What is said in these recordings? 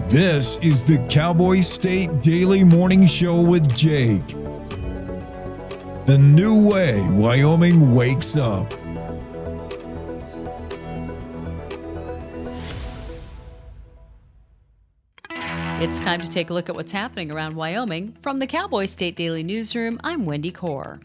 This is the Cowboy State Daily Morning Show with Jake. The new way Wyoming wakes up. It's time to take a look at what's happening around Wyoming. From the Cowboy State Daily Newsroom, I'm Wendy Kaur.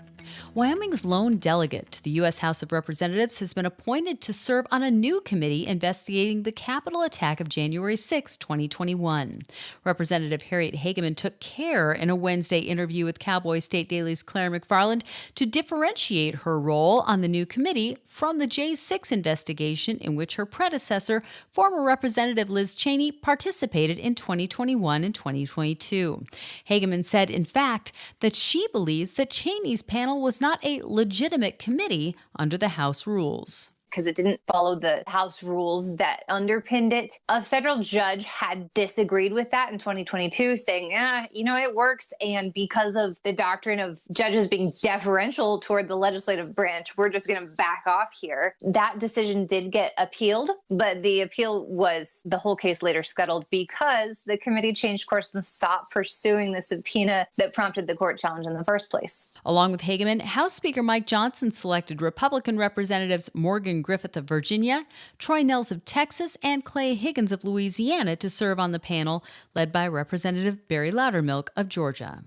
Wyoming's lone delegate to the U.S. House of Representatives has been appointed to serve on a new committee investigating the Capitol attack of January 6, 2021. Representative Harriet Hageman took care in a Wednesday interview with Cowboy State Daily's Claire McFarland to differentiate her role on the new committee from the J6 investigation in which her predecessor, former Representative Liz Cheney, participated in 2021 and 2022. Hageman said, in fact, that she believes that Cheney's panel was not a legitimate committee under the House rules. Because it didn't follow the House rules that underpinned it. A federal judge had disagreed with that in 2022, saying, it works. And because of the doctrine of judges being deferential toward the legislative branch, we're just going to back off here. That decision did get appealed, but the appeal was the whole case later scuttled because the committee changed course and stopped pursuing the subpoena that prompted the court challenge in the first place. Along with Hageman, House Speaker Mike Johnson selected Republican Representatives Morgan Griffith of Virginia, Troy Nehls of Texas, and Clay Higgins of Louisiana to serve on the panel, led by Representative Barry Loudermilk of Georgia.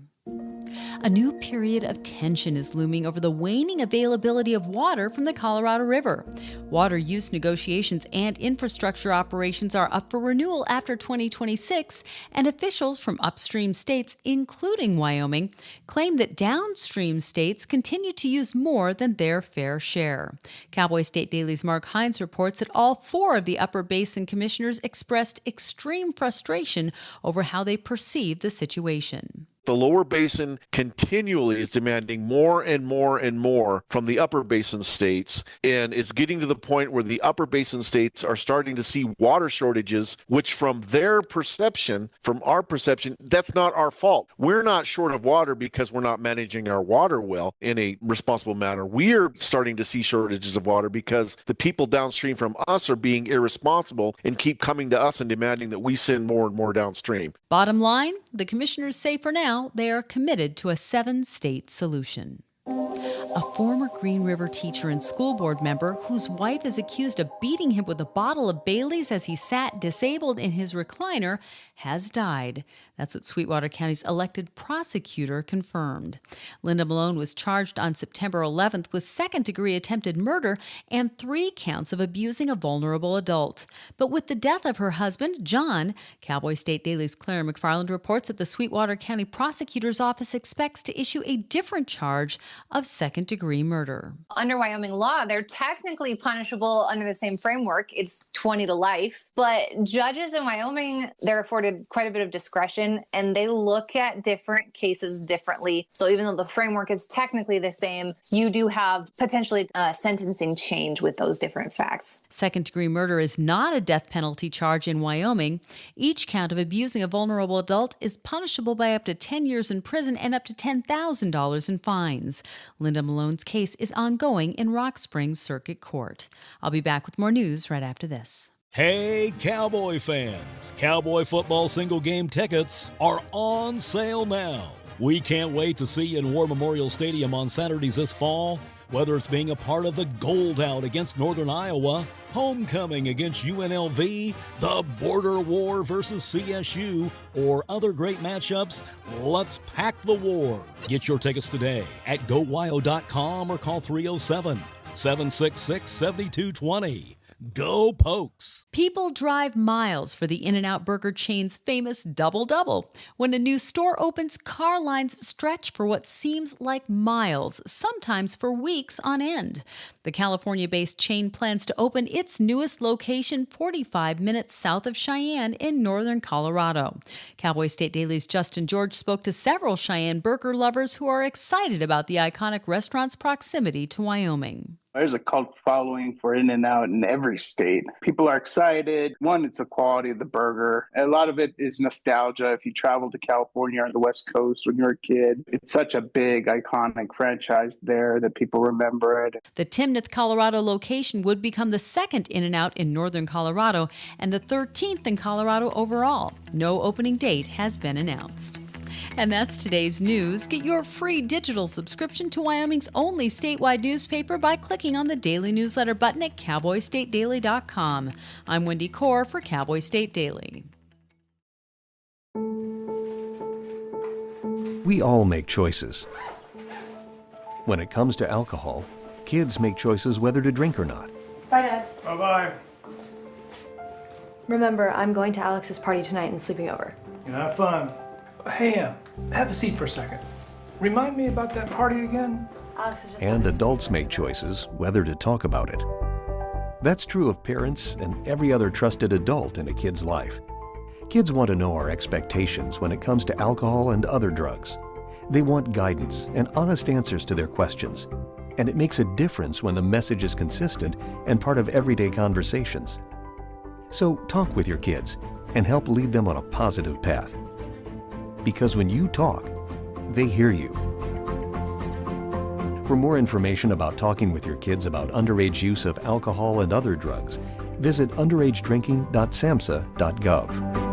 A new period of tension is looming over the waning availability of water from the Colorado River. Water use negotiations and infrastructure operations are up for renewal after 2026, and officials from upstream states, including Wyoming, claim that downstream states continue to use more than their fair share. Cowboy State Daily's Mark Hines reports that all four of the Upper Basin commissioners expressed extreme frustration over how they perceive the situation. The lower basin continually is demanding more and more and more from the upper basin states. And it's getting to the point where the upper basin states are starting to see water shortages, which from their perception, from our perception, that's not our fault. We're not short of water because we're not managing our water well in a responsible manner. We're starting to see shortages of water because the people downstream from us are being irresponsible and keep coming to us and demanding that we send more and more downstream. Bottom line, the commissioners say for now, they are committed to a 7-state solution. A former Green River teacher and school board member whose wife is accused of beating him with a bottle of Bailey's as he sat disabled in his recliner has died. That's what Sweetwater County's elected prosecutor confirmed. Linda Malone was charged on September 11th with second-degree attempted murder and 3 counts of abusing a vulnerable adult. But with the death of her husband, John, Cowboy State Daily's Claire McFarland reports that the Sweetwater County Prosecutor's Office expects to issue a different charge of second-degree murder. Under Wyoming law, they're technically punishable under the same framework. It's 20 to life. But judges in Wyoming, they're afforded quite a bit of discretion, and they look at different cases differently. So even though the framework is technically the same, you do have potentially sentencing change with those different facts. Second-degree murder is not a death penalty charge in Wyoming. Each count of abusing a vulnerable adult is punishable by up to 10 years in prison and up to $10,000 in fines. Linda Malone's case is ongoing in Rock Springs Circuit Court. I'll be back with more news right after this. Hey, Cowboy fans! Cowboy football single game tickets are on sale now. We can't wait to see you in War Memorial Stadium on Saturdays this fall. Whether it's being a part of the Gold Out against Northern Iowa, Homecoming against UNLV, the Border War versus CSU, or other great matchups, let's pack the war. Get your tickets today at GoWyo.com or call 307-766-7220. Go Pokes! People drive miles for the In-N-Out Burger chain's famous double-double. When a new store opens, car lines stretch for what seems like miles, sometimes for weeks on end. The California-based chain plans to open its newest location 45 minutes south of Cheyenne in northern Colorado. Cowboy State Daily's Justin George spoke to several Cheyenne burger lovers who are excited about the iconic restaurant's proximity to Wyoming. There's a cult following for In-N-Out in every state. People are excited. One, it's the quality of the burger. A lot of it is nostalgia. If you travel to California or the West Coast when you're a kid, it's such a big, iconic franchise there that people remember it. The Timnath, Colorado location would become the second In-N-Out in northern Colorado and the 13th in Colorado overall. No opening date has been announced. And that's today's news. Get your free digital subscription to Wyoming's only statewide newspaper by clicking on the daily newsletter button at cowboystatedaily.com. I'm Wendy Core for Cowboy State Daily. We all make choices. When it comes to alcohol, kids make choices whether to drink or not. Bye, Dad. Bye-bye. Remember, I'm going to Alex's party tonight and sleeping over. Have fun. Hey, have a seat for a second. Remind me about that party again? Alex is just And adults make choices whether to talk about it. That's true of parents and every other trusted adult in a kid's life. Kids want to know our expectations when it comes to alcohol and other drugs. They want guidance and honest answers to their questions. And it makes a difference when the message is consistent and part of everyday conversations. So talk with your kids and help lead them on a positive path. Because when you talk, they hear you. For more information about talking with your kids about underage use of alcohol and other drugs, visit underagedrinking.samhsa.gov.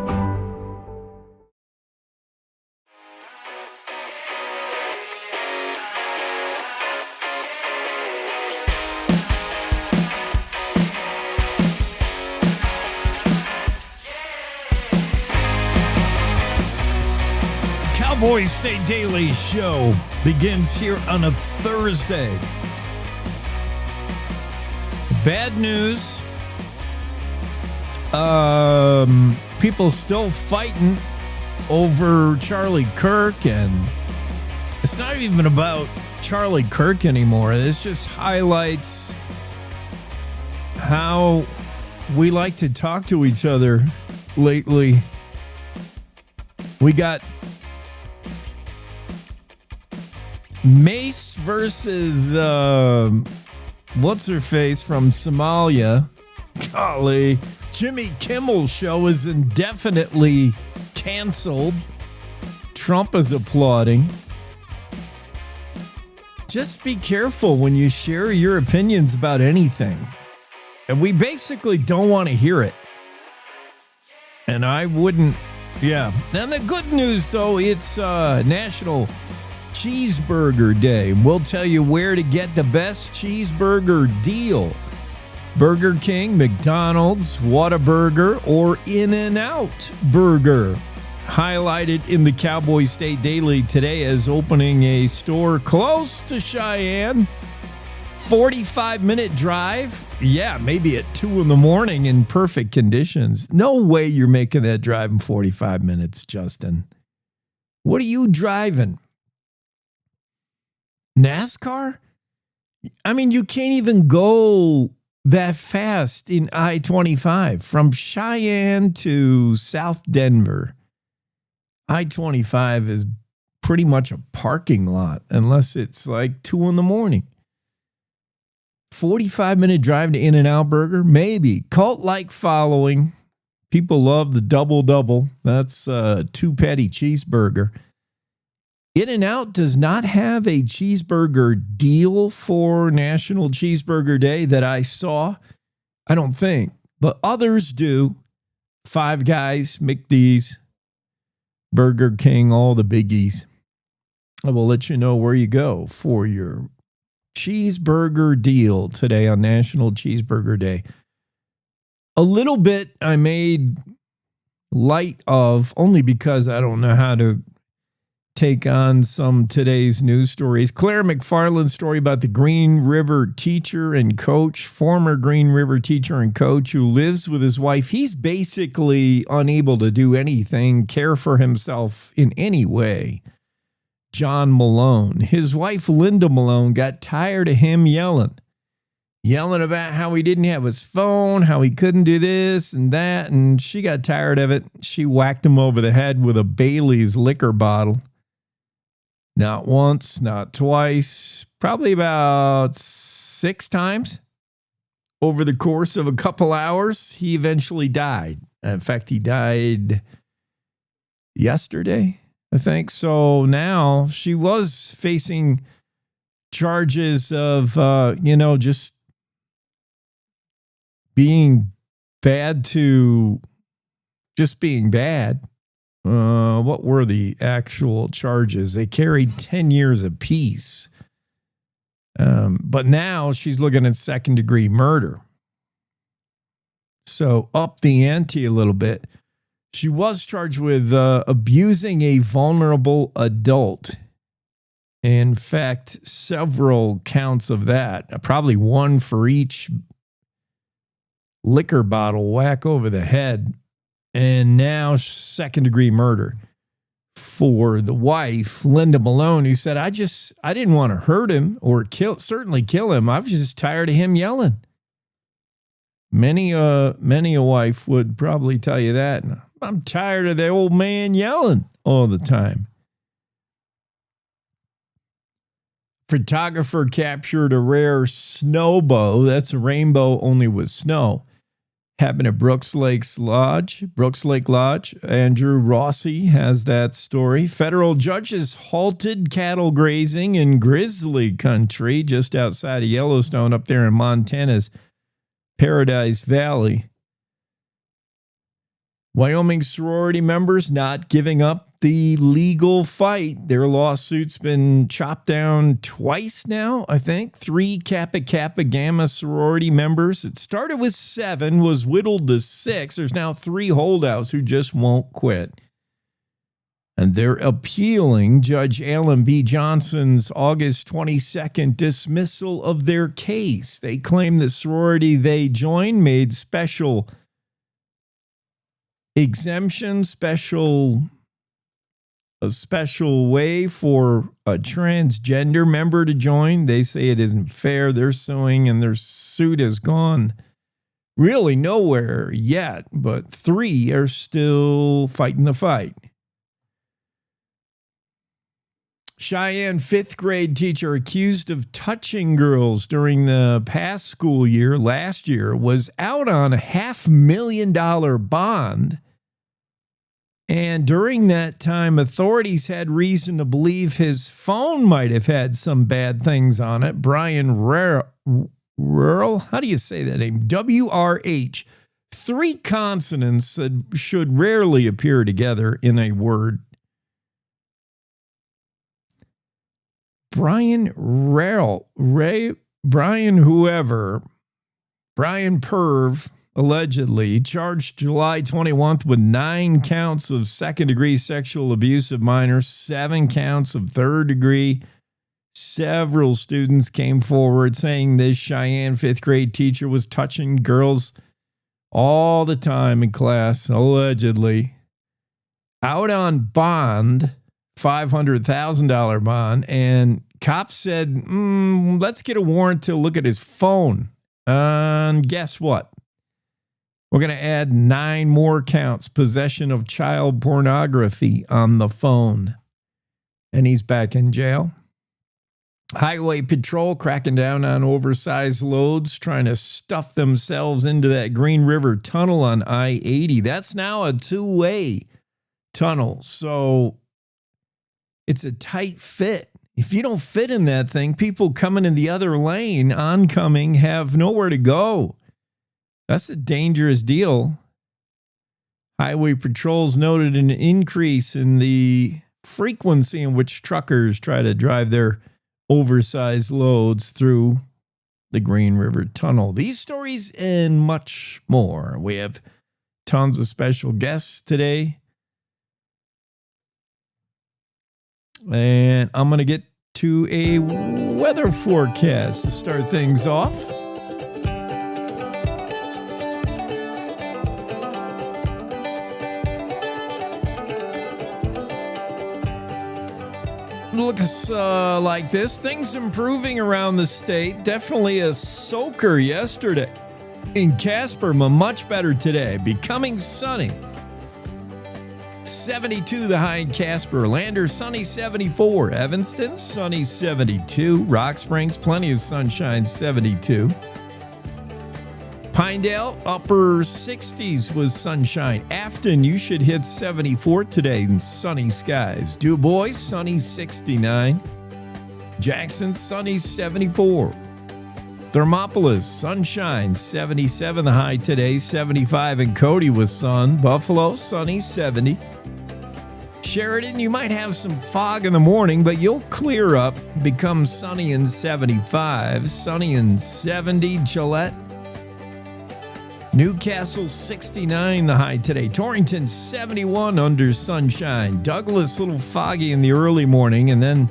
Cowboy State Daily Show begins here on a Thursday. Bad news. People still fighting over Charlie Kirk, and it's not even about Charlie Kirk anymore. This just highlights how we like to talk to each other lately. We got Mace versus what's her face from Somalia. Golly, Jimmy Kimmel's show is indefinitely canceled. Trump is applauding. Just be careful when you share your opinions about anything. And we basically don't want to hear it. And I wouldn't, yeah. And the good news, though, it's National Cheeseburger Day. We'll tell you where to get the best cheeseburger deal. Burger King, McDonald's, Whataburger, or In-N-Out Burger. Highlighted in the Cowboy State Daily today as opening a store close to Cheyenne. 45-minute drive. Yeah, maybe at 2 in the morning in perfect conditions. No way you're making that drive in 45 minutes, Justin. What are you driving? NASCAR? I mean, you can't even go that fast in I-25 from Cheyenne to South Denver. I-25 is pretty much a parking lot unless it's like 2 in the morning. 45-minute drive to In-N-Out Burger? Maybe. Cult-like following. People love the double-double. That's a 2-patty cheeseburger. In-N-Out does not have a cheeseburger deal for National Cheeseburger Day that I saw. I don't think. But others do. Five Guys, McD's, Burger King, all the biggies. I will let you know where you go for your cheeseburger deal today on National Cheeseburger Day. A little bit I made light of only because I don't know how to take on some today's news stories. Claire McFarland's story about the Green River teacher and coach, former Green River teacher and coach who lives with his wife. He's basically unable to do anything, care for himself in any way. John Malone. His wife, Linda Malone, got tired of him yelling about how he didn't have his phone, how he couldn't do this and that, and she got tired of it. She whacked him over the head with a Bailey's liquor bottle. Not once, not twice, probably about 6 times over the course of a couple hours. He eventually died. In fact, he died yesterday, I think. So now she was facing charges of, just being bad to just being bad. What were the actual charges? They carried 10 years apiece. But now she's looking at second-degree murder. So up the ante a little bit. She was charged with abusing a vulnerable adult. In fact, several counts of that, probably one for each liquor bottle whack over the head. And now second-degree murder for the wife, Linda Malone, who said, I didn't want to hurt him or certainly kill him. I was just tired of him yelling. Many a wife would probably tell you that. I'm tired of the old man yelling all the time. Photographer captured a rare snowbow. That's a rainbow only with snow. Happened at Brooks Lake Lodge. Andrew Rossi has that story. Federal judges halted cattle grazing in grizzly country just outside of Yellowstone up there in Montana's Paradise Valley. Wyoming sorority members not giving up the legal fight. Their lawsuit's been chopped down twice now, I think. 3 Kappa Kappa Gamma sorority members. It started with 7, was whittled to 6. There's now 3 holdouts who just won't quit. And they're appealing Judge Alan B. Johnson's August 22nd dismissal of their case. They claim the sorority they joined made special exemption, a special way for a transgender member to join. They say it isn't fair. They're suing, and their suit has gone really nowhere yet, but 3 are still fighting the fight. Cheyenne 5th grade teacher accused of touching girls during the past school year last year was out on a $500,000 bond. And during that time, authorities had reason to believe his phone might have had some bad things on it. Brian Rural, how do you say that name? W-R-H. 3 consonants that should rarely appear together in a word. Brian Perv, allegedly charged July 21st with 9 counts of second-degree sexual abuse of minors, 7 counts of third-degree. Several students came forward saying this Cheyenne 5th grade teacher was touching girls all the time in class, allegedly. Out on bond, $500,000 bond, and cops said, let's get a warrant to look at his phone. And guess what? We're going to add 9 more counts, possession of child pornography on the phone. And he's back in jail. Highway Patrol cracking down on oversized loads, trying to stuff themselves into that Green River Tunnel on I-80. That's now a 2-way tunnel. So it's a tight fit. If you don't fit in that thing, people coming in the other lane, oncoming, have nowhere to go. That's a dangerous deal. Highway Patrol's noted an increase in the frequency in which truckers try to drive their oversized loads through the Green River Tunnel. These stories and much more. We have tons of special guests today. And I'm going to get to a weather forecast to start things off. Looks like this. Things improving around the state. Definitely a soaker yesterday. In Casper, much better today. Becoming sunny. 72 the high in Casper. Lander, sunny 74. Evanston, sunny 72. Rock Springs, plenty of sunshine, 72. Pinedale, upper 60s was sunshine. Afton, you should hit 74 today in sunny skies. Du Bois, sunny 69. Jackson, sunny 74. Thermopolis, sunshine 77 the high today. 75 in Cody with sun. Buffalo, sunny 70. Sheridan, you might have some fog in the morning, but you'll clear up, become sunny in 75. Sunny in 70. Gillette, Newcastle, 69 the high today. Torrington, 71 under sunshine. Douglas, a little foggy in the early morning, and then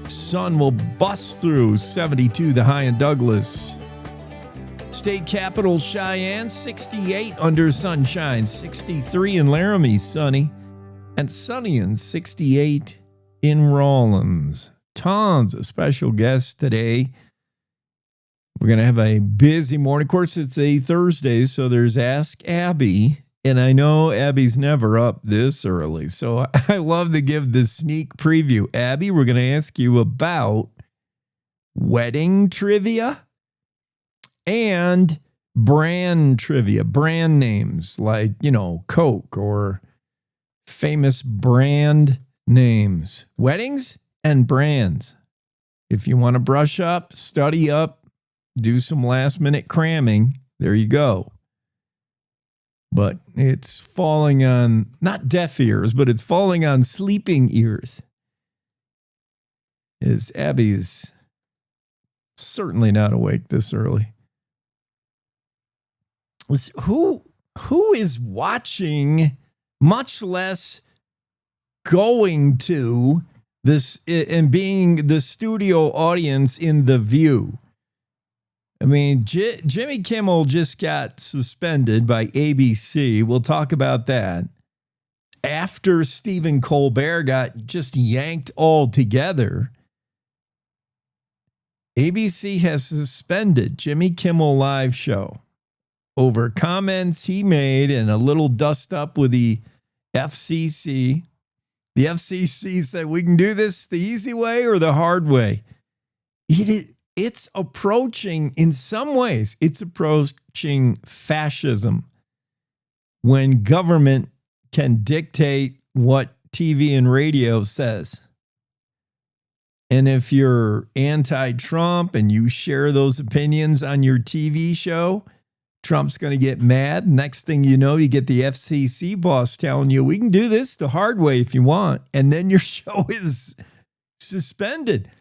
sun will bust through. 72 the high in Douglas. State capital Cheyenne, 68 under sunshine. 63 in Laramie, sunny. And sunny and 68 in Rawlins. Tons of special guests today. We're going to have a busy morning. Of course, it's a Thursday, so there's Ask Abby. And I know Abby's never up this early, so I love to give this sneak preview. Abby, we're going to ask you about wedding trivia and brand trivia, brand names like, Coke or famous brand names, weddings and brands. If you want to brush up, study up, do some last minute cramming, there you go. But it's falling on, not deaf ears, but it's falling on sleeping ears. As Abby is certainly not awake this early. Who is watching, much less going to this and being the studio audience in The View? I mean, Jimmy Kimmel just got suspended by ABC. We'll talk about that. After Stephen Colbert got just yanked all together, ABC has suspended Jimmy Kimmel Live show over comments he made and a little dust up with the FCC. The FCC said, we can do this the easy way or the hard way. It's approaching, in some ways, it's approaching fascism when government can dictate what TV and radio says. And if you're anti-Trump and you share those opinions on your TV show, Trump's going to get mad. Next thing you know, you get the FCC boss telling you, we can do this the hard way if you want. And then your show is suspended.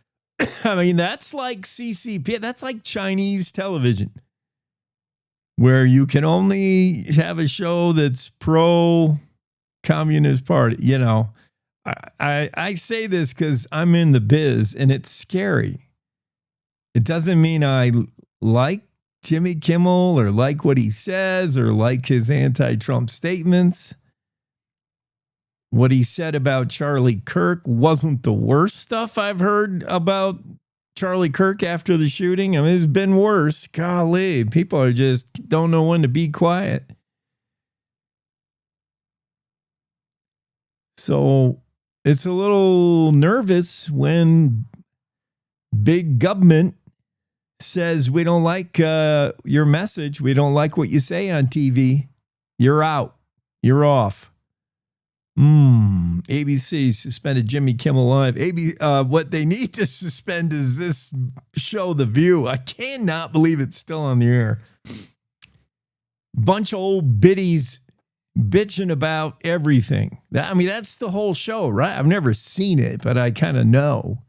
I mean, that's like CCP. That's like Chinese television, where you can only have a show that's pro-Communist Party. I say this because I'm in the biz, and it's scary. It doesn't mean I like Jimmy Kimmel or like what he says or like his anti-Trump statements. What he said about Charlie Kirk wasn't the worst stuff I've heard about Charlie Kirk after the shooting. I mean, it's been worse. Golly, people are just don't know when to be quiet. So it's a little nervous when big government says, we don't like your message. We don't like what you say on TV. You're out. You're off. ABC suspended Jimmy Kimmel Live. What they need to suspend is this show, The View. I cannot believe it's still on the air. Bunch of old biddies bitching about everything. That's the whole show, right? I've never seen it, but I kind of know.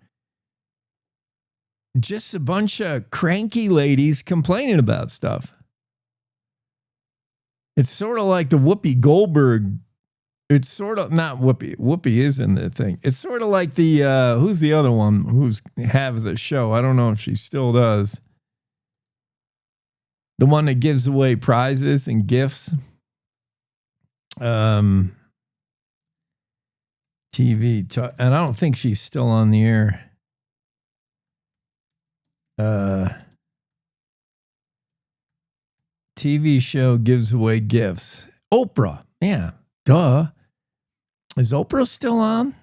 Just a bunch of cranky ladies complaining about stuff. It's sort of like the Whoopi Goldberg. It's sort of not Whoopi. Whoopi is in the thing. It's sort of like the, who's the other one who's has a show? I don't know if she still does. The one that gives away prizes and gifts. TV. And I don't think she's still on the air. TV show gives away gifts. Oprah. Yeah. Duh. Is Oprah still on?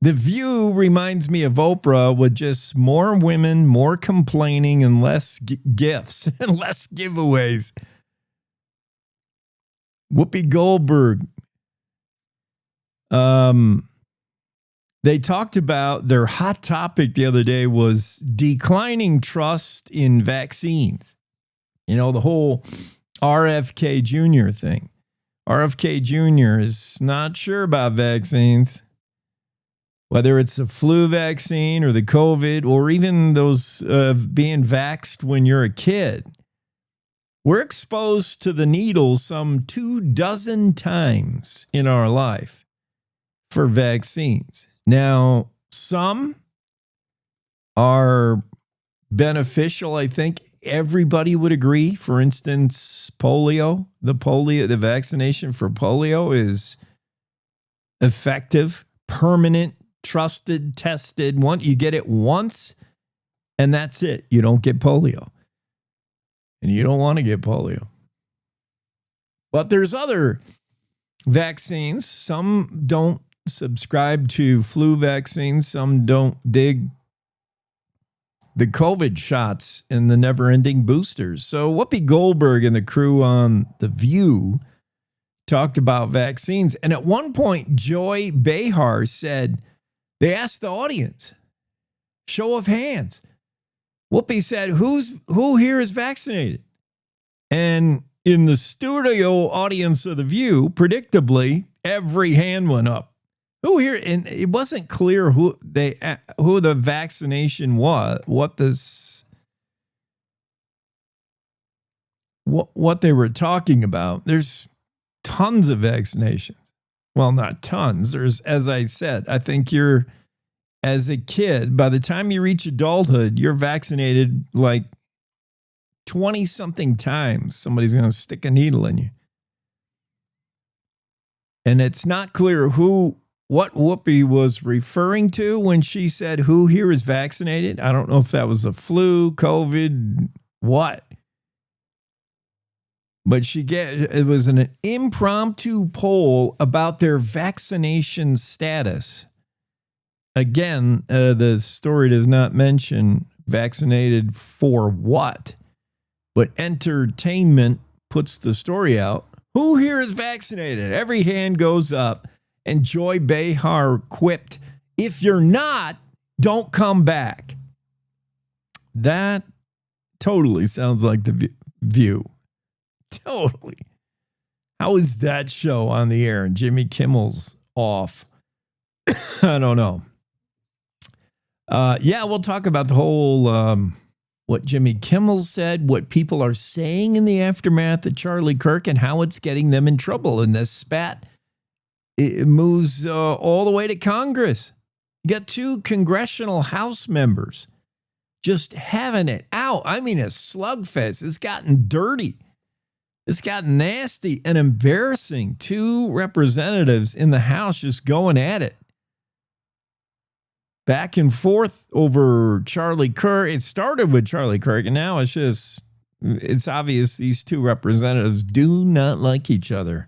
The View reminds me of Oprah with just more women, more complaining, and less gifts and less giveaways. Whoopi Goldberg. They talked about their hot topic the other day was declining trust in vaccines. You know, the whole RFK Jr. thing. RFK Jr. is not sure about vaccines. Whether it's the flu vaccine or the COVID or even those being vaxxed when you're a kid, we're exposed to the needle some 24 times in our life for vaccines. Now, some are beneficial, I think everybody would agree. For instance, the vaccination for polio is effective, permanent, trusted, tested. You get it once, and that's it. You don't get polio. And you don't want to get polio. But there's other vaccines. Some don't subscribe to flu vaccines. Some don't dig the COVID shots and the never-ending boosters. So Whoopi Goldberg and the crew on The View talked about vaccines. And at one point, Joy Behar said, they asked the audience, show of hands. Whoopi said, who here is vaccinated? And in the studio audience of The View, predictably, every hand went up. Who here? And it wasn't clear who the vaccination was, what they were talking about. There's tons of vaccinations. Well, not tons. There's, as I said, I think as a kid, by the time you reach adulthood, you're vaccinated like 20-something times. Somebody's going to stick a needle in you. And it's not clear what Whoopi was referring to when she said, who here is vaccinated? I don't know if that was the flu, COVID, what. But it was an impromptu poll about their vaccination status. Again, the story does not mention vaccinated for what, but Entertainment puts the story out. Who here is vaccinated? Every hand goes up, and Joy Behar quipped, if you're not, don't come back. That totally sounds like The View. Totally. How is that show on the air and Jimmy Kimmel's off? I don't know. We'll talk about the whole what Jimmy Kimmel said, what people are saying in the aftermath of Charlie Kirk, and how it's getting them in trouble. And this spat, it moves all the way to Congress. You got 2 congressional House members just having it out. I mean, a slugfest. It's gotten dirty. It's gotten nasty and embarrassing. 2 representatives in the House just going at it. Back and forth over Charlie Kirk. It started with Charlie Kirk, and now it's obvious these 2 representatives do not like each other.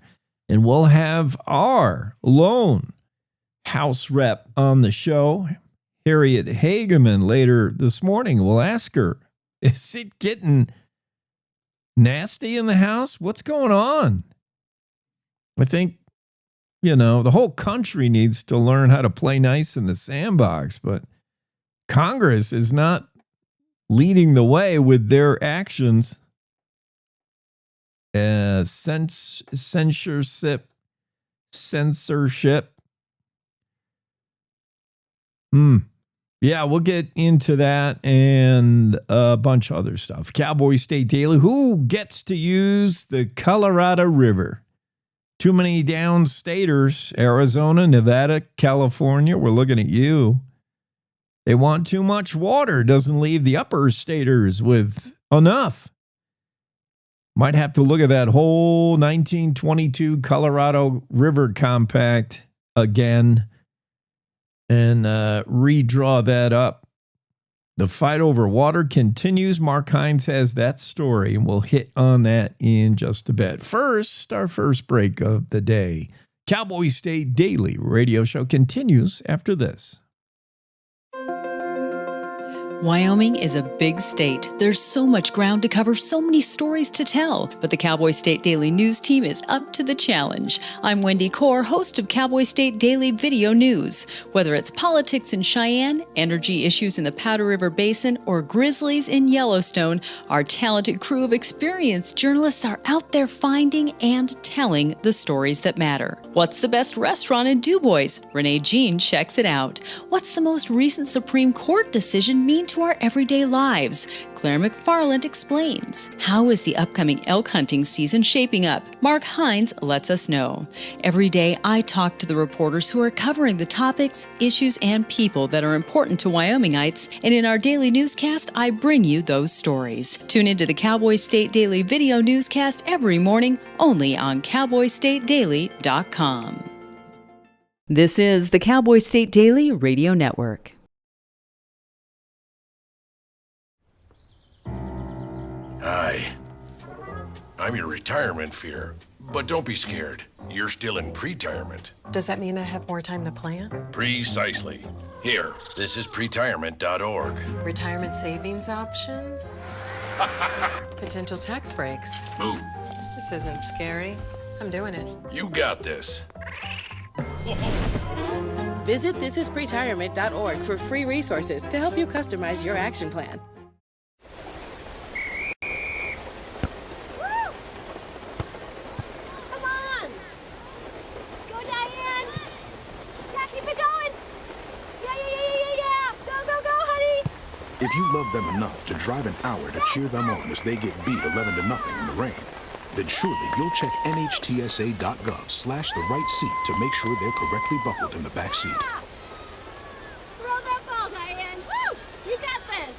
And we'll have our lone House rep on the show, Harriet Hageman, later this morning. We'll ask her, is it getting nasty in the House? What's going on? I think, the whole country needs to learn how to play nice in the sandbox, but Congress is not leading the way with their actions. Censorship. Yeah, we'll get into that and a bunch of other stuff. Cowboy State Daily. Who gets to use the Colorado River? Too many downstaters, Arizona, Nevada, California. We're looking at you. They want too much water. Doesn't leave the upper staters with enough. Might have to look at that whole 1922 Colorado River Compact again and redraw that up. The fight over water continues. Mark Hines has that story, and we'll hit on that in just a bit. First, our first break of the day. Cowboy State Daily radio show continues after this. Wyoming is a big state. There's so much ground to cover, so many stories to tell. But the Cowboy State Daily News team is up to the challenge. I'm Wendy Core, host of Cowboy State Daily Video News. Whether it's politics in Cheyenne, energy issues in the Powder River Basin, or grizzlies in Yellowstone, our talented crew of experienced journalists are out there finding and telling the stories that matter. What's the best restaurant in DuBois? Renee Jean checks it out. What's the most recent Supreme Court decision mean to our everyday lives? Claire McFarland explains. How is the upcoming elk hunting season shaping up? Mark Hines lets us know. Every day, I talk to the reporters who are covering the topics, issues, and people that are important to Wyomingites, and in our daily newscast, I bring you those stories. Tune into the Cowboy State Daily Video Newscast every morning, only on CowboyStateDaily.com. This is the Cowboy State Daily Radio Network. Hi. I'm your retirement fear. But don't be scared. You're still in pre-retirement. Does that mean I have more time to plan? Precisely. Here, this is pretirement.org. Retirement savings options? Potential tax breaks. Ooh, This isn't scary. I'm doing it. you got this. Visit thisispretirement.org for free resources to help you customize your action plan. Come on! Go, Diane! Yeah, keep it going! Yeah! Go, honey! If you love them enough to drive an hour to cheer them on as they get beat 11-0 in the rain, then surely you'll check NHTSA.gov/the right seat to make sure they're correctly buckled in the back seat. Throw that ball, Diane! Woo! You got this!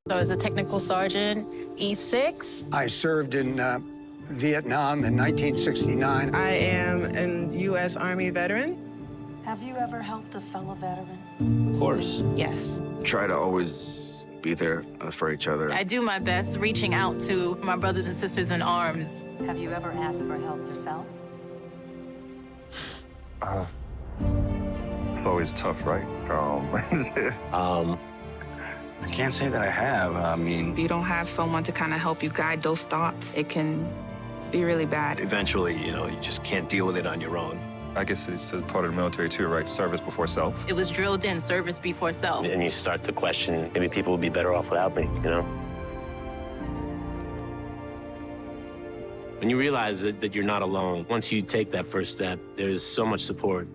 So as a technical sergeant, E6. I served in Vietnam in 1969. I am a U.S. Army veteran. Have you ever helped a fellow veteran? Of course. Yes. Try to always be there for each other. I do my best reaching out to my brothers and sisters in arms. Have you ever asked for help yourself? It's always tough, right? I can't say that I have. I mean, If you don't have someone to kind of help you guide those thoughts, it can be really bad. Eventually, you just can't deal with it on your own. I guess it's a part of the military too, right? Service before self. It was drilled in, service before self. And you start to question, maybe people would be better off without me, When you realize that you're not alone, once you take that first step, there's so much support.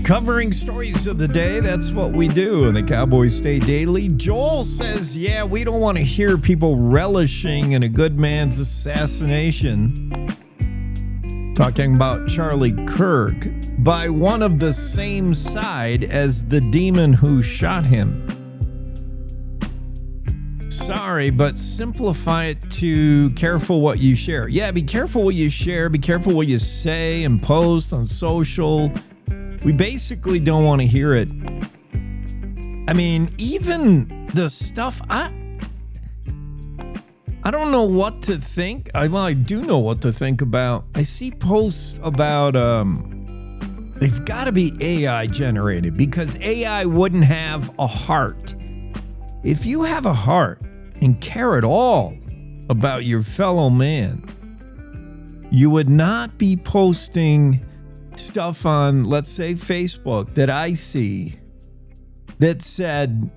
Covering stories of the day, that's what we do in the Cowboy State Daily. Joel says, yeah, we don't want to hear people relishing in a good man's assassination. Talking about Charlie Kirk by one of the same side as the demon who shot him. Sorry, but simplify it to careful what you share. Yeah, be careful what you share. Be careful what you say and post on social. We basically don't want to hear it. I mean, even the stuff, I don't know what to think. I do know what to think about. I see posts about, they've got to be AI generated because AI wouldn't have a heart. If you have a heart and care at all about your fellow man, you would not be posting stuff on, let's say, Facebook that I see that said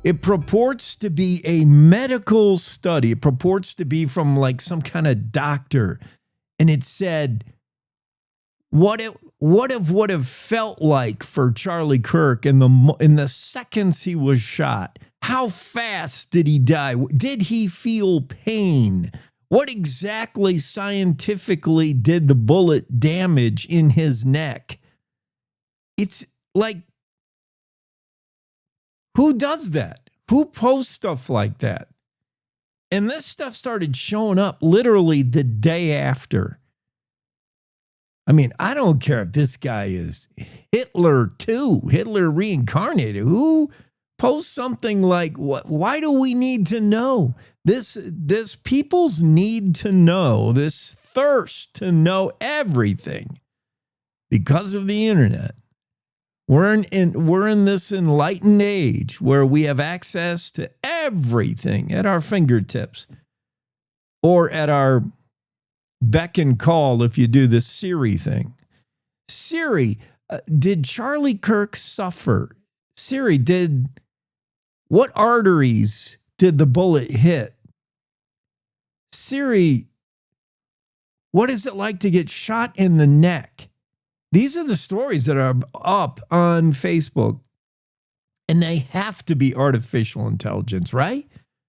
it purports to be a medical study. It purports to be from like some kind of doctor. And it said, what it would have felt like for Charlie Kirk in the seconds he was shot. How fast did he die? Did he feel pain? What exactly scientifically did the bullet damage in his neck? It's like, who does that? Who posts stuff like that? And this stuff started showing up literally the day after. I mean, I don't care if this guy is Hitler too, Hitler reincarnated. Who posts something like, "What? Why do we need to know?" This people's need to know, this thirst to know everything because of the internet. We're in this enlightened age where we have access to everything at our fingertips or at our beck and call if you do the Siri thing. Siri, did Charlie Kirk suffer? Siri, what arteries did the bullet hit? Siri, what is it like to get shot in the neck? These are the stories that are up on Facebook, and they have to be artificial intelligence, right?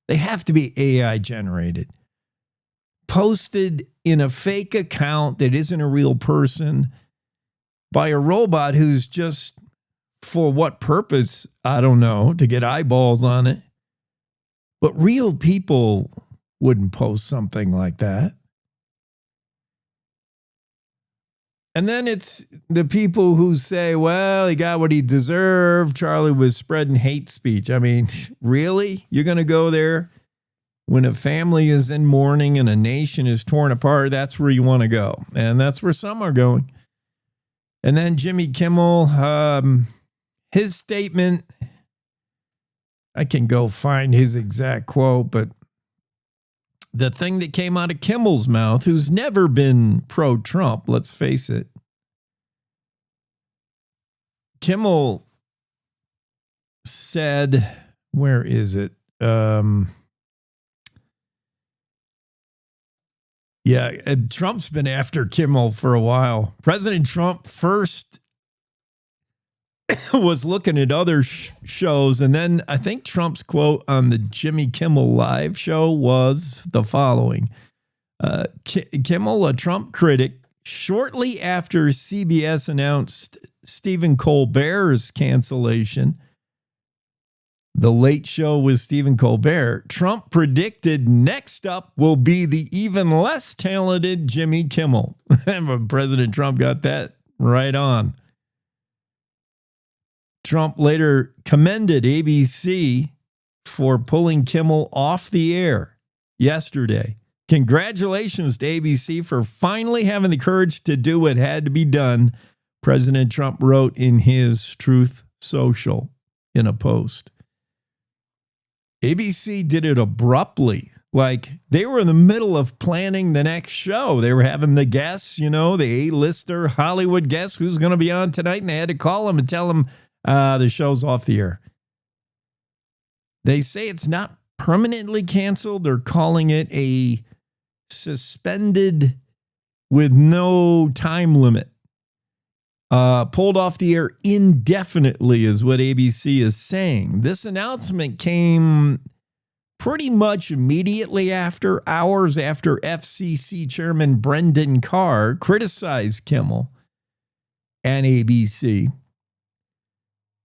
They have to be AI generated, posted in a fake account that isn't a real person by a robot who's just, for what purpose, I don't know, to get eyeballs on it. But real people wouldn't post something like that. And then it's the people who say, well, he got what he deserved. Charlie was spreading hate speech. I mean, really? You're going to go there when a family is in mourning and a nation is torn apart? That's where you want to go. And that's where some are going. And then Jimmy Kimmel, his statement, I can go find his exact quote, but the thing that came out of Kimmel's mouth, who's never been pro-Trump, let's face it. Kimmel said, where is it? Trump's been after Kimmel for a while. President Trump first was looking at other shows, and then I think Trump's quote on the Jimmy Kimmel Live show was the following. Kimmel, a Trump critic, shortly after CBS announced Stephen Colbert's cancellation, The Late Show with Stephen Colbert, Trump predicted next up will be the even less talented Jimmy Kimmel. President Trump got that right on. Trump later commended ABC for pulling Kimmel off the air yesterday. Congratulations to ABC for finally having the courage to do what had to be done, President Trump wrote in his Truth Social in a post. ABC did it abruptly. Like they were in the middle of planning the next show. They were having the guests, the A-lister Hollywood guests who's going to be on tonight, and they had to call him and tell him the show's off the air. They say it's not permanently canceled. They're calling it a suspended with no time limit. Pulled off the air indefinitely is what ABC is saying. This announcement came pretty much immediately after, hours after FCC Chairman Brendan Carr criticized Kimmel and ABC.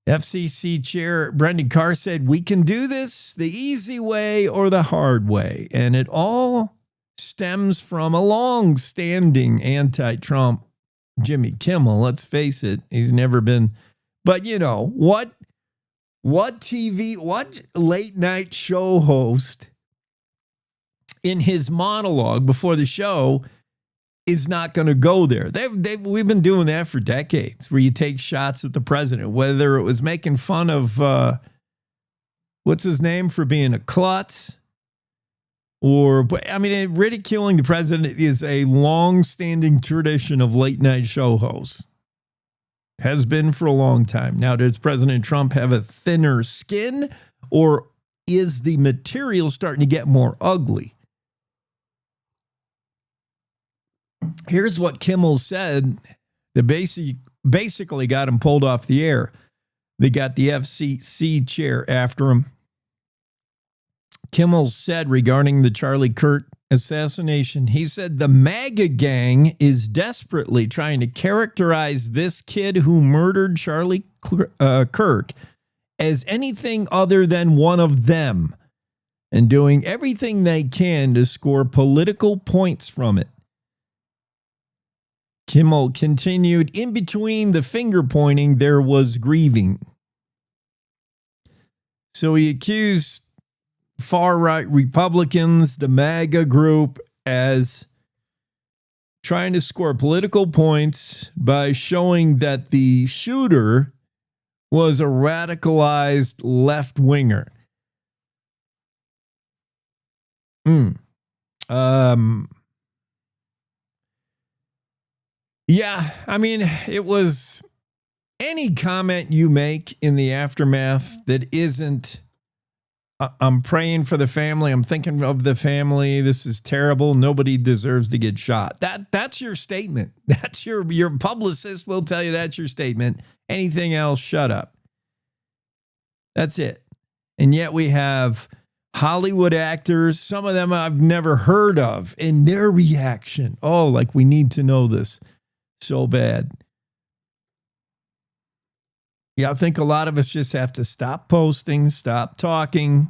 FCC Chair Brendan Carr said, we can do this the easy way or the hard way. And it all stems from a long-standing anti-Trump Jimmy Kimmel. Let's face it, he's never been. But what late night show host in his monologue before the show is not going to go there? We've been doing that for decades, where you take shots at the president, whether it was making fun of what's his name for being a klutz, or ridiculing the president is a long-standing tradition of late night show hosts. Has been for a long time. Now, does President Trump have a thinner skin, or is the material starting to get more ugly? Here's what Kimmel said that basically got him pulled off the air. They got the FCC chair after him. Kimmel said regarding the Charlie Kirk assassination, he said the MAGA gang is desperately trying to characterize this kid who murdered Charlie Kirk as anything other than one of them. and doing everything they can to score political points from it. Kimmel continued, in between the finger pointing, there was grieving. So he accused far-right Republicans, the MAGA group, as trying to score political points by showing that the shooter was a radicalized left-winger. Yeah, I mean, it was any comment you make in the aftermath that isn't, I'm praying for the family, I'm thinking of the family, this is terrible, nobody deserves to get shot. That's your statement. That's your publicist will tell you that's your statement. Anything else, shut up. That's it. And yet we have Hollywood actors, some of them I've never heard of, and their reaction. Oh, like we need to know this so bad. Yeah, I think a lot of us just have to stop posting, stop talking,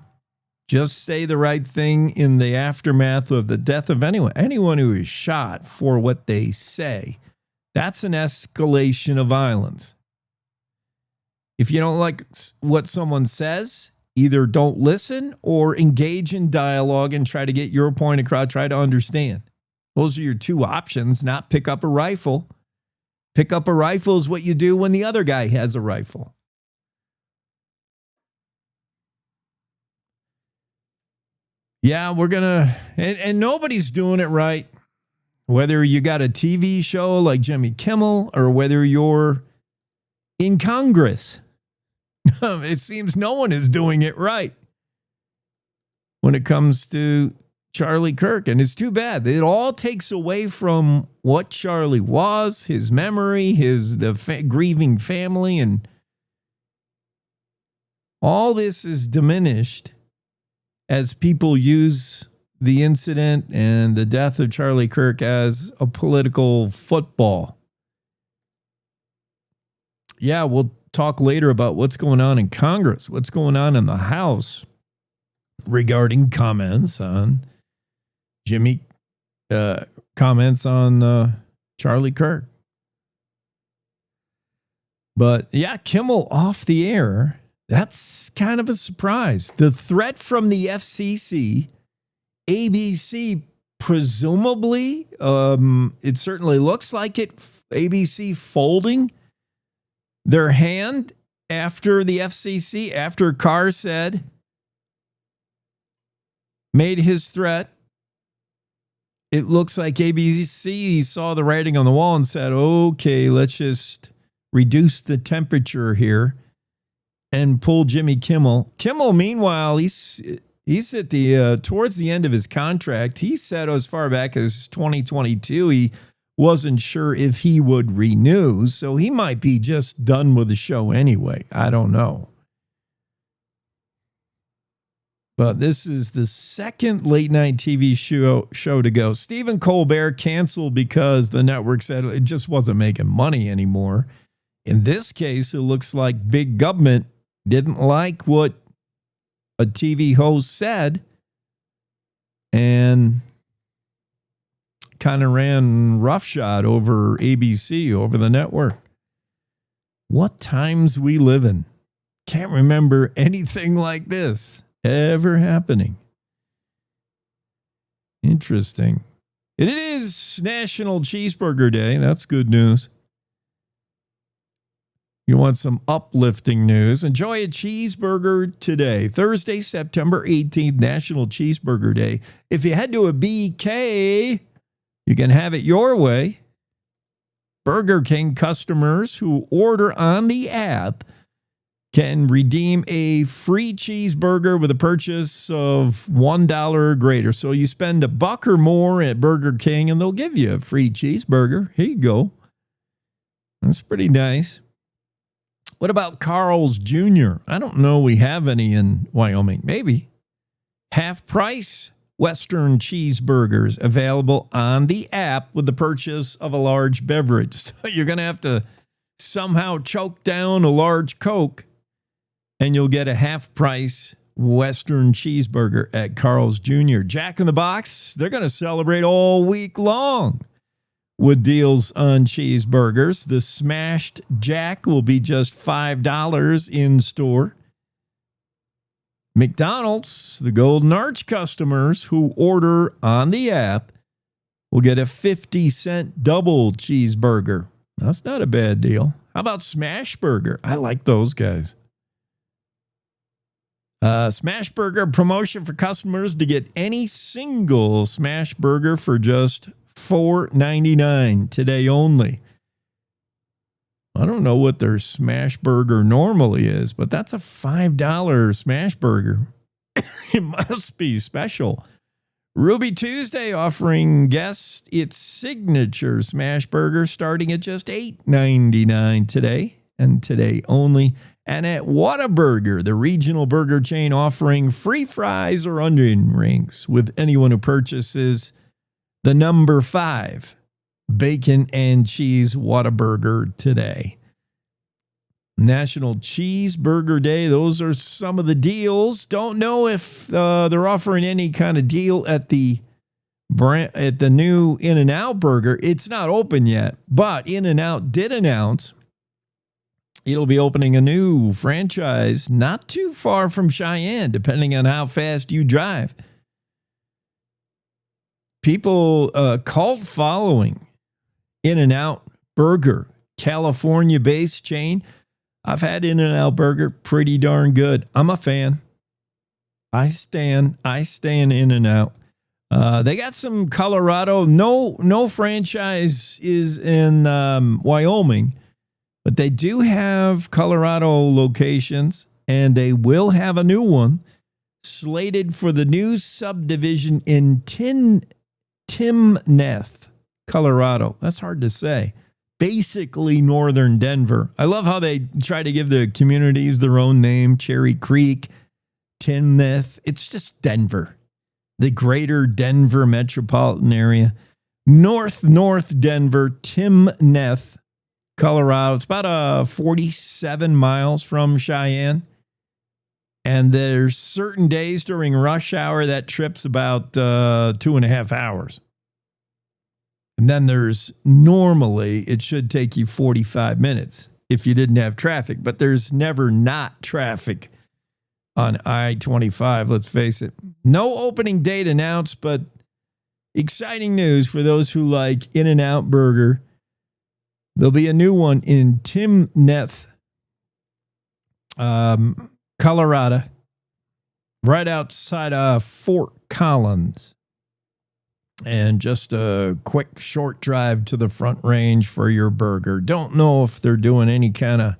just say the right thing in the aftermath of the death of anyone who is shot for what they say. That's an escalation of violence. If you don't like what someone says, either don't listen or engage in dialogue and try to get your point across, try to understand. Those are your two options, not pick up a rifle. Pick up a rifle is what you do when the other guy has a rifle. Yeah, we're going to, and nobody's doing it right. Whether you got a TV show like Jimmy Kimmel or whether you're in Congress. It seems no one is doing it right when it comes to Charlie Kirk. And it's too bad. It all takes away from what Charlie was, his memory, the grieving family, and all this is diminished as people use the incident and the death of Charlie Kirk as a political football. Yeah, we'll talk later about what's going on in Congress, what's going on in the House regarding comments on comments on Charlie Kirk. But yeah, Kimmel off the air. That's kind of a surprise. The threat from the FCC, ABC, presumably, it certainly looks like it, ABC folding their hand after the FCC, after Carr made his threat. It looks like ABC saw the writing on the wall and said, okay, let's just reduce the temperature here and pull Jimmy Kimmel. Kimmel, meanwhile, he's at the towards the end of his contract. He said as far back as 2022, he wasn't sure if he would renew, so he might be just done with the show anyway. I don't know. But this is the second late night TV show to go. Stephen Colbert canceled because the network said it just wasn't making money anymore. In this case, it looks like big government didn't like what a TV host said and kind of ran roughshod over ABC, over the network. What times we live in. Can't remember anything like this ever happening. Interesting. It is National Cheeseburger Day. That's good news. You want some uplifting news? Enjoy a cheeseburger today. Thursday, September 18th, National Cheeseburger Day. If you head to a BK, you can have it your way. Burger King customers who order on the app can redeem a free cheeseburger with a purchase of $1 or greater. So you spend $1 or more at Burger King and they'll give you a free cheeseburger. Here you go. That's pretty nice. What about Carl's Jr.? I don't know we have any in Wyoming. Maybe. Half price Western cheeseburgers available on the app with the purchase of a large beverage. So you're going to have to somehow choke down a large Coke and you'll get a half price Western cheeseburger at Carl's Jr. Jack in the Box, they're going to celebrate all week long with deals on cheeseburgers. The Smashed Jack will be just $5 in store. McDonald's, the Golden Arch customers who order on the app will get a 50-cent double cheeseburger. That's not a bad deal. How about Smash Burger? I like those guys. Smash Burger promotion for customers to get any single Smash Burger for just $4.99 today only. I don't know what their Smash Burger normally is, but that's a $5 Smash Burger. It must be special. Ruby Tuesday offering guests its signature Smash Burger starting at just $8.99 today and today only. And at Whataburger, the regional burger chain, offering free fries or onion rings with anyone who purchases the number 5 bacon and cheese Whataburger today. National Cheeseburger Day. Those are some of the deals. Don't know if they're offering any kind of deal at the new In-N-Out Burger. It's not open yet, but In-N-Out did announce it'll be opening a new franchise not too far from Cheyenne, depending on how fast you drive. People, cult following In-N-Out Burger, California-based chain. I've had In-N-Out Burger, pretty darn good. I'm a fan. I stand In-N-Out. They got some Colorado. No franchise is in Wyoming, but they do have Colorado locations, and they will have a new one slated for the new subdivision in Timnath, Colorado. That's hard to say. Basically northern Denver. I love how they try to give the communities their own name. Cherry Creek, Timnath. It's just Denver. The greater Denver metropolitan area. North Denver, Timnath, Colorado. It's about 47 miles from Cheyenne. And there's certain days during rush hour that trip's about 2.5 hours. And then there's normally it should take you 45 minutes if you didn't have traffic, but there's never not traffic on I-25, let's face it. No opening date announced, but exciting news for those who like In-N-Out Burger. There'll be a new one in Timnath, Colorado, right outside of Fort Collins. And just a quick short drive to the Front Range for your burger. Don't know if they're doing any kind of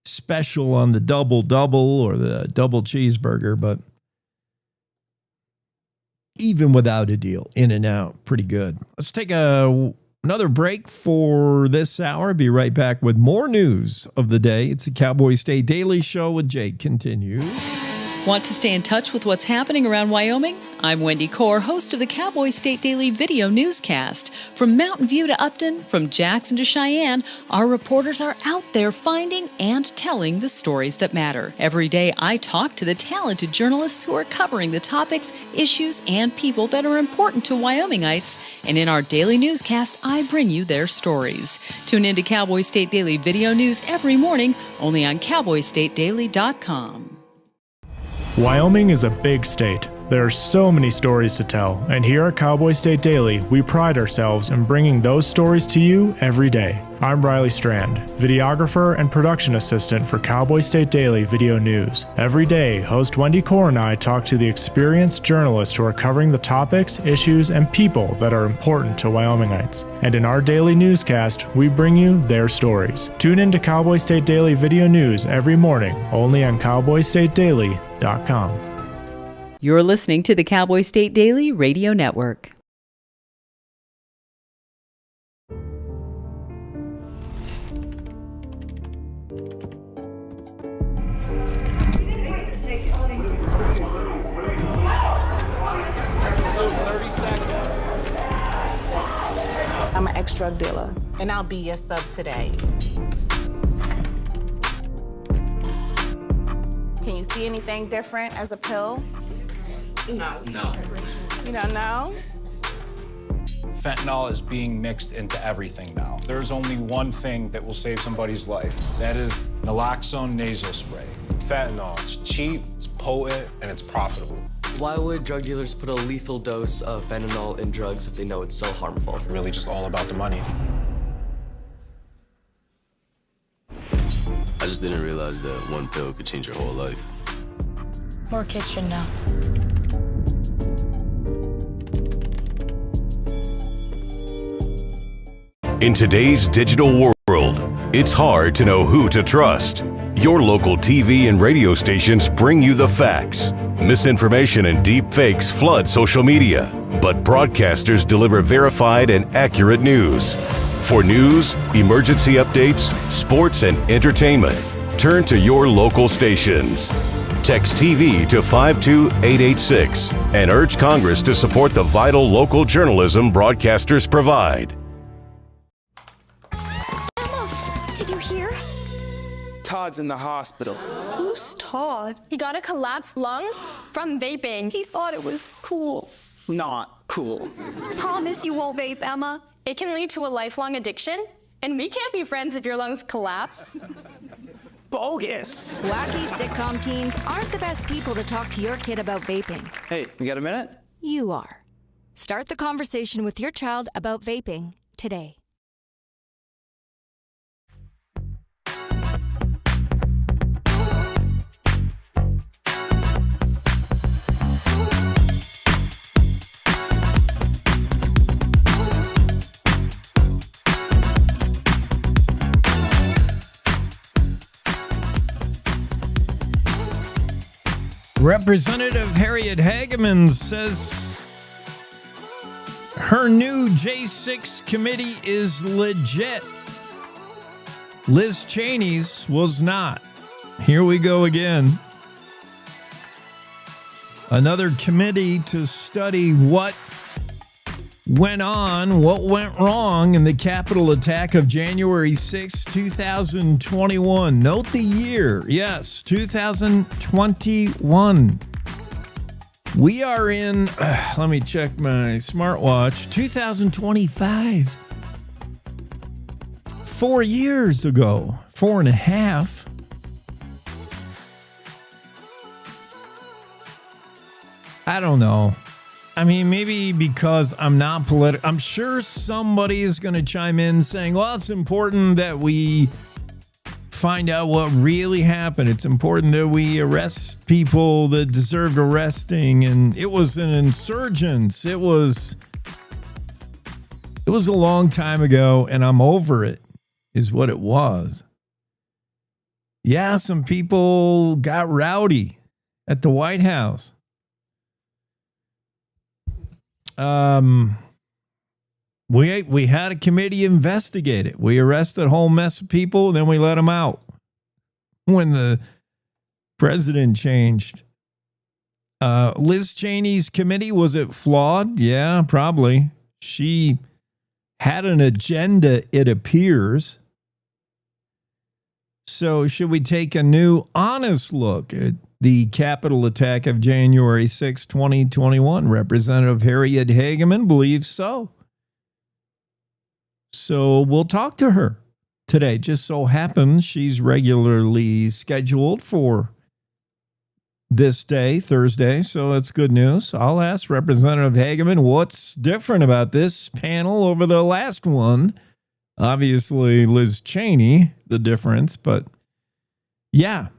special on the double-double or the double cheeseburger, but even without a deal, In-N-Out, pretty good. Let's take another break for this hour. Be right back with more news of the day. It's the Cowboy State Daily Show with Jake continues. Want to stay in touch with what's happening around Wyoming? I'm Wendy Core, host of the Cowboy State Daily video newscast. From Mountain View to Upton, from Jackson to Cheyenne, our reporters are out there finding and telling the stories that matter. Every day, I talk to the talented journalists who are covering the topics, issues, and people that are important to Wyomingites. And in our daily newscast, I bring you their stories. Tune in to Cowboy State Daily video news every morning, only on CowboyStateDaily.com. Wyoming is a big state. There are so many stories to tell, and here at Cowboy State Daily, we pride ourselves in bringing those stories to you every day. I'm Riley Strand, videographer and production assistant for Cowboy State Daily Video News. Every day, host Wendy Core and I talk to the experienced journalists who are covering the topics, issues, and people that are important to Wyomingites. And in our daily newscast, we bring you their stories. Tune in to Cowboy State Daily Video News every morning, only on CowboyStateDaily.com. You're listening to the Cowboy State Daily Radio Network. I'm an ex-drug dealer, and I'll be your sub today. Can you you see anything different as a pill? No. You don't know? Fentanyl is being mixed into everything now. There's only one thing that will save somebody's life. That is naloxone nasal spray. Fentanyl, it's cheap, it's potent, and it's profitable. Why would drug dealers put a lethal dose of fentanyl in drugs if they know it's so harmful? Really just all about the money. I just didn't realize that one pill could change your whole life. More kitchen now. In today's digital world, it's hard to know who to trust. Your local TV and radio stations bring you the facts. Misinformation and deep fakes flood social media, but broadcasters deliver verified and accurate news. For news, emergency updates, sports, and entertainment, turn to your local stations. Text TV to 52886 and urge Congress to support the vital local journalism broadcasters provide. Did you hear? Todd's in the hospital. Who's Todd? He got a collapsed lung from vaping. He thought it was cool. Not cool. Promise you won't vape, Emma. It can lead to a lifelong addiction, and we can't be friends if your lungs collapse. Bogus. Wacky sitcom teens aren't the best people to talk to your kid about vaping. Hey, you got a minute? You are. Start the conversation with your child about vaping today. Representative Harriet Hageman says her new J6 committee is legit. Liz Cheney's was not. Here we go again. Another committee to study what went on, what went wrong in the Capitol attack of January 6, 2021. Note the year. Yes, 2021. We are in, let me check my smartwatch, 2025. 4 years ago, 4.5. I don't know. I mean, maybe because I'm not political. I'm sure somebody is going to chime in saying, well, it's important that we find out what really happened. It's important that we arrest people that deserved arresting. And it was an insurgence. It was a long time ago, and I'm over it, is what it was. Yeah, some people got rowdy at the White House. We had a committee investigate it. We arrested a whole mess of people, then we let them out when the president changed. Liz Cheney's committee, was it flawed? Yeah, probably. She had an agenda, it appears. So should we take a new, honest look at the Capitol attack of January 6, 2021? Representative Harriet Hageman believes so. So we'll talk to her today. Just so happens she's regularly scheduled for this day, Thursday, so that's good news. I'll ask Representative Hageman what's different about this panel over the last one. Obviously, Liz Cheney, the difference, but yeah.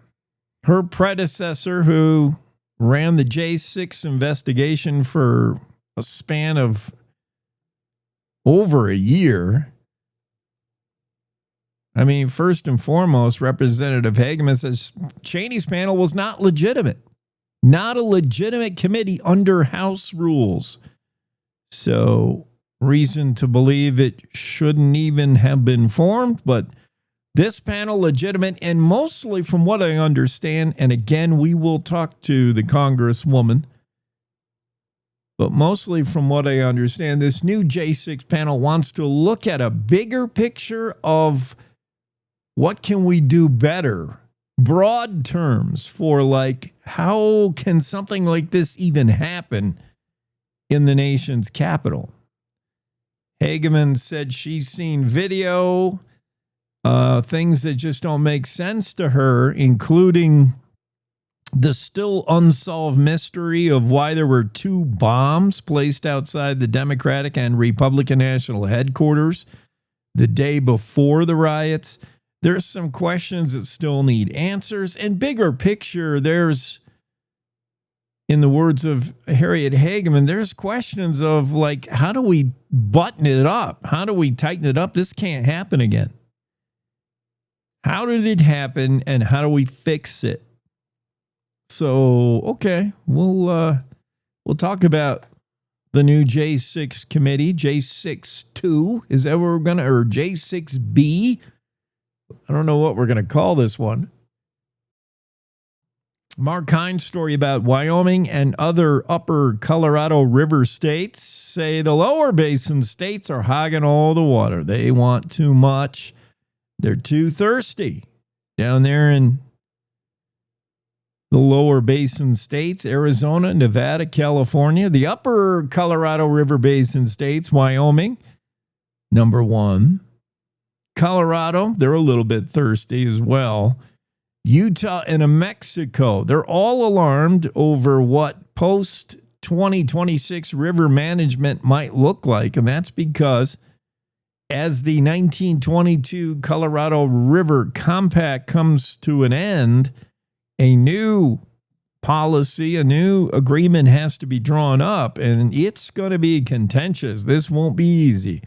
Her predecessor, who ran the J6 investigation for a span of over a year. I mean, first and foremost, Representative Hageman says Cheney's panel was not legitimate. Not a legitimate committee under House rules. So, reason to believe it shouldn't even have been formed, but this panel legitimate, and mostly from what I understand, and again, we will talk to the Congresswoman, but mostly from what I understand, this new J6 panel wants to look at a bigger picture of what can we do better broad terms for like, how can something like this even happen in the nation's capital? Hageman said she's seen video, things that just don't make sense to her, including the still unsolved mystery of why there were 2 bombs placed outside the Democratic and Republican national headquarters the day before the riots. There's some questions that still need answers. And bigger picture, there's, in the words of Harriet Hageman, there's questions of like, how do we button it up? How do we tighten it up? This can't happen again. How did it happen and how do we fix it? So, okay, we'll talk about the new J6 committee, J6-2, is that what we're going to, or J6B? I don't know what we're going to call this one. Mark Hines' story about Wyoming and other upper Colorado River states say the lower basin states are hogging all the water. They want too much. They're too thirsty down there in the lower basin states, Arizona, Nevada, California. The upper Colorado River Basin states, Wyoming, number 1. Colorado, they're a little bit thirsty as well. Utah and New Mexico, they're all alarmed over what post-2026 river management might look like. And that's because as the 1922 Colorado River Compact comes to an end, a new policy, a new agreement has to be drawn up, and it's going to be contentious. This won't be easy.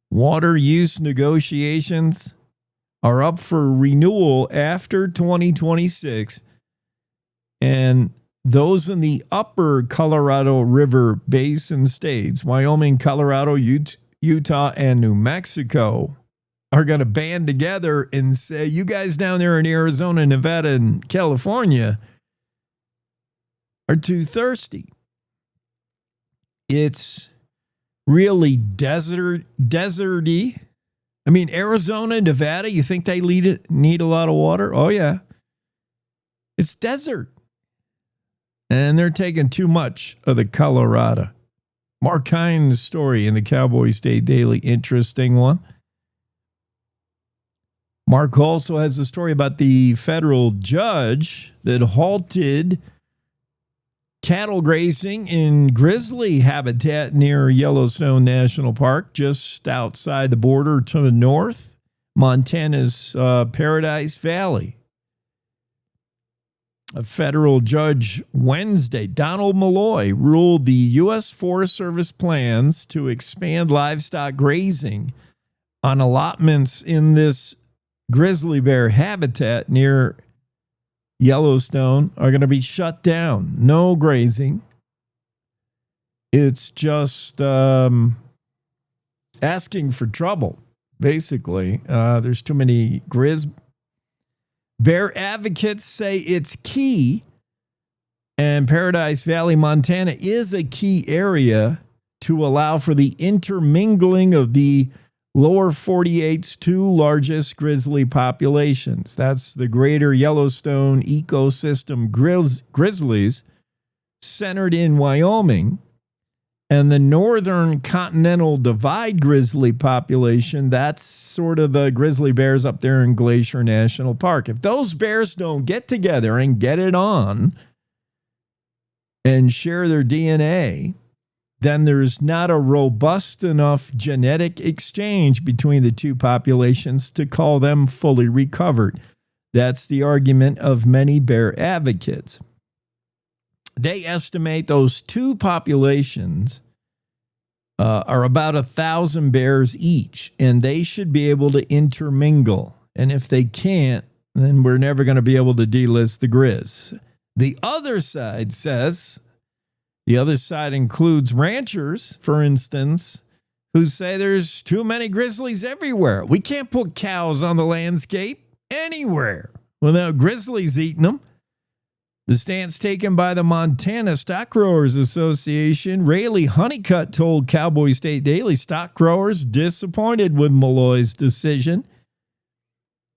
Water use negotiations are up for renewal after 2026, and those in the upper Colorado River Basin states, Wyoming, Colorado, Utah, and New Mexico, are going to band together and say, you guys down there in Arizona, Nevada, and California are too thirsty. It's really deserty. I mean, Arizona, Nevada, you think they need a lot of water? Oh, yeah. It's desert. And they're taking too much of the Colorado. Mark Hines' story in the Cowboy State Daily, interesting one. Mark also has a story about the federal judge that halted cattle grazing in grizzly habitat near Yellowstone National Park, just outside the border to the north, Montana's Paradise Valley. A federal judge Wednesday, Donald Malloy, ruled the U.S. Forest Service plans to expand livestock grazing on allotments in this grizzly bear habitat near Yellowstone are going to be shut down. No grazing. It's just asking for trouble, basically. There's too many bear advocates say it's key, and Paradise Valley, Montana is a key area to allow for the intermingling of the lower 48's 2 largest grizzly populations. That's the greater Yellowstone ecosystem grizzlies centered in Wyoming, and the northern Continental Divide grizzly population, that's sort of the grizzly bears up there in Glacier National Park. If those bears don't get together and get it on and share their DNA, then there's not a robust enough genetic exchange between the 2 populations to call them fully recovered. That's the argument of many bear advocates. They estimate those 2 populations are about 1,000 bears each, and they should be able to intermingle. And if they can't, then we're never going to be able to delist the grizz. The other side says, the other side includes ranchers, for instance, who say there's too many grizzlies everywhere. We can't put cows on the landscape anywhere without grizzlies eating them. The stance taken by the Montana Stock Growers Association, Rayleigh Honeycutt told Cowboy State Daily stock growers disappointed with Malloy's decision.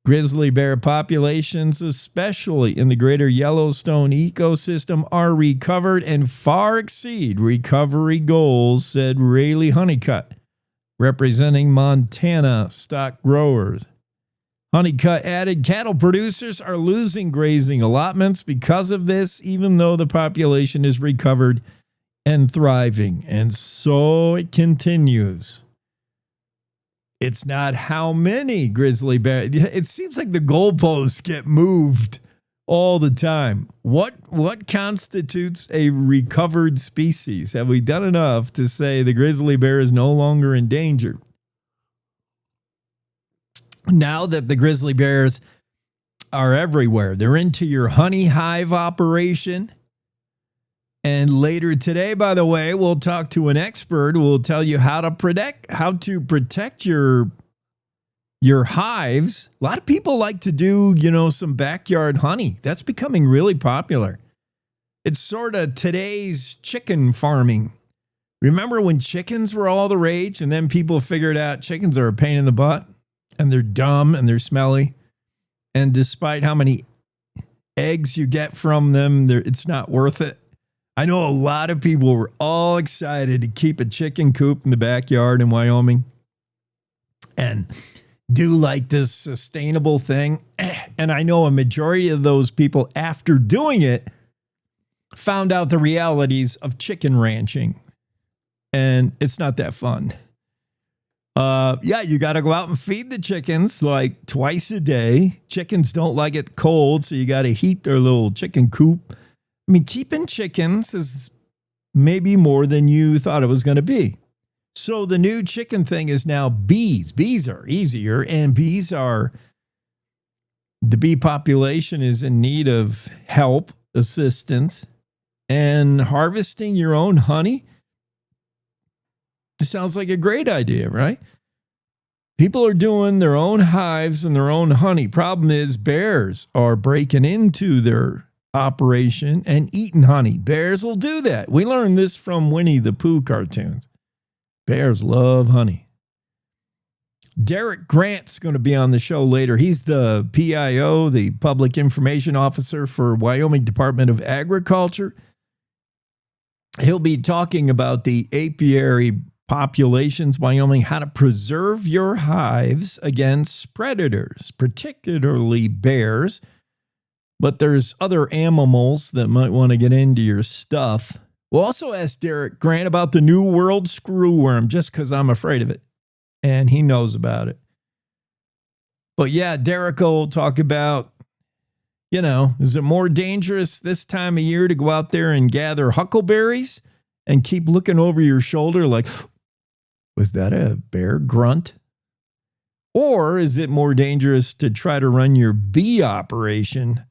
Grizzly bear populations, especially in the greater Yellowstone ecosystem, are recovered and far exceed recovery goals, said Rayleigh Honeycutt, representing Montana stock growers. Honeycutt added, cattle producers are losing grazing allotments because of this, even though the population is recovered and thriving. And so it continues. It's not how many grizzly bears. It seems like the goalposts get moved all the time. What constitutes a recovered species? Have we done enough to say the grizzly bear is no longer in danger? Now that the grizzly bears are everywhere, they're into your honey hive operation. And later today, by the way, we'll talk to an expert who will tell you how to protect your hives. A lot of people like to do, some backyard honey. That's becoming really popular. It's sort of today's chicken farming. Remember when chickens were all the rage and then people figured out chickens are a pain in the butt and they're dumb and they're smelly. And despite how many eggs you get from them, it's not worth it. I know a lot of people were all excited to keep a chicken coop in the backyard in Wyoming and do like this sustainable thing. And I know a majority of those people, after doing it, found out the realities of chicken ranching. And it's not that fun. You got to go out and feed the chickens like twice a day. Chickens don't like it cold, so you got to heat their little chicken coop. I mean, keeping chickens is maybe more than you thought it was going to be. So the new chicken thing is now bees. Bees are easier, and the bee population is in need of help, assistance, and harvesting your own honey. It sounds like a great idea, right? People are doing their own hives and their own honey. Problem is, bears are breaking into their operation and eating honey. Bears will do that. We learned this from Winnie the Pooh cartoons. Bears love honey. Derek Grant's going to be on the show later. He's the PIO, the Public Information Officer for Wyoming Department of Agriculture. He'll be talking about the apiary populations, Wyoming, how to preserve your hives against predators, particularly bears. But there's other animals that might want to get into your stuff. We'll also ask Derek Grant about the New World screwworm, just because I'm afraid of it. And he knows about it. But yeah, Derek will talk about, is it more dangerous this time of year to go out there and gather huckleberries and keep looking over your shoulder like, was that a bear grunt? Or is it more dangerous to try to run your bee operation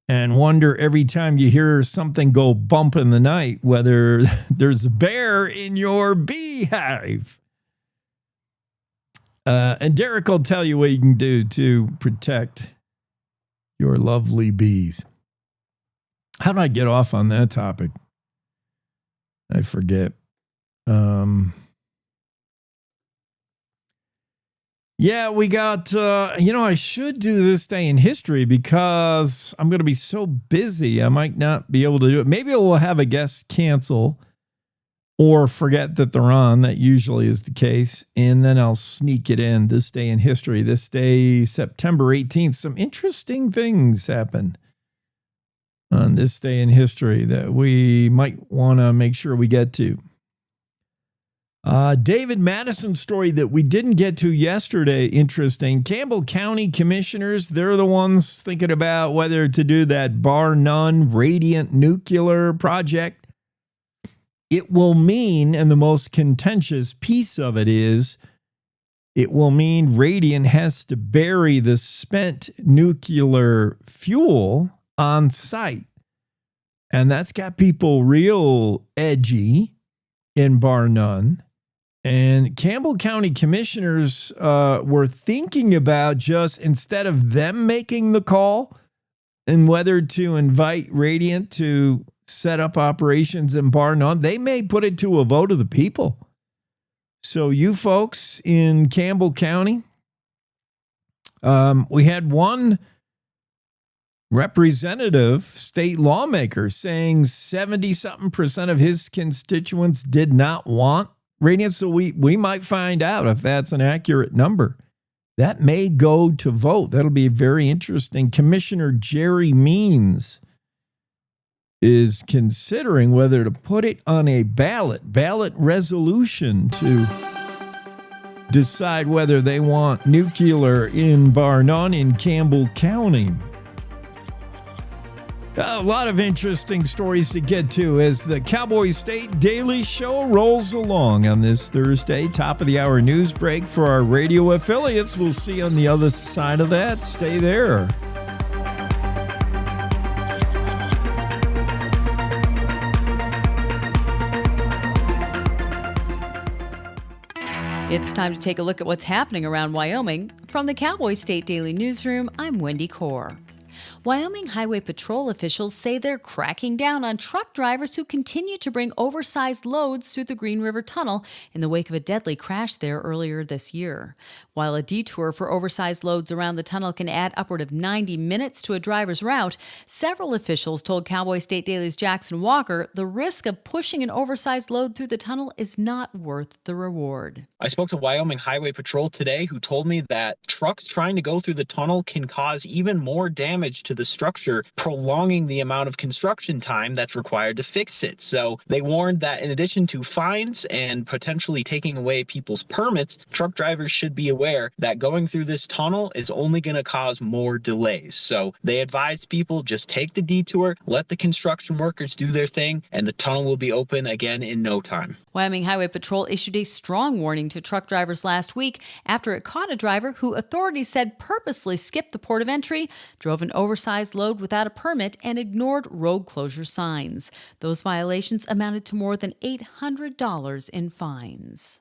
and wonder every time you hear something go bump in the night whether there's a bear in your beehive? And Derek will tell you what you can do to protect your lovely bees. How do I get off on that topic? I forget. Yeah, we got, I should do this day in history because I'm going to be so busy. I might not be able to do it. Maybe we'll have a guest cancel or forget that they're on. That usually is the case. And then I'll sneak it in this day in history. This day, September 18th, some interesting things happened on this day in history that we might want to make sure we get to. David Madison's story that we didn't get to yesterday, interesting. Campbell County commissioners, they're the ones thinking about whether to do that bar none radiant nuclear project. It will mean, and the most contentious piece of it is, it will mean Radiant has to bury the spent nuclear fuel on site. And that's got people real edgy in bar none. And Campbell County commissioners were thinking about just, instead of them making the call and whether to invite Radiant to set up operations in bar none, they may put it to a vote of the people. So you folks in Campbell County, We had one representative, state lawmaker, saying 70-something% of his constituents did not want radiance. So we might find out if that's an accurate number. That may go to vote. That'll be very interesting. Commissioner Jerry Means is considering whether to put it on a ballot resolution to decide whether they want nuclear in bar none in Campbell County. A lot of interesting stories to get to as the Cowboy State Daily Show rolls along on this Thursday. Top of the hour news break for our radio affiliates. We'll see you on the other side of that. Stay there. It's time to take a look at what's happening around Wyoming. From the Cowboy State Daily Newsroom, I'm Wendy Core. Wyoming Highway Patrol officials say they're cracking down on truck drivers who continue to bring oversized loads through the Green River Tunnel in the wake of a deadly crash there earlier this year. While a detour for oversized loads around the tunnel can add upward of 90 minutes to a driver's route, several officials told Cowboy State Daily's Jackson Walker the risk of pushing an oversized load through the tunnel is not worth the reward. I spoke to Wyoming Highway Patrol today, who told me that trucks trying to go through the tunnel can cause even more damage to the structure, prolonging the amount of construction time that's required to fix it. So they warned that in addition to fines and potentially taking away people's permits, truck drivers should be aware that going through this tunnel is only going to cause more delays. So they advised people just take the detour, let the construction workers do their thing, and the tunnel will be open again in no time. Wyoming Highway Patrol issued a strong warning to truck drivers last week after it caught a driver who authorities said purposely skipped the port of entry, drove an oversized load without a permit, and ignored road closure signs. Those violations amounted to more than $800 in fines.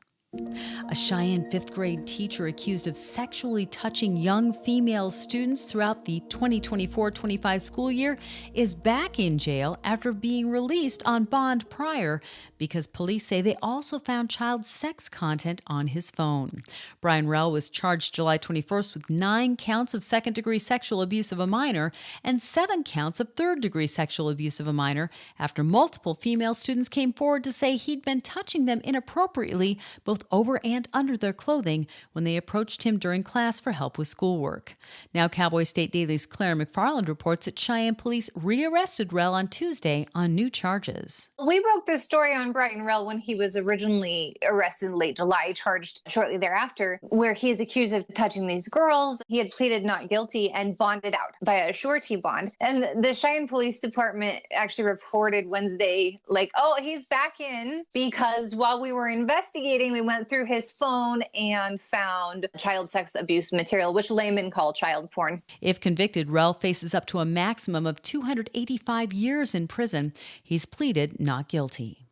A Cheyenne 5th grade teacher accused of sexually touching young female students throughout the 2024-25 school year is back in jail after being released on bond prior because police say they also found child sex content on his phone. Brian Rell was charged July 21st with 9 counts of second-degree sexual abuse of a minor and 7 counts of third-degree sexual abuse of a minor after multiple female students came forward to say he'd been touching them inappropriately both over and under their clothing when they approached him during class for help with schoolwork. Now Cowboy State Daily's Claire McFarland reports that Cheyenne police rearrested Rell on Tuesday on new charges. We broke this story on Brian Rell when he was originally arrested in late July, charged shortly thereafter, where he is accused of touching these girls. He had pleaded not guilty and bonded out by a surety bond. And the Cheyenne Police Department actually reported Wednesday, oh, he's back in, because while we were investigating, we went through his phone and found child sex abuse material, which laymen call child porn. If convicted, Rell faces up to a maximum of 285 years in prison. He's pleaded not guilty.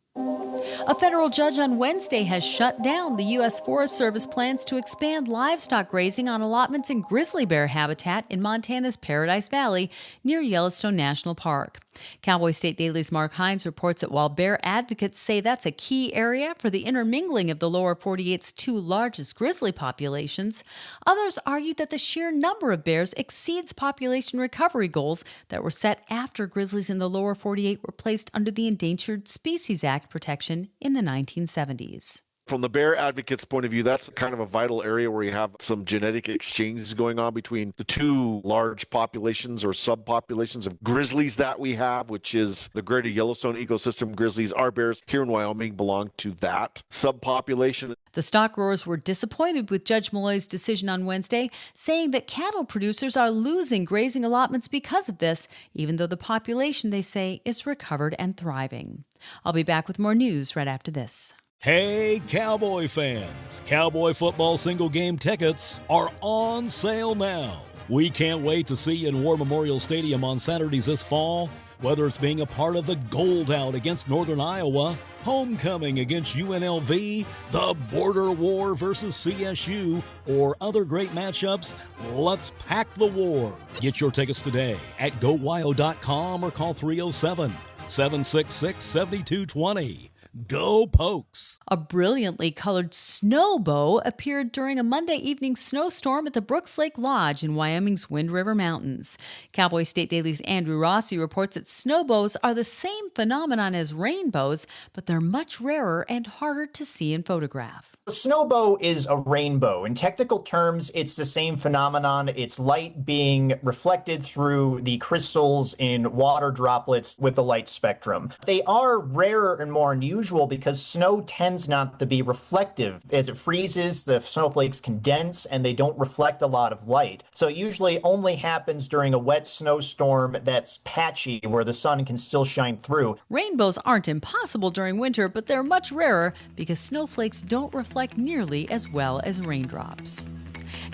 A federal judge on Wednesday has shut down the U.S. Forest Service plans to expand livestock grazing on allotments in grizzly bear habitat in Montana's Paradise Valley near Yellowstone National Park. Cowboy State Daily's Mark Hines reports that while bear advocates say that's a key area for the intermingling of the lower 48's 2 largest grizzly populations, others argue that the sheer number of bears exceeds population recovery goals that were set after grizzlies in the lower 48 were placed under the Endangered Species Act protection in the 1970s. From the bear advocates' point of view, that's kind of a vital area where you have some genetic exchanges going on between the 2 large populations or subpopulations of grizzlies that we have, which is the greater Yellowstone ecosystem grizzlies. Our bears here in Wyoming belong to that subpopulation. The stock growers were disappointed with Judge Malloy's decision on Wednesday, saying that cattle producers are losing grazing allotments because of this, even though the population, they say, is recovered and thriving. I'll be back with more news right after this. Hey, Cowboy fans! Cowboy football single game tickets are on sale now. We can't wait to see you in War Memorial Stadium on Saturdays this fall. Whether it's being a part of the Gold Out against Northern Iowa, Homecoming against UNLV, the Border War versus CSU, or other great matchups, let's pack the war. Get your tickets today at GoWyo.com or call 307-766-7220. Go Pokes! A brilliantly colored snowbow appeared during a Monday evening snowstorm at the Brooks Lake Lodge in Wyoming's Wind River Mountains. Cowboy State Daily's Andrew Rossi reports that snowbows are the same phenomenon as rainbows, but they're much rarer and harder to see and photograph. A snowbow is a rainbow. In technical terms, it's the same phenomenon. It's light being reflected through the crystals in water droplets with the light spectrum. They are rarer and more unusual because snow tends not to be reflective. As it freezes, the snowflakes condense and they don't reflect a lot of light. So it usually only happens during a wet snowstorm that's patchy where the sun can still shine through. Rainbows aren't impossible during winter, but they're much rarer because snowflakes don't reflect nearly as well as raindrops.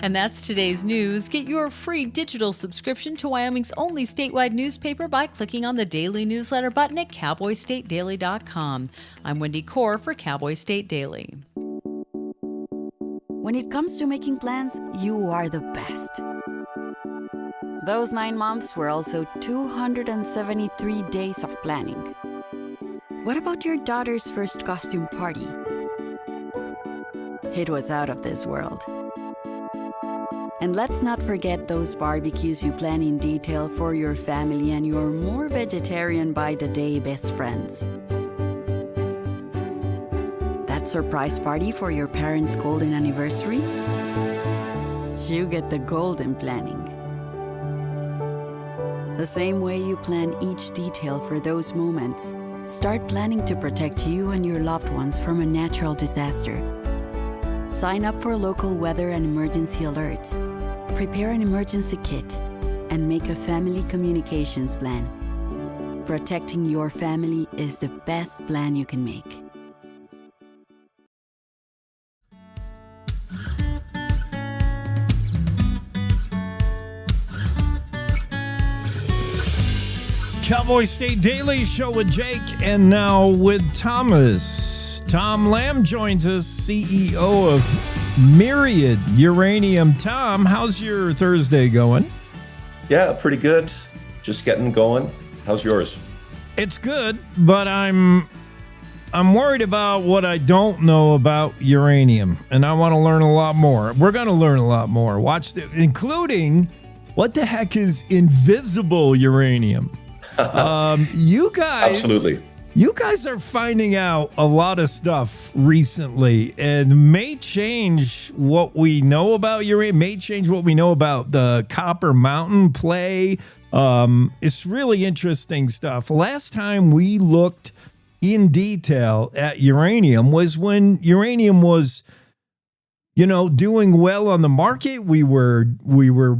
And that's today's news. Get your free digital subscription to Wyoming's only statewide newspaper by clicking on the daily newsletter button at cowboystatedaily.com. I'm Wendy Core for Cowboy State Daily. When it comes to making plans, you are the best. Those 9 months were also 273 days of planning. What about your daughter's first costume party? It was out of this world. And let's not forget those barbecues you plan in detail for your family and your more vegetarian by the day best friends. That surprise party for your parents' golden anniversary? You get the golden planning. The same way you plan each detail for those moments, start planning to protect you and your loved ones from a natural disaster. Sign up for local weather and emergency alerts. Prepare an emergency kit and make a family communications plan. Protecting your family is the best plan you can make. Cowboy State Daily Show with Jake and now with Thomas. Tom Lamb joins us, CEO of Myriad Uranium. Tom, how's your Thursday going? Yeah, pretty good. Just getting going. How's yours? It's good, but I'm worried about what I don't know about uranium, and I want to learn a lot more. We're going to learn a lot more. Including what the heck is invisible uranium? You guys, absolutely. You guys are finding out a lot of stuff recently and may change what we know about uranium, may change what we know about the Copper Mountain play. It's really interesting stuff. Last time we looked in detail at uranium was when uranium was, doing well on the market. We were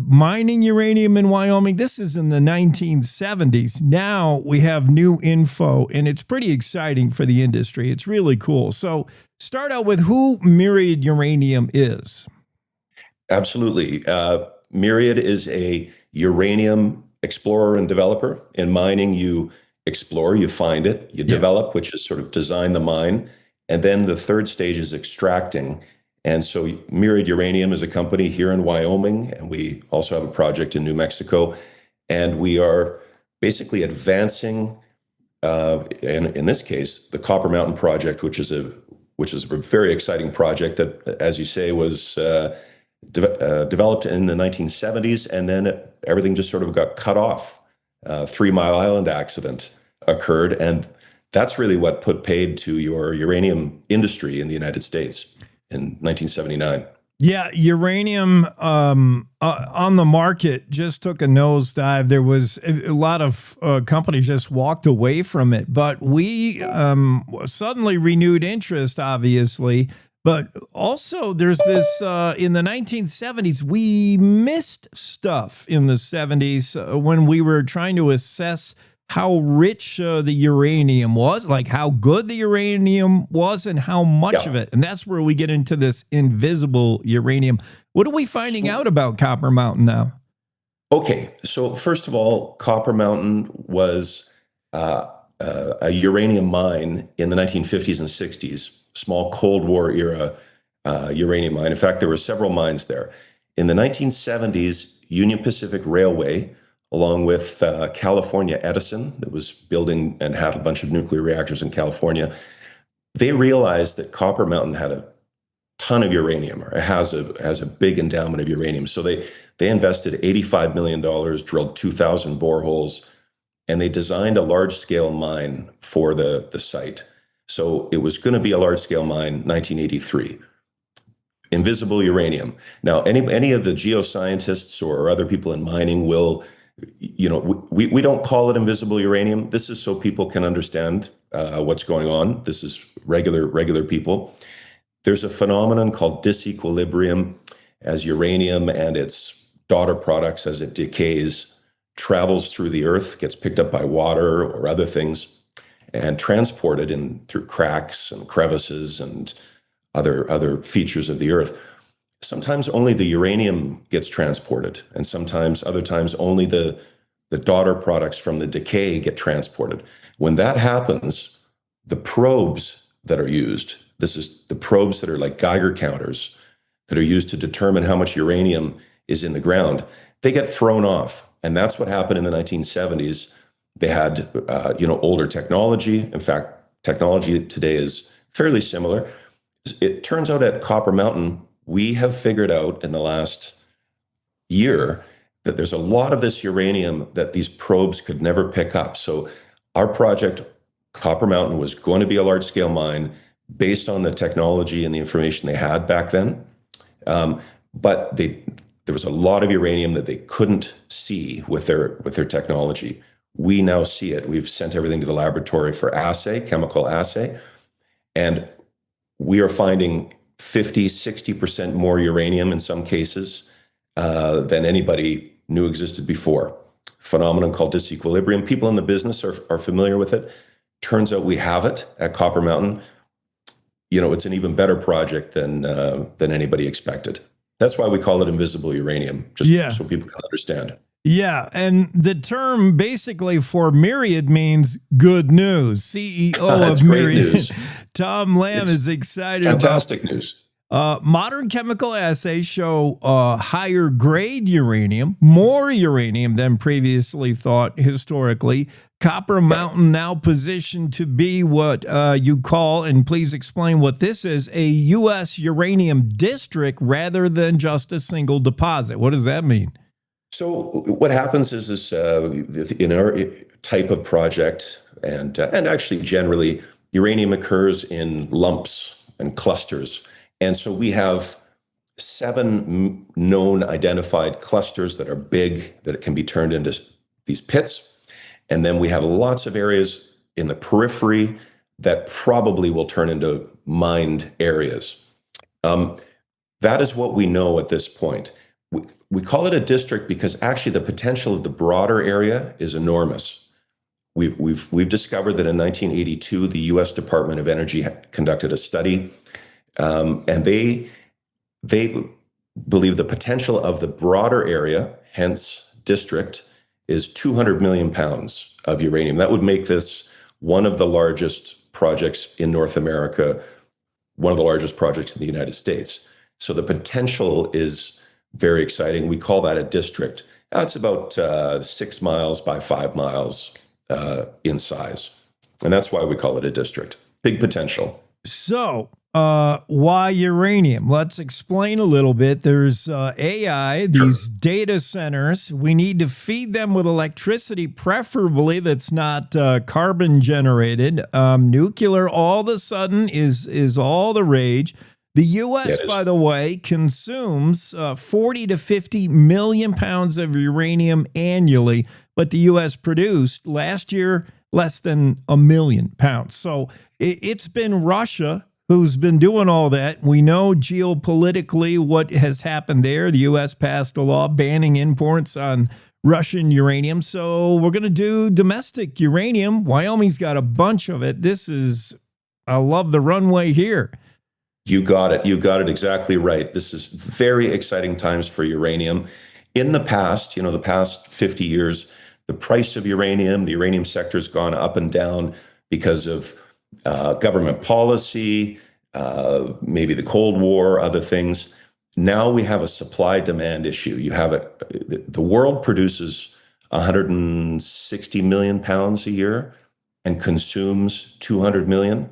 mining uranium in Wyoming. This is in the 1970s. Now we have new info, and it's pretty exciting for the industry. It's really cool. So start out with who Myriad Uranium is. Absolutely. Myriad is a uranium explorer and developer. In mining, you explore, you find it, you develop, which is sort of design the mine. And then the third stage is extracting. And so Myriad Uranium is a company here in Wyoming, and we also have a project in New Mexico. And we are basically advancing, in this case, the Copper Mountain project, which is a very exciting project that, as you say, was developed in the 1970s, and then everything just sort of got cut off. 3 Mile Island accident occurred, and that's really what put paid to your uranium industry in the United States in 1979. Yeah, uranium on the market just took a nosedive. There was a lot of companies just walked away from it, but we suddenly renewed interest, obviously. But also there's this, in the 1970s, we missed stuff in the 70s when we were trying to assess how rich the uranium was, like how good the uranium was and how much of it. And that's where we get into this invisible uranium. What are we finding out about Copper Mountain now? Okay, so first of all, Copper Mountain was a uranium mine in the 1950s and 60s, small Cold War era uranium mine. In fact, there were several mines there. In the 1970s, Union Pacific Railway, along with California Edison, that was building and had a bunch of nuclear reactors in California, They realized that Copper Mountain had a ton of uranium, or it has a big endowment of uranium. So they invested $85 million, drilled 2,000 boreholes, and they designed a large-scale mine for the site. So it was going to be a large-scale mine, 1983. Invisible uranium. Now, any of the geoscientists or other people in mining will, we don't call it invisible uranium. This is so people can understand what's going on. This is regular people. There's a phenomenon called disequilibrium, as uranium and its daughter products, as it decays, travels through the earth, gets picked up by water or other things, and transported through cracks and crevices and other features of the earth. Sometimes only the uranium gets transported, and other times only the daughter products from the decay get transported. When that happens, the probes that are used, this is the probes that are like Geiger counters that are used to determine how much uranium is in the ground, they get thrown off. And that's what happened in the 1970s. They had, older technology. In fact, technology today is fairly similar. It turns out at Copper Mountain, we have figured out in the last year that there's a lot of this uranium that these probes could never pick up. So our project, Copper Mountain, was going to be a large-scale mine based on the technology and the information they had back then. But there was a lot of uranium that they couldn't see with their technology. We now see it. We've sent everything to the laboratory for chemical assay, and we are finding 50, 60% more uranium in some cases than anybody knew existed before. Phenomenon called disequilibrium. People in the business are familiar with it. Turns out we have it at Copper Mountain. It's an even better project than anybody expected. That's why we call it invisible uranium, just so people can understand. Yeah, and the term basically for Myriad means good news. CEO of Myriad, Tom Lamb, is excited fantastic news. Modern chemical assays show higher grade uranium, more uranium than previously thought historically. Copper Mountain now positioned to be what you call, and please explain what this is, a U.S. uranium district rather than just a single deposit. What does that mean? So what happens is in our type of project, and actually generally, uranium occurs in lumps and clusters. And so we have 7 known identified clusters that are big, that it can be turned into these pits. And then we have lots of areas in the periphery that probably will turn into mined areas. That is what we know at this point. We call it a district because actually the potential of the broader area is enormous. We've discovered that in 1982, the U.S. Department of Energy conducted a study, and they believe the potential of the broader area, hence district, is 200 million pounds of uranium. That would make this one of the largest projects in North America, one of the largest projects in the United States. So the potential is very exciting. We call that a district. That's about 6 miles by 5 miles in size. And that's why we call it a district. Big potential. So, why uranium? Let's explain a little bit. There's AI, these data centers. We need to feed them with electricity, preferably that's not carbon generated. Nuclear, all of a sudden, is all the rage. The U.S., by the way, consumes 40 to 50 million pounds of uranium annually, but the U.S. produced last year less than 1 million pounds. So it's been Russia who's been doing all that. We know geopolitically what has happened there. The U.S. passed a law banning imports on Russian uranium. So we're going to do domestic uranium. Wyoming's got a bunch of it. I love the runway here. You got it. You got it exactly right. This is very exciting times for uranium. In the past, the past 50 years, the price of uranium, the uranium sector has gone up and down because of government policy, maybe the Cold War, other things. Now we have a supply-demand issue. The world produces 160 million pounds a year and consumes 200 million.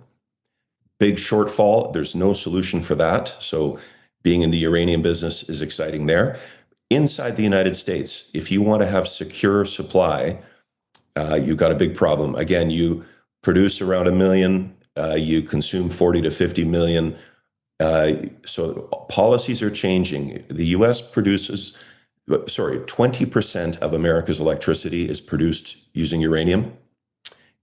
big shortfall. There's no solution for that. So being in the uranium business is exciting there. Inside the United States, if you want to have secure supply, you've got a big problem. Again, you produce around 1 million, you consume 40 to 50 million. So policies are changing. The US produces, 20% of America's electricity is produced using uranium.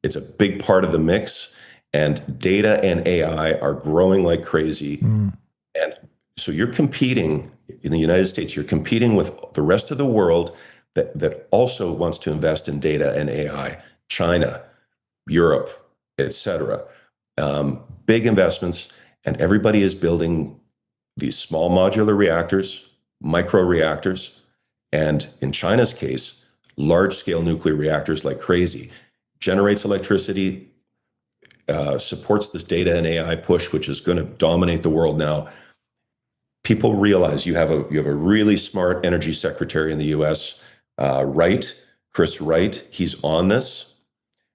It's a big part of the mix, and data and AI are growing like crazy. And so you're competing in the United States, you're competing with the rest of the world that also wants to invest in data and AI. China, Europe, etc. Big investments, and everybody is building these small modular reactors, micro reactors, and in China's case, large-scale nuclear reactors like crazy. Generates electricity, supports this data and AI push, which is going to dominate the world now. People realize you have a really smart energy secretary in the U.S., Chris Wright. He's on this.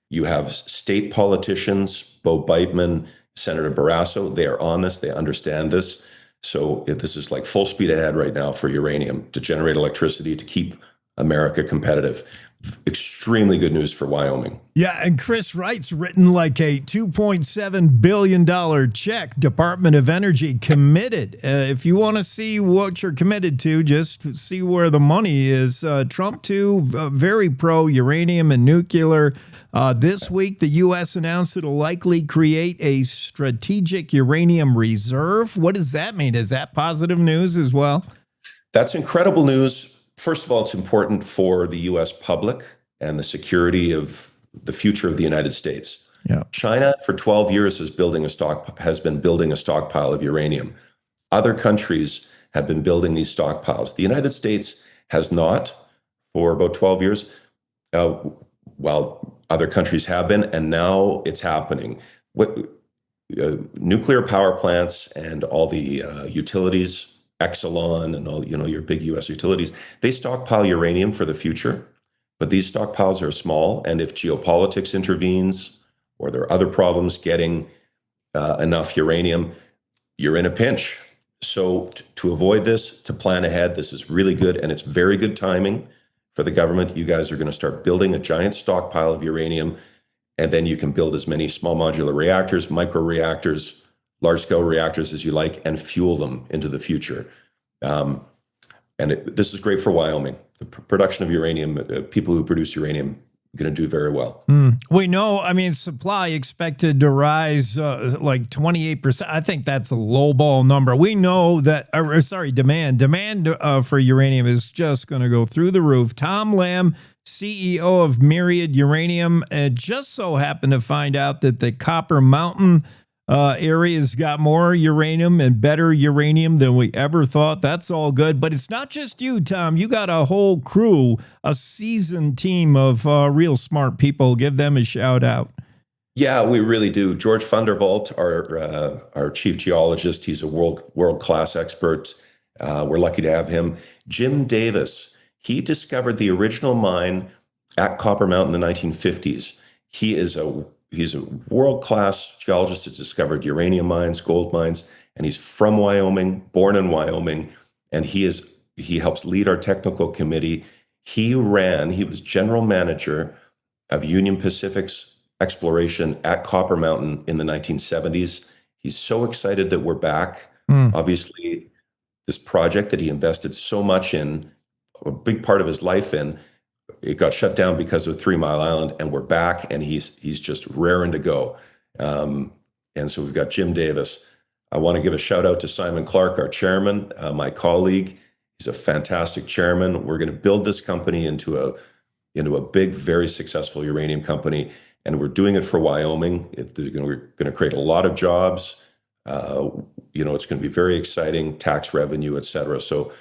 You have state politicians, Bo Beitman, Senator Barrasso. They are on this. They understand this. So this is like full speed ahead right now for uranium to generate electricity to keep America competitive. Extremely good news for Wyoming. Yeah, and Chris Wright's written like a $2.7 billion check. Department of Energy committed. If you want to see what you're committed to, just see where the money is. Trump, too, very pro-uranium and nuclear. This week, the U.S. announced it'll likely create a strategic uranium reserve. What does that mean? Is that positive news as well? That's incredible news. First of all, it's important for the U.S. public and the security of the future of the United States. Yeah. China, for 12 years, has been building a stockpile of uranium. Other countries have been building these stockpiles. The United States has not for about 12 years, while other countries have been, and now it's happening. Nuclear power plants and all the utilities, Exelon and all, your big US utilities, they stockpile uranium for the future, but these stockpiles are small. And if geopolitics intervenes or there are other problems getting enough uranium, you're in a pinch. So to avoid this, to plan ahead, this is really good. And it's very good timing for the government. You guys are going to start building a giant stockpile of uranium, and then you can build as many small modular reactors, micro reactors, large-scale reactors as you like, and fuel them into the future. This is great for Wyoming. The production of uranium, people who produce uranium, are going to do very well. We know, supply expected to rise like 28%. I think that's a lowball number. We know that, demand for uranium is just going to go through the roof. Tom Lamb, CEO of Myriad Uranium, just so happened to find out that the Copper Mountain area's got more uranium and better uranium than we ever thought. That's all good. But it's not just you, Tom. You got a whole crew, a seasoned team of real smart people. Give them a shout out. Yeah, we really do. George Fundervolt, our chief geologist, he's a world-class expert. We're lucky to have him. Jim Davis, he discovered the original mine at Copper Mountain in the 1950s. He's a world-class geologist that's discovered uranium mines, gold mines, and he's from Wyoming, born in Wyoming, and he helps lead our technical committee. He was general manager of Union Pacific's exploration at Copper Mountain in the 1970s. He's so excited that we're back. Obviously, this project that he invested so much in, a big part of his life in, it got shut down because of 3 Mile Island, and we're back, and he's just raring to go. And so we've got Jim Davis. I want to give a shout out to Simon Clark, our chairman, my colleague. He's a fantastic chairman. We're going to build this company into a big, very successful uranium company, and we're doing it for Wyoming. We're going to create a lot of jobs. It's going to be very exciting, tax revenue, et cetera. So,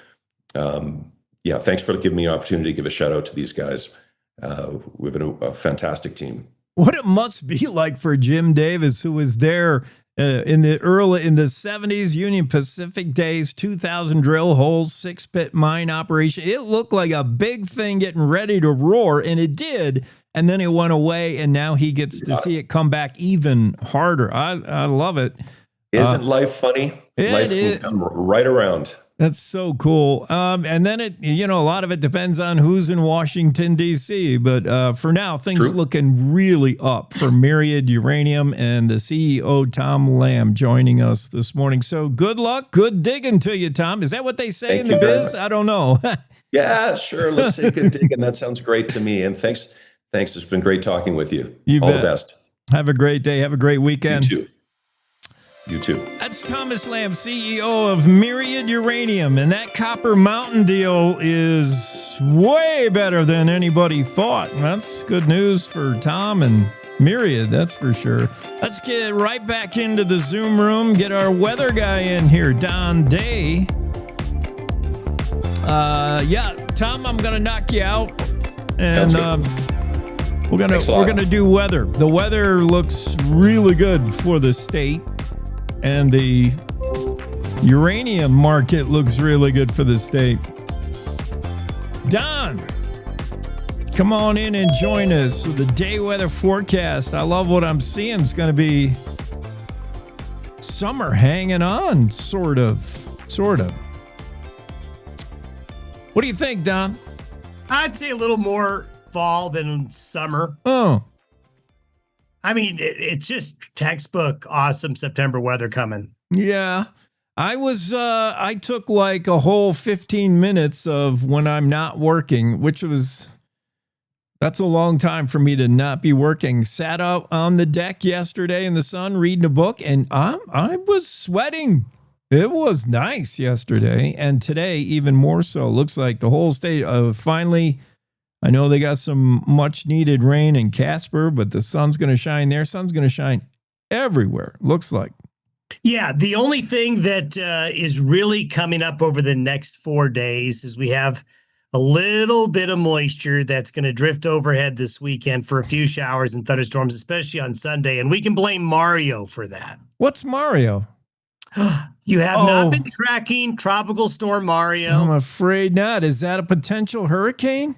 thanks for giving me an opportunity to give a shout out to these guys. We've been a fantastic team. What it must be like for Jim Davis, who was there in the 70s, Union Pacific days, 2,000 drill holes, 6-pit mine operation. It looked like a big thing getting ready to roar, and it did. and then it went away, and now he gets to see it come back even harder. I love it. Isn't life funny? Life can come right around. That's so cool. And then a lot of it depends on who's in Washington, D.C. But for now, things looking really up for Myriad Uranium and the CEO, Tom Lamb, joining us this morning. So good luck. Good digging to you, Tom. Is that what they say in the biz? I don't know. Yeah, sure. Let's say good digging. That sounds great to me. And thanks. It's been great talking with you. All the best. Have a great day. Have a great weekend. You too. That's Thomas Lamb, CEO of Myriad Uranium, and that Copper Mountain deal is way better than anybody thought. That's good news for Tom and Myriad, that's for sure. Let's get right back into the Zoom room, get our weather guy in here, Don Day. Tom, I'm going to knock you out, and we're gonna do weather. The weather looks really good for the state. And the uranium market looks really good for the state. Don, come on in and join us. The day weather forecast. I love what I'm seeing. It's going to be summer hanging on, sort of. What do you think, Don? I'd say a little more fall than summer. Oh. I mean, it's just textbook awesome September weather coming. Yeah. I took like a whole 15 minutes of when I'm not working, that's a long time for me to not be working. Sat out on the deck yesterday in the sun reading a book, and I was sweating. It was nice yesterday, and today even more so. Looks like the whole state finally... I know they got some much needed rain in Casper, but the sun's going to shine there. Sun's going to shine everywhere, looks like. Yeah, the only thing that is really coming up over the next 4 days is we have a little bit of moisture that's going to drift overhead this weekend for a few showers and thunderstorms, especially on Sunday. And we can blame Mario for that. What's Mario? You have not been tracking Tropical Storm Mario. I'm afraid not. Is that a potential hurricane?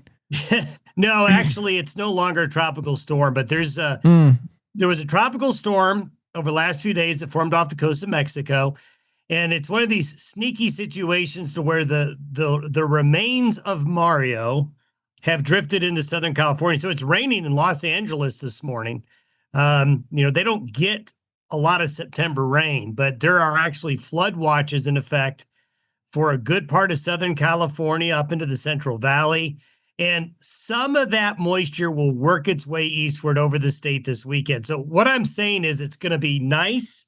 No, actually, it's no longer a tropical storm, but there was a tropical storm over the last few days that formed off the coast of Mexico. And it's one of these sneaky situations to where the remains of Mario have drifted into Southern California. So it's raining in Los Angeles this morning. They don't get a lot of September rain, but there are actually flood watches in effect for a good part of Southern California up into the Central Valley. And some of that moisture will work its way eastward over the state this weekend. So what I'm saying is it's going to be nice.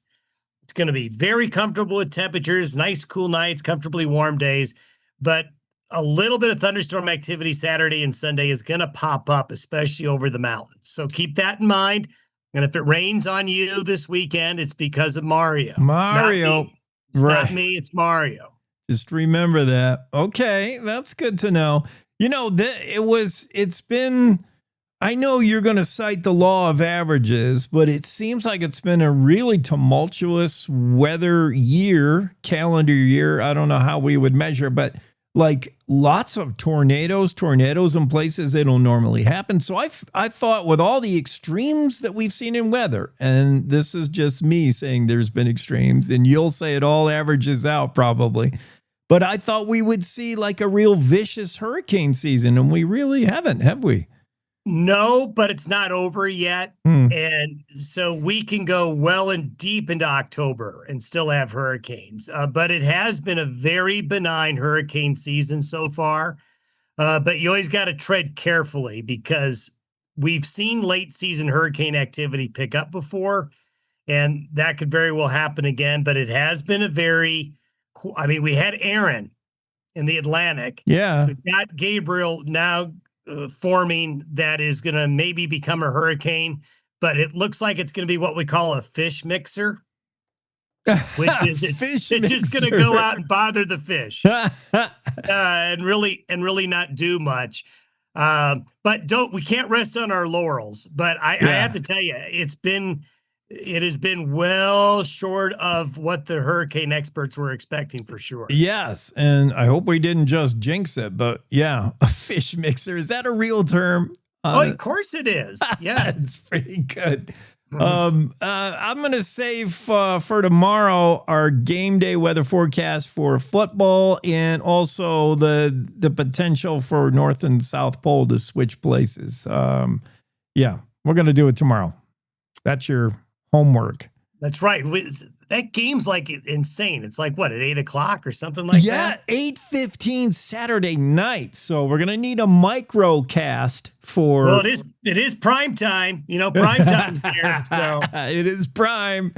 It's going to be very comfortable with temperatures, nice, cool nights, comfortably warm days. But a little bit of thunderstorm activity Saturday and Sunday is going to pop up, especially over the mountains. So keep that in mind. And if it rains on you this weekend, it's because of Mario. Mario. It's not me, it's Mario. Just remember that. Okay, that's good to know. It's been, I know you're going to cite the law of averages, but it seems like it's been a really tumultuous weather calendar year. I don't know how we would measure, but like lots of tornadoes in places they don't normally happen. So I thought with all the extremes that we've seen in weather, and this is just me saying there's been extremes, and you'll say it all averages out probably. But I thought we would see like a real vicious hurricane season, and we really haven't, have we? No, but it's not over yet. And so we can go well and deep into October and still have hurricanes. But it has been a very benign hurricane season so far. But you always got to tread carefully because we've seen late season hurricane activity pick up before, and that could very well happen again. But it has been we had Aaron in the Atlantic. Yeah. We've got Gabriel now forming that is going to maybe become a hurricane, but it looks like it's going to be what we call a fish mixer, which is it's just going to go out and bother the fish and really not do much. But we can't rest on our laurels. But I have to tell you, it has been well short of what the hurricane experts were expecting for sure. Yes, and I hope we didn't just jinx it, but yeah, a fish mixer. Is that a real term? of course it is. Yes. It's pretty good. I'm going to save for tomorrow our game day weather forecast for football and also the potential for North and South Pole to switch places. Yeah, we're going to do it tomorrow. That's your homework. That's right. That game's like insane. It's like what, at 8:00 or something like that? Yeah, 8:15 Saturday night. So we're gonna need a micro cast for. Well, it is prime time. Prime time's there. So it is prime.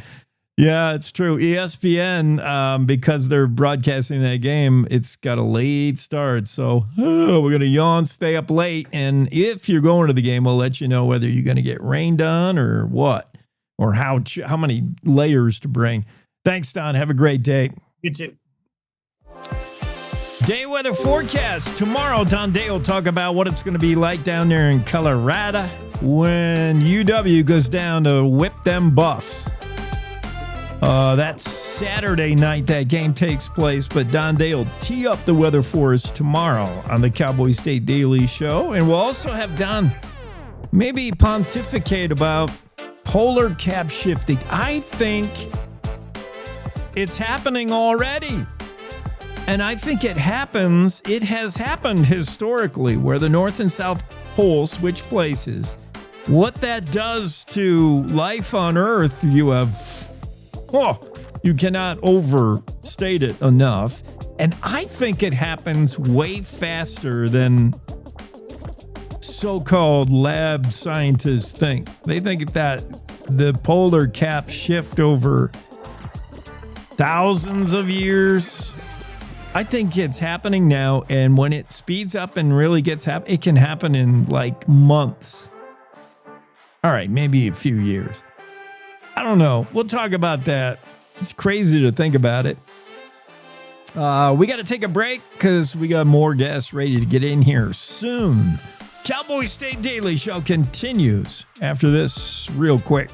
Yeah, it's true. ESPN, because they're broadcasting that game, it's got a late start. So we're gonna yawn, stay up late, and if you're going to the game, we'll let you know whether you're gonna get rained on or what. Or how many layers to bring. Thanks, Don. Have a great day. You too. Day weather forecast. Tomorrow, Don Day will talk about what it's going to be like down there in Colorado when UW goes down to whip them Buffs. That's Saturday night that game takes place, but Don Day will tee up the weather for us tomorrow on the Cowboy State Daily Show. And we'll also have Don maybe pontificate about polar cap shifting. I think it's happening already. And I think it has happened historically where the North and South Pole switch places. What that does to life on Earth, you cannot overstate it enough. And I think it happens way faster than so-called lab scientists think. They think that the polar caps shift over thousands of years. I think it's happening now, and when it speeds up and really gets it can happen in like months. All right, maybe a few years. I don't know. We'll talk about that. It's crazy to think about it. We got to take a break because we got more guests ready to get in here soon. Cowboy State Daily Show continues after this real quick.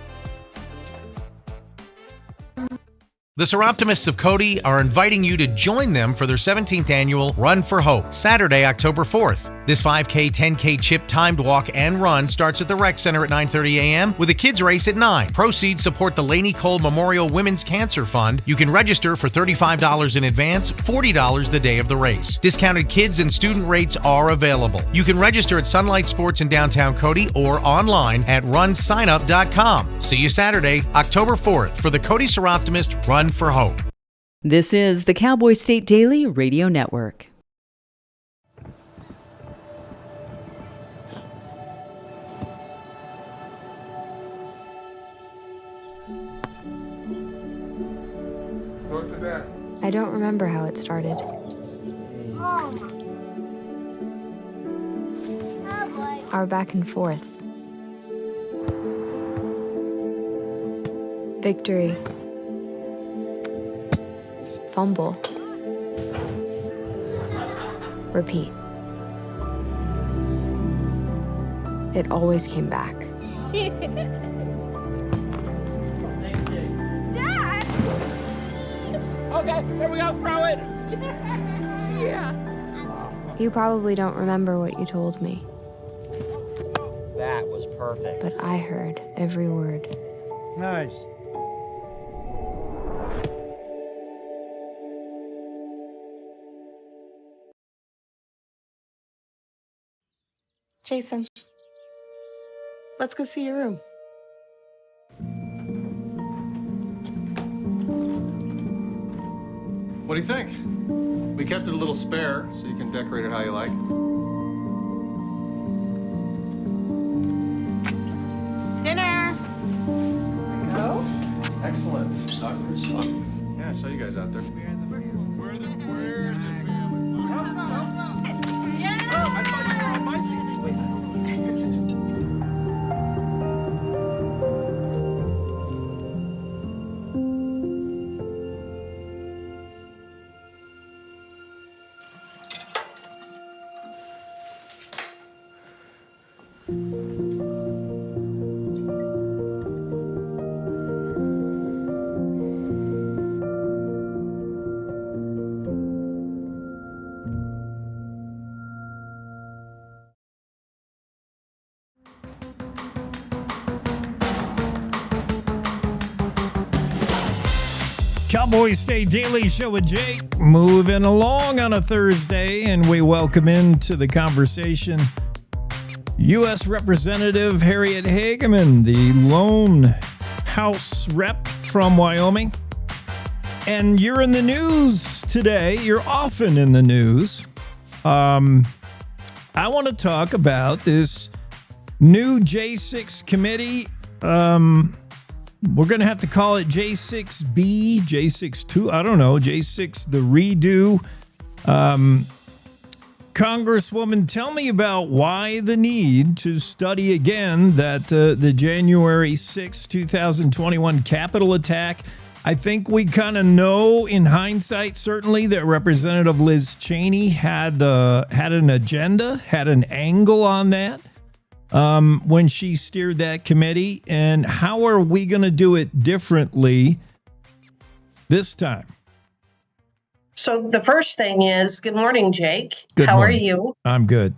The Seroptimists of Cody are inviting you to join them for their 17th annual Run for Hope, Saturday, October 4th. This 5K, 10K chip timed walk and run starts at the Rec Center at 9:30 a.m. with a kids race at 9. Proceeds support the Laney Cole Memorial Women's Cancer Fund. You can register for $35 in advance, $40 the day of the race. Discounted kids and student rates are available. You can register at Sunlight Sports in downtown Cody or online at runsignup.com. See you Saturday, October 4th for the Cody Seroptimist Run for Hope. This is the Cowboy State Daily Radio Network. I don't remember how it started. Our back and forth. Victory. Fumble. Repeat. It always came back. Dad! Okay, here we go, throw it! Yeah. You probably don't remember what you told me, That was perfect. but I heard every word. Nice. Jason, let's go see your room. What do you think? We kept it a little spare, so you can decorate it how you like. Dinner! Go. Excellent. Soccer is fun. Yeah, I saw you guys out there. Cowboy State Daily Show with Jake, moving along on a Thursday, and we welcome into the conversation U.S. Representative Harriet Hageman, the lone House rep from Wyoming. And you're in the news today. You're often in the news. I want to talk about this new J6 committee. We're going to have to call it J6B, J62, I don't know, J6, the redo. Congresswoman, tell me about why the need to study again that the January 6, 2021 Capitol attack. I think we kind of know in hindsight, certainly, that Representative Liz Cheney had an agenda, had an angle on that. When she steered that committee, and how are we going to do it differently this time? So the first thing is, good morning, Jake. Good How morning. are you? I'm good.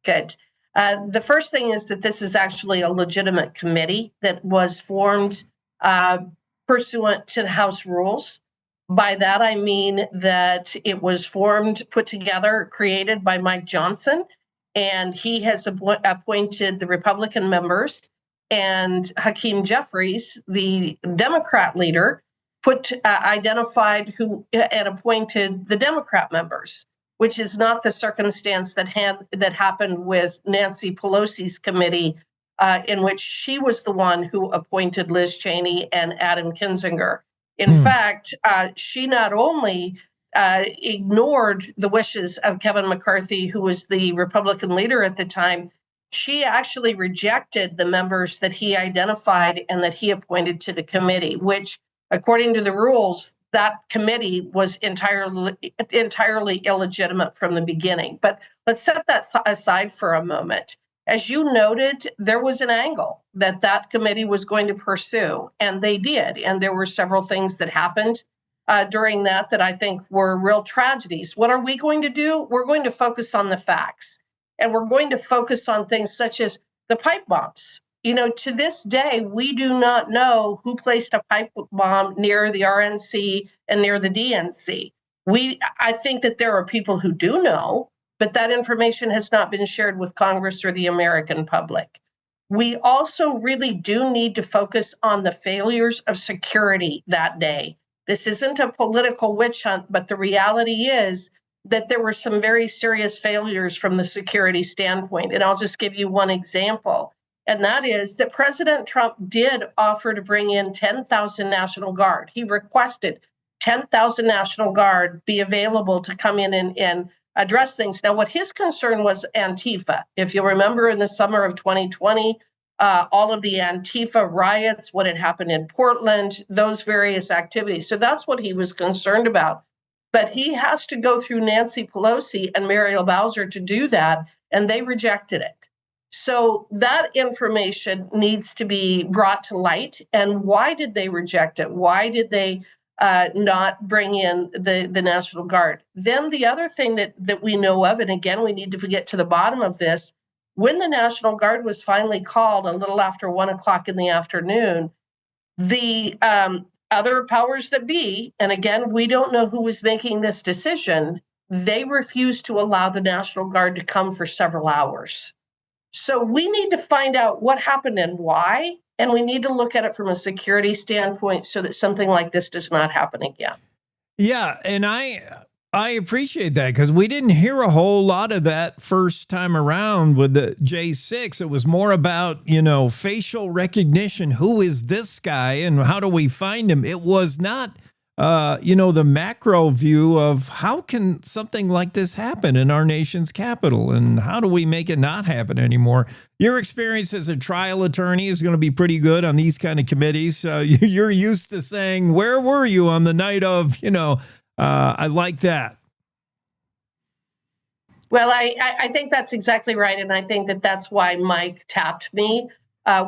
Good. The first thing is that this is actually a legitimate committee that was formed pursuant to the House rules. By that, I mean that it was formed, put together, created by Mike Johnson. And he has appointed the Republican members, and Hakeem Jeffries, the Democrat leader, identified who and appointed the Democrat members, which is not the circumstance that happened with Nancy Pelosi's committee, in which she was the one who appointed Liz Cheney and Adam Kinzinger. In fact, she not only ignored the wishes of Kevin McCarthy, who was the Republican leader at the time, she actually rejected the members that he identified and that he appointed to the committee, which, according to the rules, that committee was entirely illegitimate from the beginning. But let's set that aside for a moment. As you noted, there was an angle that committee was going to pursue, and they did. And there were several things that happened during that I think were real tragedies. What are we going to do? We're going to focus on the facts, and we're going to focus on things such as the pipe bombs. You know, to this day, we do not know who placed a pipe bomb near the RNC and near the DNC. I think that there are people who do know, but that information has not been shared with Congress or the American public. We also really do need to focus on the failures of security that day. This isn't a political witch hunt, but the reality is that there were some very serious failures from the security standpoint. And I'll just give you one example. And that is that President Trump did offer to bring in 10,000 National Guard. He requested 10,000 National Guard be available to come in and address things. Now, what his concern was Antifa. If you remember in the summer of 2020, all of the Antifa riots, what had happened in Portland, those various activities. So that's what he was concerned about. But he has to go through Nancy Pelosi and Muriel Bowser to do that, and they rejected it. So that information needs to be brought to light. And why did they reject it? Why did they not bring in the National Guard? Then the other thing that we know of, and again, we need to get to the bottom of this, when the National Guard was finally called a little after 1 o'clock in the afternoon, the other powers that be, and again, we don't know who was making this decision, they refused to allow the National Guard to come for several hours. So we need to find out what happened and why, and we need to look at it from a security standpoint so that something like this does not happen again. Yeah, and I appreciate that, because we didn't hear a whole lot of that first time around with the J6. It was more about, facial recognition. Who is this guy and how do we find him? It was not, the macro view of how can something like this happen in our nation's capital and how do we make it not happen anymore? Your experience as a trial attorney is going to be pretty good on these kind of committees. You're used to saying, where were you on the night of, I like that. Well, I think that's exactly right. And I think that's why Mike tapped me.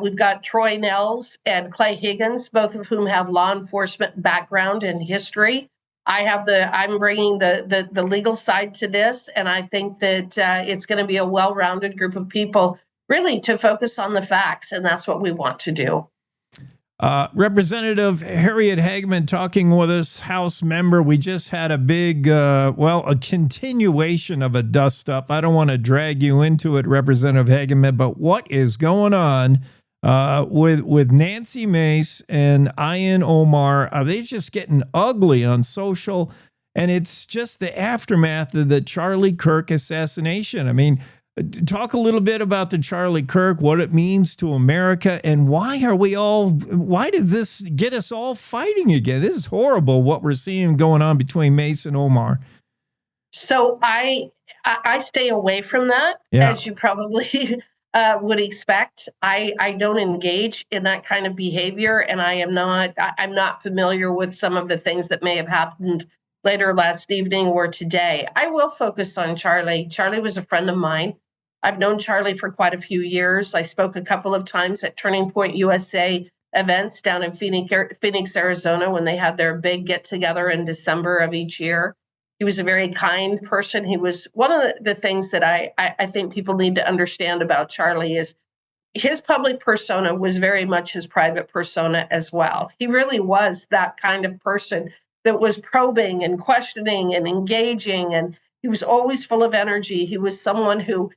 We've got Troy Nels and Clay Higgins, both of whom have law enforcement background and history. I'm bringing the legal side to this. And I think that it's going to be a well-rounded group of people really to focus on the facts. And that's what we want to do. Representative Harriet Hageman talking with us, House member. We just had a big, a continuation of a dust up. I don't want to drag you into it, Representative Hageman, but what is going on with Nancy Mace and Ian Omar? Are they just getting ugly on social? And it's just the aftermath of the Charlie Kirk assassination. I mean, talk a little bit about the Charlie Kirk, what it means to America, and why did this get us all fighting again? This is horrible what we're seeing going on between Mace and Omar. So I stay away from that, as you probably would expect. I don't engage in that kind of behavior, and I'm not familiar with some of the things that may have happened later last evening or today. I will focus on Charlie. Charlie was a friend of mine. I've known Charlie for quite a few years. I spoke a couple of times at Turning Point USA events down in Phoenix, Arizona, when they had their big get-together in December of each year. He was a very kind person. He was one of the things that I think people need to understand about Charlie is his public persona was very much his private persona as well. He really was that kind of person that was probing and questioning and engaging, and he was always full of energy. He was someone who,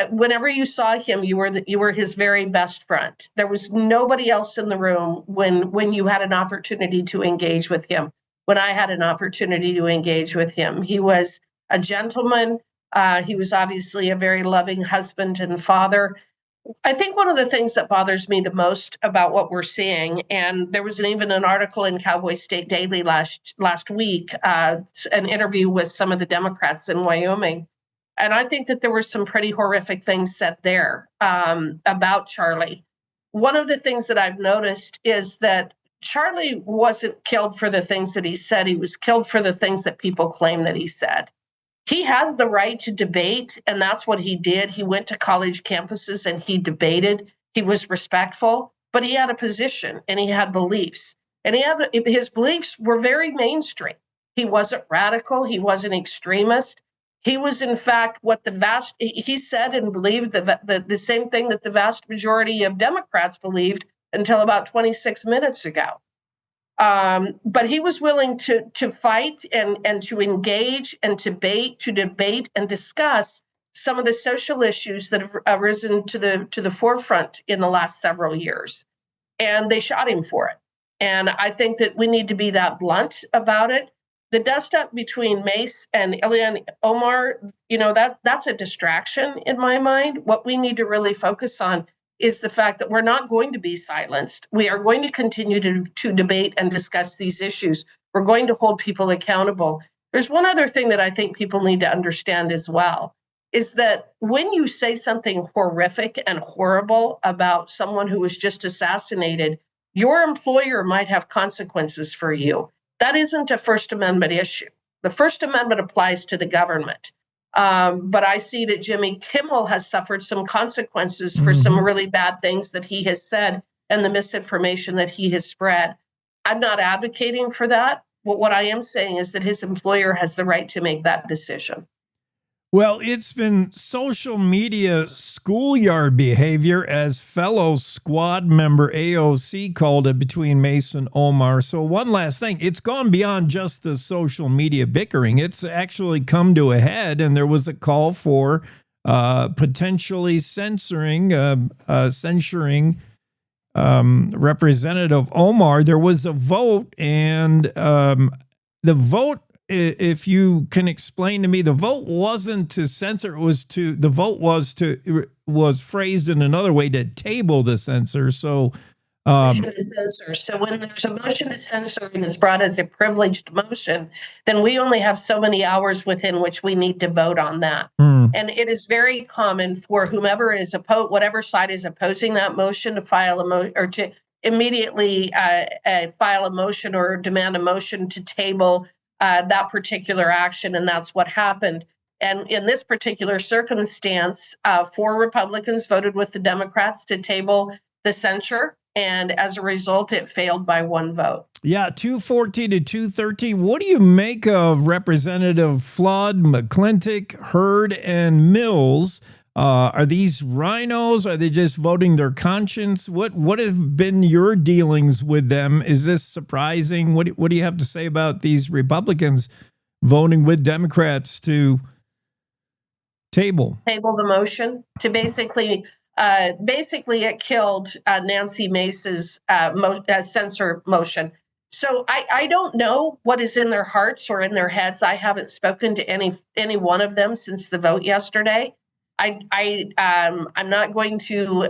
whenever you saw him, you were his very best friend. There was nobody else in the room when you had an opportunity to engage with him. When I had an opportunity to engage with him, he was a gentleman. He was obviously a very loving husband and father. I think one of the things that bothers me the most about what we're seeing, and there was even an article in Cowboy State Daily last week, an interview with some of the Democrats in Wyoming. And I think that there were some pretty horrific things said there about Charlie. One of the things that I've noticed is that Charlie wasn't killed for the things that he said. He was killed for the things that people claim that he said. He has the right to debate, and that's what he did. He went to college campuses and he debated. He was respectful, but he had a position and he had beliefs. And his beliefs were very mainstream. He wasn't radical. He wasn't extremist. He was, in fact, what he said and believed the same thing that the vast majority of Democrats believed until about 26 minutes ago. But he was willing to fight and to engage and to debate and discuss some of the social issues that have arisen to the forefront in the last several years. And they shot him for it. And I think that we need to be that blunt about it. The dust up between Mace and Ilhan Omar, that's a distraction in my mind. What we need to really focus on is the fact that we're not going to be silenced. We are going to continue to debate and discuss these issues. We're going to hold people accountable. There's one other thing that I think people need to understand as well, is that when you say something horrific and horrible about someone who was just assassinated, your employer might have consequences for you. That isn't a First Amendment issue. The First Amendment applies to the government. But I see that Jimmy Kimmel has suffered some consequences for some really bad things that he has said and the misinformation that he has spread. I'm not advocating for that. But what I am saying is that his employer has the right to make that decision. Well, it's been social media schoolyard behavior, as fellow squad member AOC called it, between Mace and Omar. So one last thing, it's gone beyond just the social media bickering. It's actually come to a head, and there was a call for potentially censuring Representative Omar. There was a vote, and the vote, if you can explain to me, the vote wasn't to censor, was phrased in another way, to table the censor. So So when there's a motion to censor and it's brought as a privileged motion, then we only have so many hours within which we need to vote on that. And it is very common for whomever is whatever side is opposing that motion to file or to immediately file a motion or demand a motion to table that particular action, and that's what happened. And in this particular circumstance, 4 Republicans voted with the Democrats to table the censure, and as a result, it failed by 1 vote. Yeah, 214 to 213. What do you make of Representative Flood, McClintock, Hurd, and Mills Are these rhinos? Are they just voting their conscience? What have been your dealings with them? Is this surprising? What do you have to say about these Republicans voting with Democrats to table the motion to basically it killed Nancy Mace's censor motion. So I don't know what is in their hearts or in their heads. I haven't spoken to any one of them since the vote yesterday. I'm not going to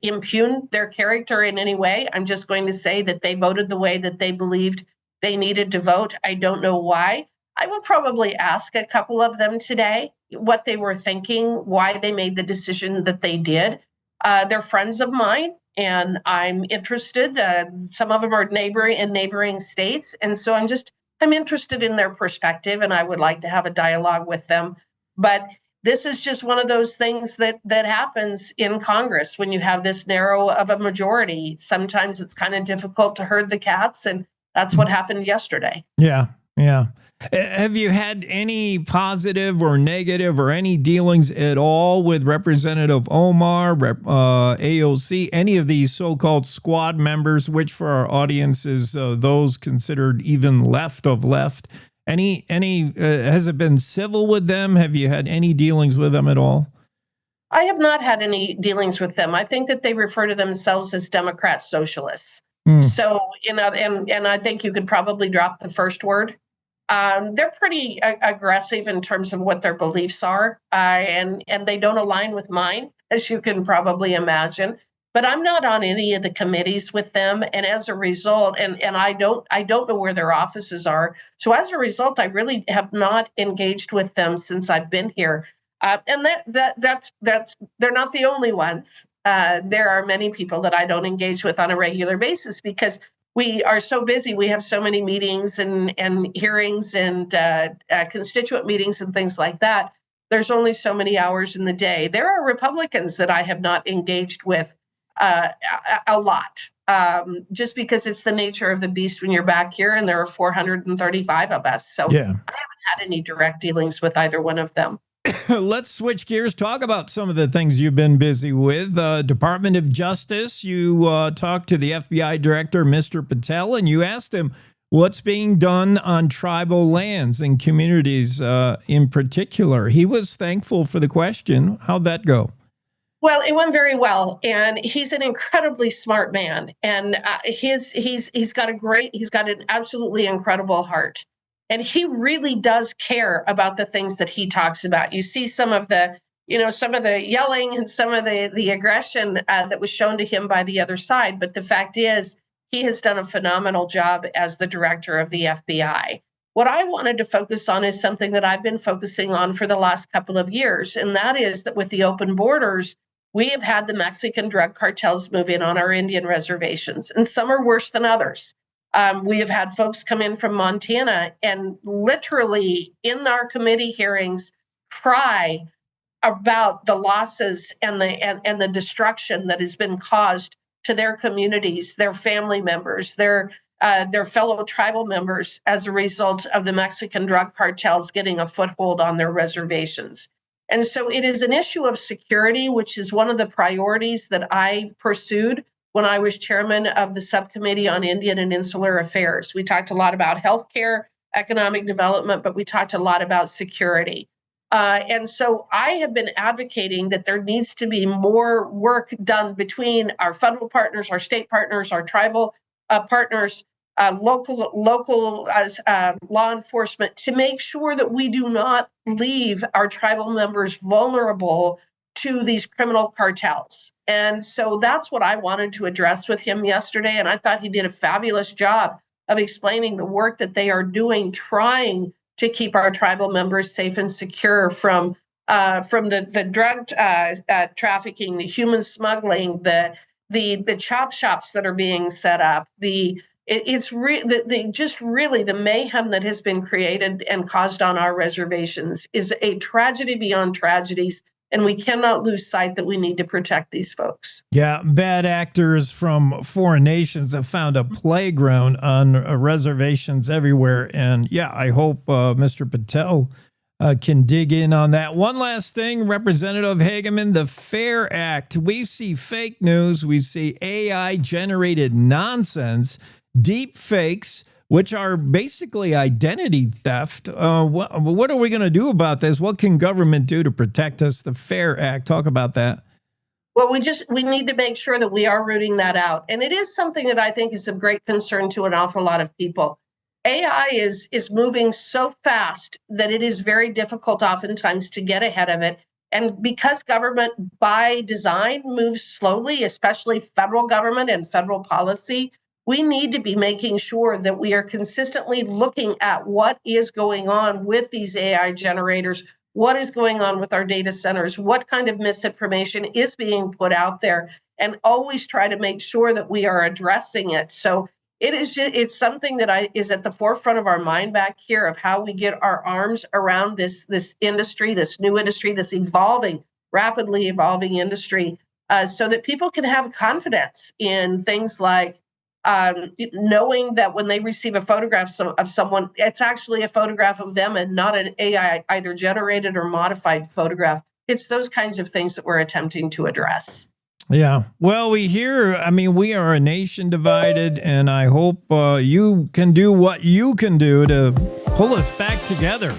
impugn their character in any way. I'm just going to say that they voted the way that they believed they needed to vote. I don't know why. I will probably ask a couple of them today what they were thinking, why they made the decision that they did. They're friends of mine, and I'm interested. Some of them are neighboring states, and so I'm interested in their perspective, and I would like to have a dialogue with them. But this is just one of those things that happens in Congress when you have this narrow of a majority. Sometimes it's kind of difficult to herd the cats, and that's what happened yesterday. Yeah. Have you had any positive or negative or any dealings at all with Representative Omar, AOC, any of these so-called squad members, which for our audience is those considered even left of left? Has it been civil with them? Have you had any dealings with them at all? I have not had any dealings with them. I think that they refer to themselves as Democrat socialists. So, and I think you could probably drop the first word. They're pretty aggressive in terms of what their beliefs are, and they don't align with mine, as you can probably imagine. But I'm not on any of the committees with them, and as a result, and I don't know where their offices are. So as a result, I really have not engaged with them since I've been here. And that's they're not the only ones. There are many people that I don't engage with on a regular basis because we are so busy. We have so many meetings and hearings and constituent meetings and things like that. There's only so many hours in the day. There are Republicans that I have not engaged with a lot, just because it's the nature of the beast when you're back here, and there are 435 of us. So yeah. I haven't had any direct dealings with either one of them. Let's switch gears, talk about some of the things you've been busy with. Department of Justice, you talked to the FBI director, Mr. Patel, and you asked him what's being done on tribal lands and communities in particular. He was thankful for the question. How'd that go? Well, it went very well, and he's an incredibly smart man, and he's got an absolutely incredible heart. And he really does care about the things that he talks about. You see some of the yelling and some of the aggression that was shown to him by the other side. But the fact is, he has done a phenomenal job as the director of the FBI. What I wanted to focus on is something that I've been focusing on for the last couple of years. And that is that with the open borders, we have had the Mexican drug cartels move in on our Indian reservations, and some are worse than others. We have had folks come in from Montana and literally in our committee hearings cry about the losses and the destruction that has been caused to their communities, their family members, their fellow tribal members as a result of the Mexican drug cartels getting a foothold on their reservations. And so it is an issue of security, which is one of the priorities that I pursued when I was chairman of the subcommittee on Indian and Insular Affairs. We talked a lot about healthcare, economic development, but we talked a lot about security. And so I have been advocating that there needs to be more work done between our federal partners, our state partners, our tribal partners, local law enforcement, to make sure that we do not leave our tribal members vulnerable to these criminal cartels. And so that's what I wanted to address with him yesterday. And I thought he did a fabulous job of explaining the work that they are doing, trying to keep our tribal members safe and secure from the drug trafficking, the human smuggling, the chop shops that are being set up. It's really the mayhem that has been created and caused on our reservations is a tragedy beyond tragedies. And we cannot lose sight that we need to protect these folks. Yeah, bad actors from foreign nations have found a playground on reservations everywhere. And yeah, I hope Mr. Patel can dig in on that. One last thing, Representative Hageman, the FAIR Act. We see fake news. We see AI-generated nonsense, deep fakes, which are basically identity theft. What are we going to do about this? What can government do to protect us? The FAIR Act. Talk about that. Well, we need to make sure that we are rooting that out. And it is something that I think is of great concern to an awful lot of people. AI is moving so fast that it is very difficult oftentimes to get ahead of it. And because government by design moves slowly, especially federal government and federal policy, we need to be making sure that we are consistently looking at what is going on with these AI generators, what is going on with our data centers, what kind of misinformation is being put out there, and always try to make sure that we are addressing it. So it's something that is at the forefront of our mind back here of how we get our arms around this industry, this new industry, this rapidly evolving industry, so that people can have confidence in things like knowing that when they receive a photograph of someone, it's actually a photograph of them and not an AI either generated or modified photograph. It's those kinds of things that we're attempting to address. Yeah. Well, we are a nation divided, and I hope you can do what you can do to pull us back together.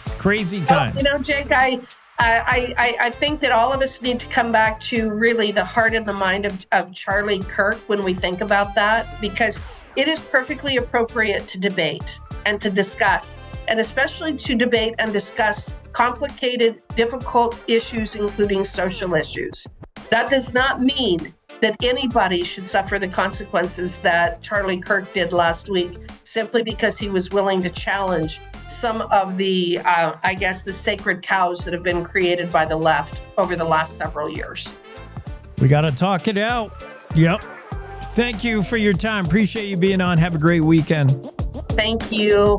It's crazy times. Jake, I think that all of us need to come back to really the heart and the mind of Charlie Kirk when we think about that, because it is perfectly appropriate to debate and to discuss, and especially to debate and discuss complicated, difficult issues, including social issues. That does not mean that anybody should suffer the consequences that Charlie Kirk did last week simply because he was willing to challenge some of the, the sacred cows that have been created by the left over the last several years. We got to talk it out. Yep. Thank you for your time. Appreciate you being on. Have a great weekend. Thank you.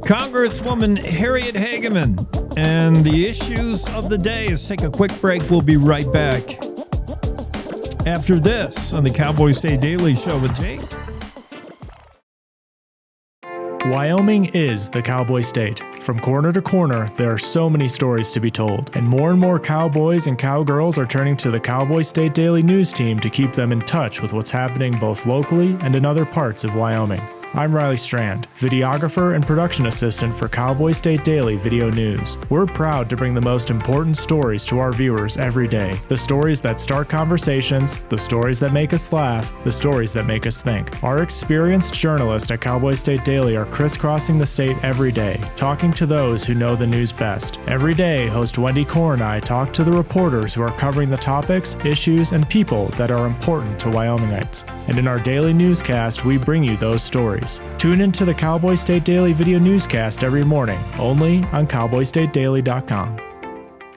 Congresswoman Harriet Hageman and the issues of the day. Let's take a quick break. We'll be right back after this on the Cowboy State Daily Show with Jake. Wyoming is the Cowboy State. From corner to corner, there are so many stories to be told, and more cowboys and cowgirls are turning to the Cowboy State Daily News team to keep them in touch with what's happening both locally and in other parts of Wyoming. I'm Riley Strand, videographer and production assistant for Cowboy State Daily Video News. We're proud to bring the most important stories to our viewers every day. The stories that start conversations, the stories that make us laugh, the stories that make us think. Our experienced journalists at Cowboy State Daily are crisscrossing the state every day, talking to those who know the news best. Every day, host Wendy Core and I talk to the reporters who are covering the topics, issues, and people that are important to Wyomingites. And in our daily newscast, we bring you those stories. Tune into the Cowboy State Daily Video Newscast every morning, only on CowboyStateDaily.com.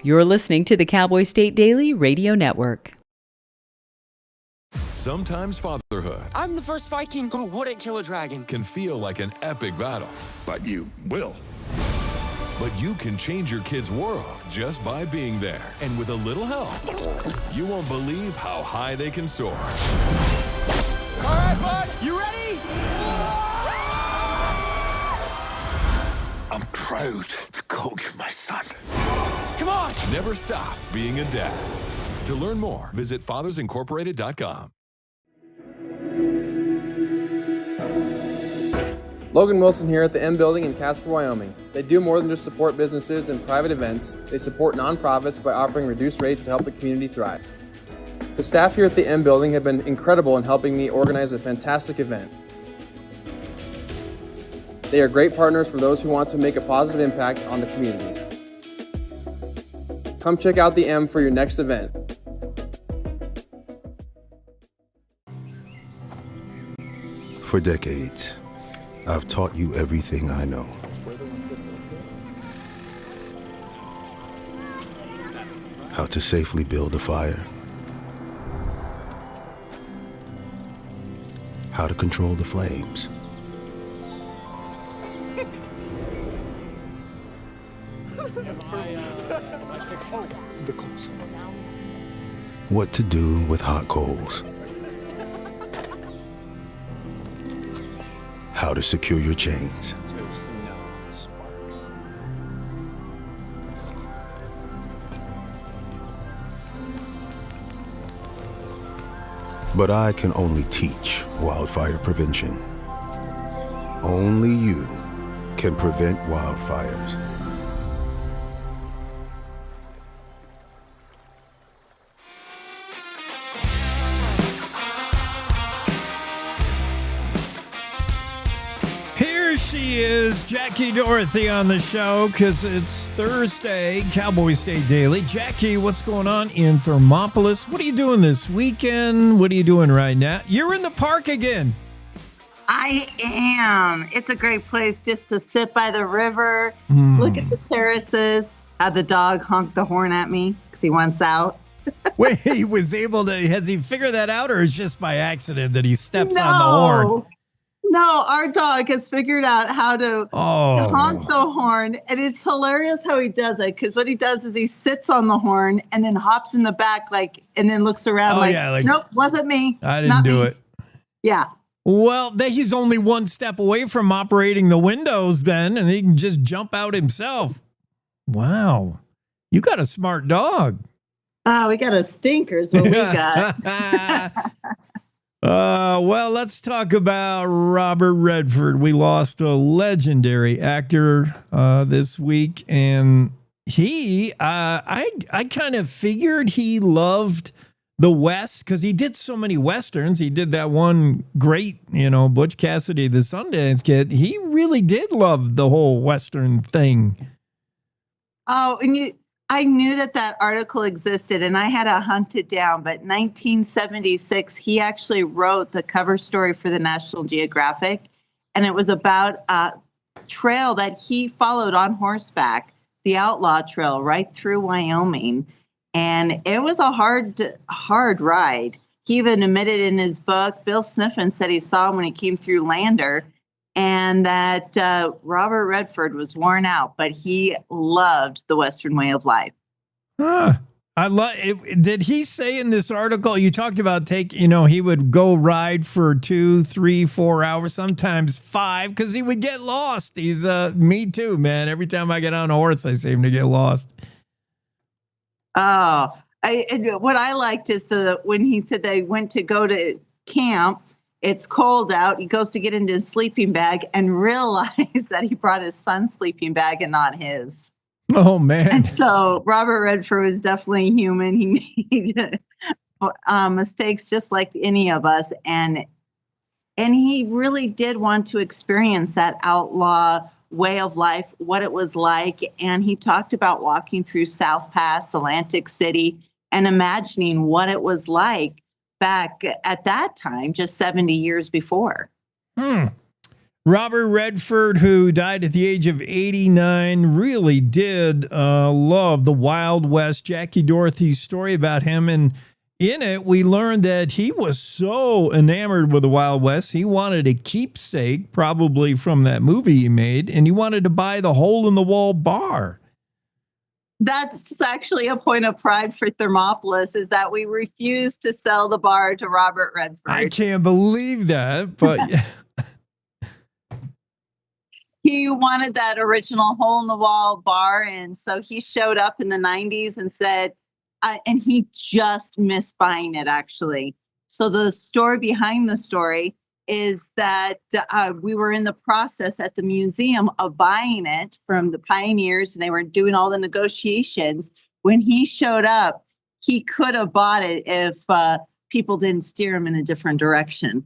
You're listening to the Cowboy State Daily Radio Network. Sometimes fatherhood I'm the first Viking who wouldn't kill a dragon. can feel like an epic battle. But you will. But you can change your kid's world just by being there. And with a little help, you won't believe how high they can soar. All right, bud, you ready? I'm proud to call you my son. Come on! Never stop being a dad. To learn more, visit fathersincorporated.com. Logan Wilson here at the M Building in Casper, Wyoming. They do more than just support businesses and private events. They support nonprofits by offering reduced rates to help the community thrive. The staff here at the M Building have been incredible in helping me organize a fantastic event. They are great partners for those who want to make a positive impact on the community. Come check out the M for your next event. For decades, I've taught you everything I know. How to safely build a fire. How to control the flames. What to do with hot coals. How to secure your chains. There's no sparks. But I can only teach wildfire prevention. Only you can prevent wildfires. Here she is, Jackie Dorothy on the show because it's Thursday, Cowboy State Daily. Jackie, what's going on in Thermopolis? What are you doing this weekend? What are you doing right now? You're in the park again. I am. It's a great place just to sit by the river, look at the terraces, have the dog honk the horn at me because he wants out. Wait, he was able to, has he figured that out or is it just by accident that he steps on the horn? No, our dog has figured out how to honk the horn. And it's hilarious how he does it. Because what he does is he sits on the horn and then hops in the back, and then looks around nope, wasn't me. I didn't do it. Yeah. Well, he's only one step away from operating the windows then, and he can just jump out himself. Wow. You got a smart dog. Oh, we got a stinker is what we got. Well, let's talk about Robert Redford. We lost a legendary actor this week, and he, I kind of figured he loved the West because he did so many Westerns. He did that one great, Butch Cassidy, the Sundance Kid. He really did love the whole Western thing. Oh, and I knew that article existed, and I had to hunt it down. But 1976, he actually wrote the cover story for the National Geographic, and it was about a trail that he followed on horseback, the Outlaw Trail, right through Wyoming. And it was a hard ride. He even admitted in his book, Bill Sniffen said he saw him when he came through Lander, and that Robert Redford was worn out, but he loved the Western way of life. I love it. Did he say in this article, you talked about he would go ride for 2, 3, 4 hours, sometimes 5, because he would get lost. He's me too, man. Every time I get on a horse, I seem to get lost. Oh, what I liked is when he said they went to go to camp, it's cold out. He goes to get into his sleeping bag and realized that he brought his son's sleeping bag and not his. Oh, man. And so Robert Redford was definitely human. He made mistakes just like any of us. And he really did want to experience that outlaw way of life, what it was like. And he talked about walking through South Pass, Atlantic City, and imagining what it was like back at that time, just 70 years before. Robert Redford, who died at the age of 89, really did love the Wild West. Jackie Dorothy's story about him, and in it, we learned that he was so enamored with the Wild West, he wanted a keepsake, probably from that movie he made, and he wanted to buy the hole-in-the-wall bar. That's actually a point of pride for Thermopolis, is that we refuse to sell the bar to Robert Redford. I can't believe that, but he wanted that original hole-in-the-wall bar, and so he showed up in the 90s and said, and he just missed buying it, actually. So the story behind the story is that we were in the process at the museum of buying it from the pioneers, and they were doing all the negotiations. When he showed up, he could have bought it if people didn't steer him in a different direction.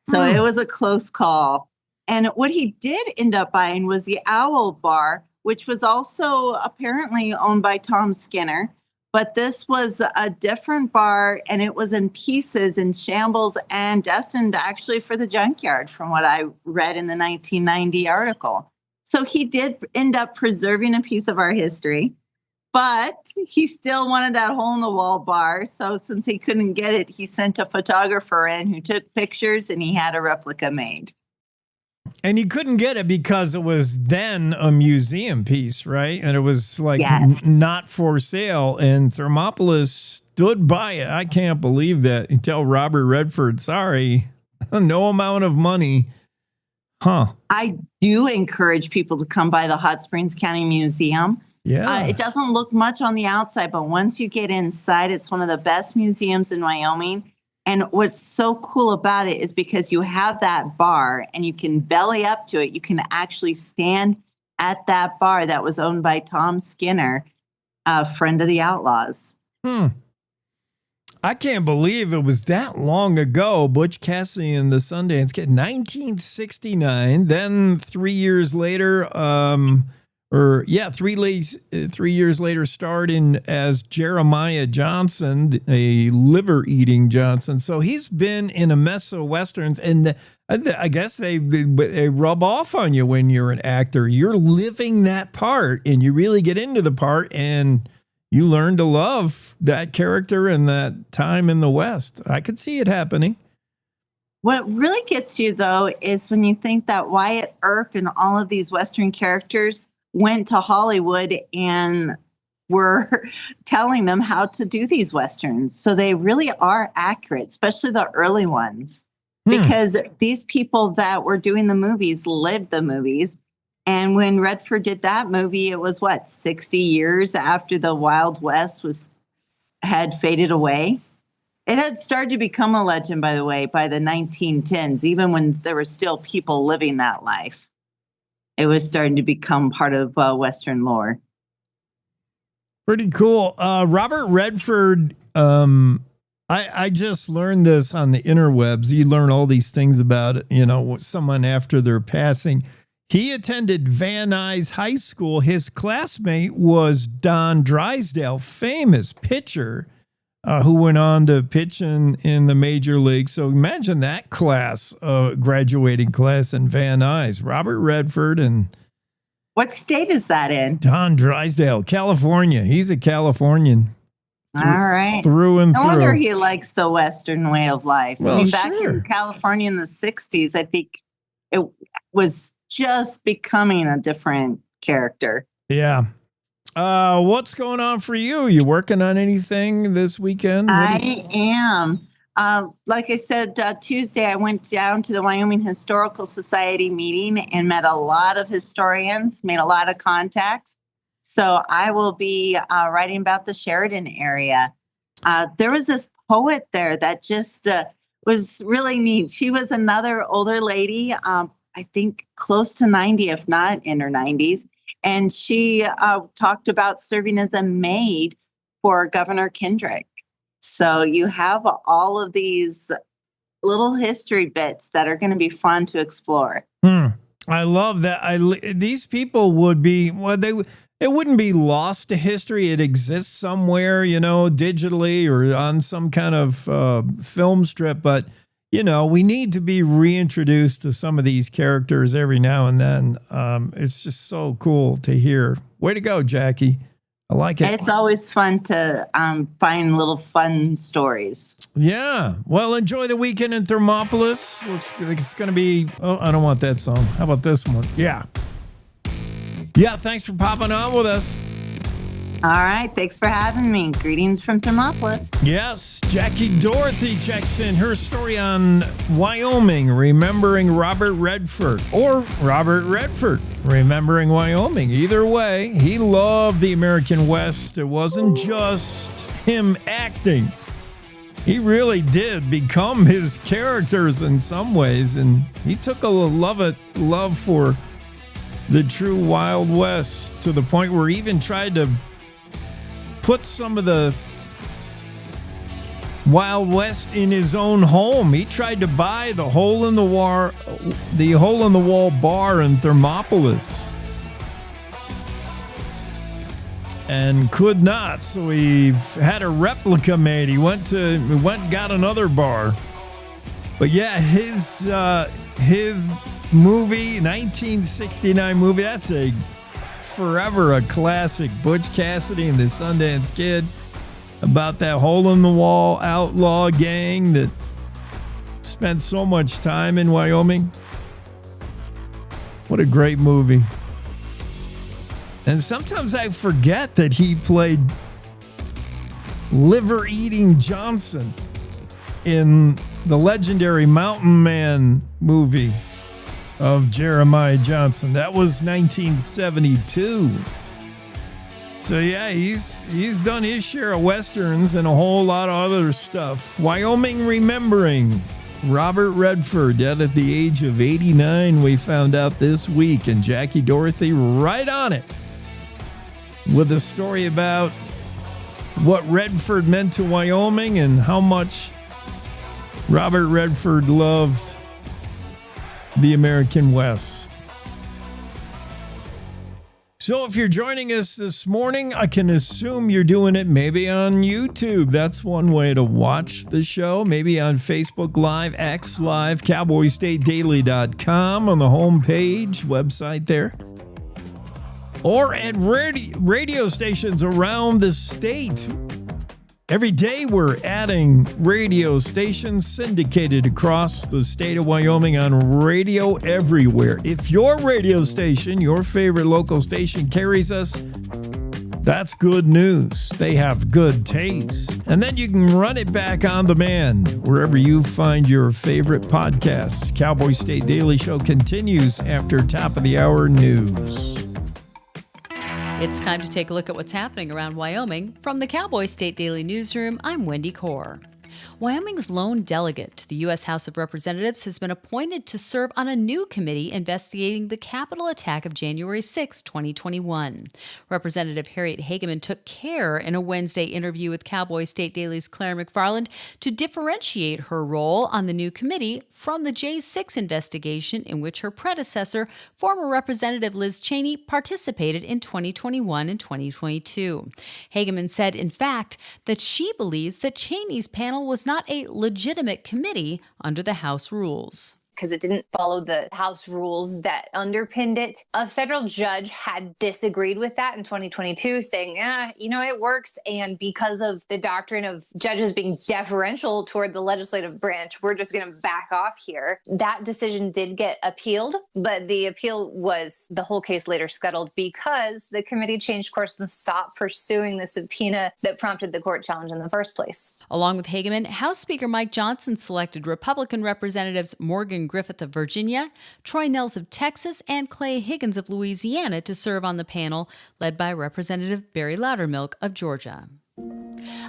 So it was a close call. And what he did end up buying was the Owl Bar, which was also apparently owned by Tom Skinner. But this was a different bar, and it was in pieces, in shambles, and destined actually for the junkyard, from what I read in the 1990 article. So he did end up preserving a piece of our history, but he still wanted that hole-in-the-wall bar. So since he couldn't get it, he sent a photographer in who took pictures, and he had a replica made. And you couldn't get it because it was then a museum piece, right? And it was like not for sale. And Thermopolis stood by it. I can't believe that. You tell Robert Redford, sorry, no amount of money. I do encourage people to come by the Hot Springs County Museum. Yeah. It doesn't look much on the outside, but once you get inside, it's one of the best museums in Wyoming. And what's so cool about it is because you have that bar and you can belly up to it. You can actually stand at that bar that was owned by Tom Skinner, a friend of the Outlaws. I can't believe it was that long ago. Butch Cassidy and the Sundance Kid, 1969. Then 3 years later, 3 years later, starred in as Jeremiah Johnson, a liver-eating Johnson. So he's been in a mess of westerns, and I guess they rub off on you when you're an actor. You're living that part, and you really get into the part, and you learn to love that character and that time in the West. I could see it happening. What really gets you, though, is when you think that Wyatt Earp and all of these Western characters went to Hollywood and were telling them how to do these Westerns. So they really are accurate, especially the early ones, because these people that were doing the movies lived the movies. And when Redford did that movie, it was 60 years after the Wild West had faded away. It had started to become a legend, by the way, by the 1910s, even when there were still people living that life. It was starting to become part of Western lore. Pretty cool. Robert Redford, I just learned this on the interwebs. You learn all these things about, someone after their passing. He attended Van Nuys High School. His classmate was Don Drysdale, famous pitcher, who went on to pitch in the major league. So imagine that class, graduating class in Van Nuys. Robert Redford and... What state is that in? Don Drysdale, California. He's a Californian. All right. Through and through. No wonder he likes the Western way of life. Well, back in California in the 60s, I think it was just becoming a different character. Yeah. What's going on for you? You working on anything this weekend? I am. Like I said, Tuesday, I went down to the Wyoming Historical Society meeting and met a lot of historians, made a lot of contacts. So I will be writing about the Sheridan area. There was this poet there that just was really neat. She was another older lady, I think close to 90, if not in her 90s. And she talked about serving as a maid for Governor Kendrick. So you have all of these little history bits that are going to be fun to explore. I love that. These people would be, it wouldn't be lost to history. It exists somewhere, digitally or on some kind of film strip. But, we need to be reintroduced to some of these characters every now and then. It's just so cool to hear. Way to go, Jackie. I like it. It's always fun to find little fun stories. Yeah. Well, enjoy the weekend in Thermopolis. Looks like it's going to be... Oh, I don't want that song. How about this one? Yeah. Yeah, thanks for popping on with us. All right. Thanks for having me. Greetings from Thermopolis. Yes. Jackie Dorothy checks in her story on Wyoming, remembering Robert Redford, or Robert Redford, remembering Wyoming. Either way, he loved the American West. It wasn't just him acting. He really did become his characters in some ways, and he took a love for the true Wild West to the point where he even tried to put some of the Wild West in his own home. He tried to buy the hole in the wall bar in Thermopolis and could not. So he had a replica made. He went and got another bar. But yeah, his movie, 1969 movie, that's forever a classic. Butch Cassidy and the Sundance Kid, about that hole-in-the-wall outlaw gang that spent so much time in Wyoming. What a great movie. And sometimes I forget that he played liver-eating Johnson in the legendary Mountain Man movie of Jeremiah Johnson. That was 1972. So yeah, he's done his share of Westerns and a whole lot of other stuff. Wyoming Remembering. Robert Redford, dead at the age of 89, we found out this week. And Jackie Dorothy right on it with a story about what Redford meant to Wyoming and how much Robert Redford loved the American West. So if you're joining us this morning, I can assume you're doing it maybe on YouTube. That's one way to watch the show. Maybe on Facebook Live, X Live, CowboyStateDaily.com on the homepage, website there. Or at radio stations around the state. Every day we're adding radio stations syndicated across the state of Wyoming on radio everywhere. If your radio station, your favorite local station, carries us, that's good news. They have good taste. And then you can run it back on demand wherever you find your favorite podcasts. Cowboy State Daily Show continues after top of the hour news. It's time to take a look at what's happening around Wyoming. From the Cowboy State Daily Newsroom, I'm Wendy Kaur. Wyoming's lone delegate to the U.S. House of Representatives has been appointed to serve on a new committee investigating the Capitol attack of January 6, 2021. Representative Harriet Hageman took care in a Wednesday interview with Cowboy State Daily's Claire McFarland to differentiate her role on the new committee from the J6 investigation in which her predecessor, former Representative Liz Cheney, participated in 2021 and 2022. Hageman said, in fact, that she believes that Cheney's panel was not a legitimate committee under the House rules. Because it didn't follow the House rules that underpinned it. A federal judge had disagreed with that in 2022, saying, it works. And because of the doctrine of judges being deferential toward the legislative branch, we're just going to back off here. That decision did get appealed, but the appeal was the whole case later scuttled because the committee changed course and stopped pursuing the subpoena that prompted the court challenge in the first place. Along with Hageman, House Speaker Mike Johnson selected Republican Representatives Morgan Griffith of Virginia, Troy Nehls of Texas, and Clay Higgins of Louisiana to serve on the panel, led by Representative Barry Loudermilk of Georgia.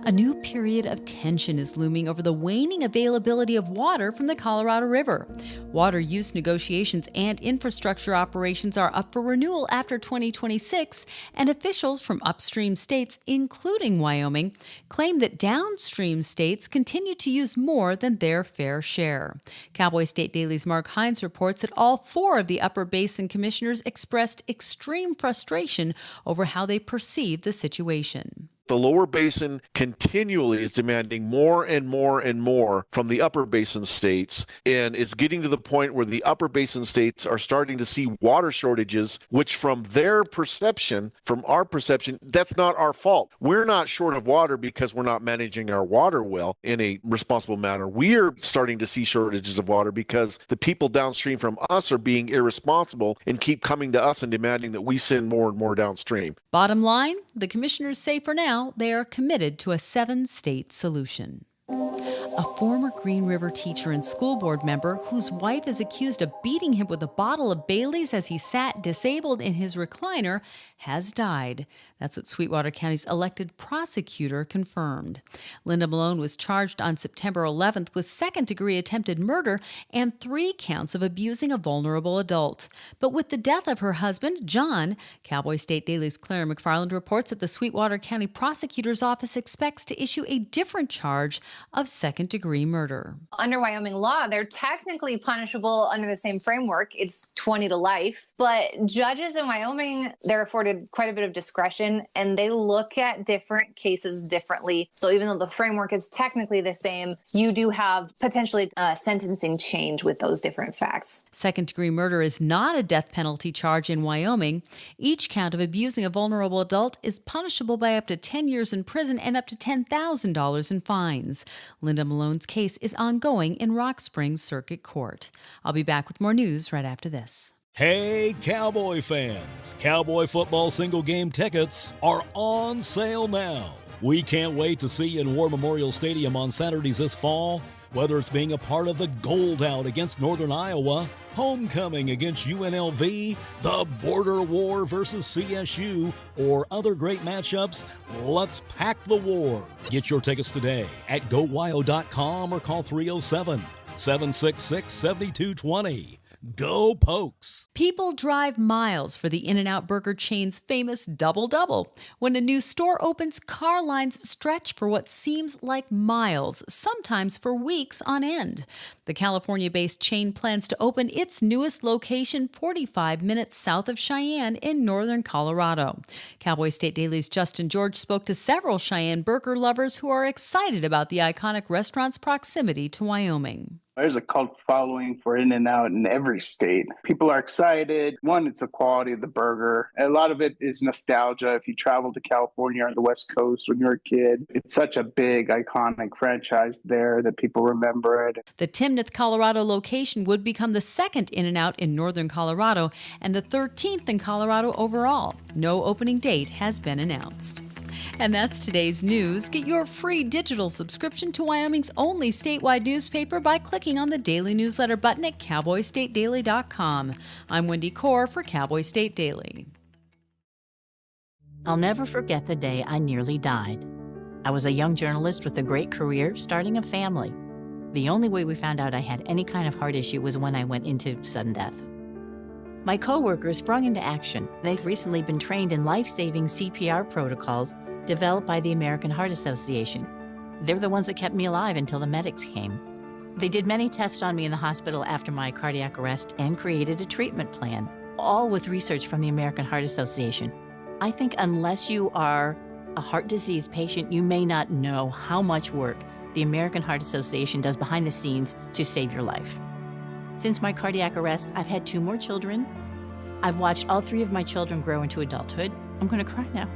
A new period of tension is looming over the waning availability of water from the Colorado River. Water use negotiations and infrastructure operations are up for renewal after 2026, and officials from upstream states, including Wyoming, claim that downstream states continue to use more than their fair share. Cowboy State Daily's Mark Hines reports that all four of the Upper Basin commissioners expressed extreme frustration over how they perceive the situation. The lower basin continually is demanding more and more and more from the upper basin states. And it's getting to the point where the upper basin states are starting to see water shortages, which from their perception, from our perception, that's not our fault. We're not short of water because we're not managing our water well in a responsible manner. We're starting to see shortages of water because the people downstream from us are being irresponsible and keep coming to us and demanding that we send more and more downstream. Bottom line, the commissioners say for now, they are committed to a 7-state solution. A former Green River teacher and school board member whose wife is accused of beating him with a bottle of Bailey's as he sat disabled in his recliner has died. That's what Sweetwater County's elected prosecutor confirmed. Linda Malone was charged on September 11th with second-degree attempted murder and 3 counts of abusing a vulnerable adult. But with the death of her husband, John, Cowboy State Daily's Claire McFarland reports that the Sweetwater County Prosecutor's Office expects to issue a different charge of second-degree murder. Under Wyoming law, they're technically punishable under the same framework. It's 20 to life. But judges in Wyoming, they're afforded quite a bit of discretion, and they look at different cases differently. So even though the framework is technically the same, you do have potentially a sentencing change with those different facts. Second-degree murder is not a death penalty charge in Wyoming. Each count of abusing a vulnerable adult is punishable by up to 10 years in prison and up to $10,000 in fines. Linda Malone's case is ongoing in Rock Springs Circuit Court. I'll be back with more news right after this. Hey, Cowboy fans! Cowboy football single game tickets are on sale now. We can't wait to see you in War Memorial Stadium on Saturdays this fall. Whether it's being a part of the Gold Out against Northern Iowa, homecoming against UNLV, the border war versus CSU, or other great matchups, let's pack the war. Get your tickets today at GoWyo.com or call 307-766-7220. Go Pokes! People drive miles for the In-N-Out Burger chain's famous double-double. When a new store opens, car lines stretch for what seems like miles, sometimes for weeks on end. The California-based chain plans to open its newest location 45 minutes south of Cheyenne in northern Colorado. Cowboy State Daily's Justin George spoke to several Cheyenne burger lovers who are excited about the iconic restaurant's proximity to Wyoming. There's a cult following for In-N-Out in every state. People are excited. One, it's the quality of the burger. A lot of it is nostalgia. If you travel to California or the West Coast when you're a kid, it's such a big, iconic franchise there that people remember it. The Timnath, Colorado location would become the second In-N-Out in northern Colorado and the 13th in Colorado overall. No opening date has been announced. And that's today's news. Get your free digital subscription to Wyoming's only statewide newspaper by clicking on the daily newsletter button at cowboystatedaily.com. I'm Wendy Core for Cowboy State Daily. I'll never forget the day I nearly died. I was a young journalist with a great career, starting a family. The only way we found out I had any kind of heart issue was when I went into sudden death. My coworkers sprung into action. They've recently been trained in life-saving CPR protocols developed by the American Heart Association. They're the ones that kept me alive until the medics came. They did many tests on me in the hospital after my cardiac arrest and created a treatment plan, all with research from the American Heart Association. I think unless you are a heart disease patient, you may not know how much work the American Heart Association does behind the scenes to save your life. Since my cardiac arrest, I've had 2 more children. I've watched all 3 of my children grow into adulthood. I'm gonna cry now.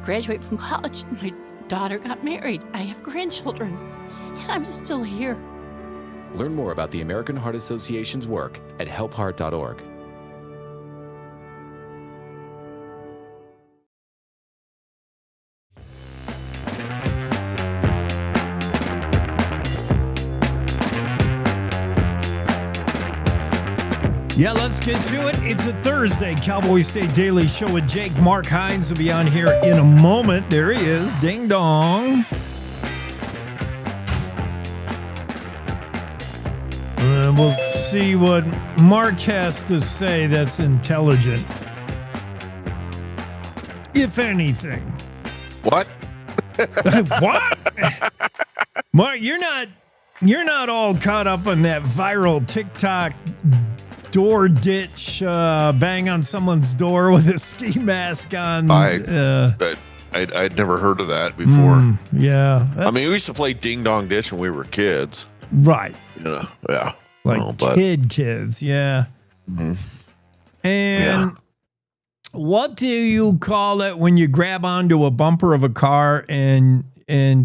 Graduate from college. My daughter got married. I have grandchildren, and I'm still here. Learn more about the American Heart Association's work at helpheart.org. Yeah, let's get to it. It's a Thursday Cowboy State Daily Show with Jake. Mark Hines will be on here in a moment. There he is. Ding dong. We'll see what Mark has to say that's intelligent. If anything. What? What? Mark, you're not all caught up on that viral TikTok door ditch, bang on someone's door with a ski mask on. I'd never heard of that before. Yeah. I mean, we used to play Ding Dong Ditch when we were kids. Right. Yeah. Like kids, yeah. Mm-hmm. And what do you call it when you grab onto a bumper of a car and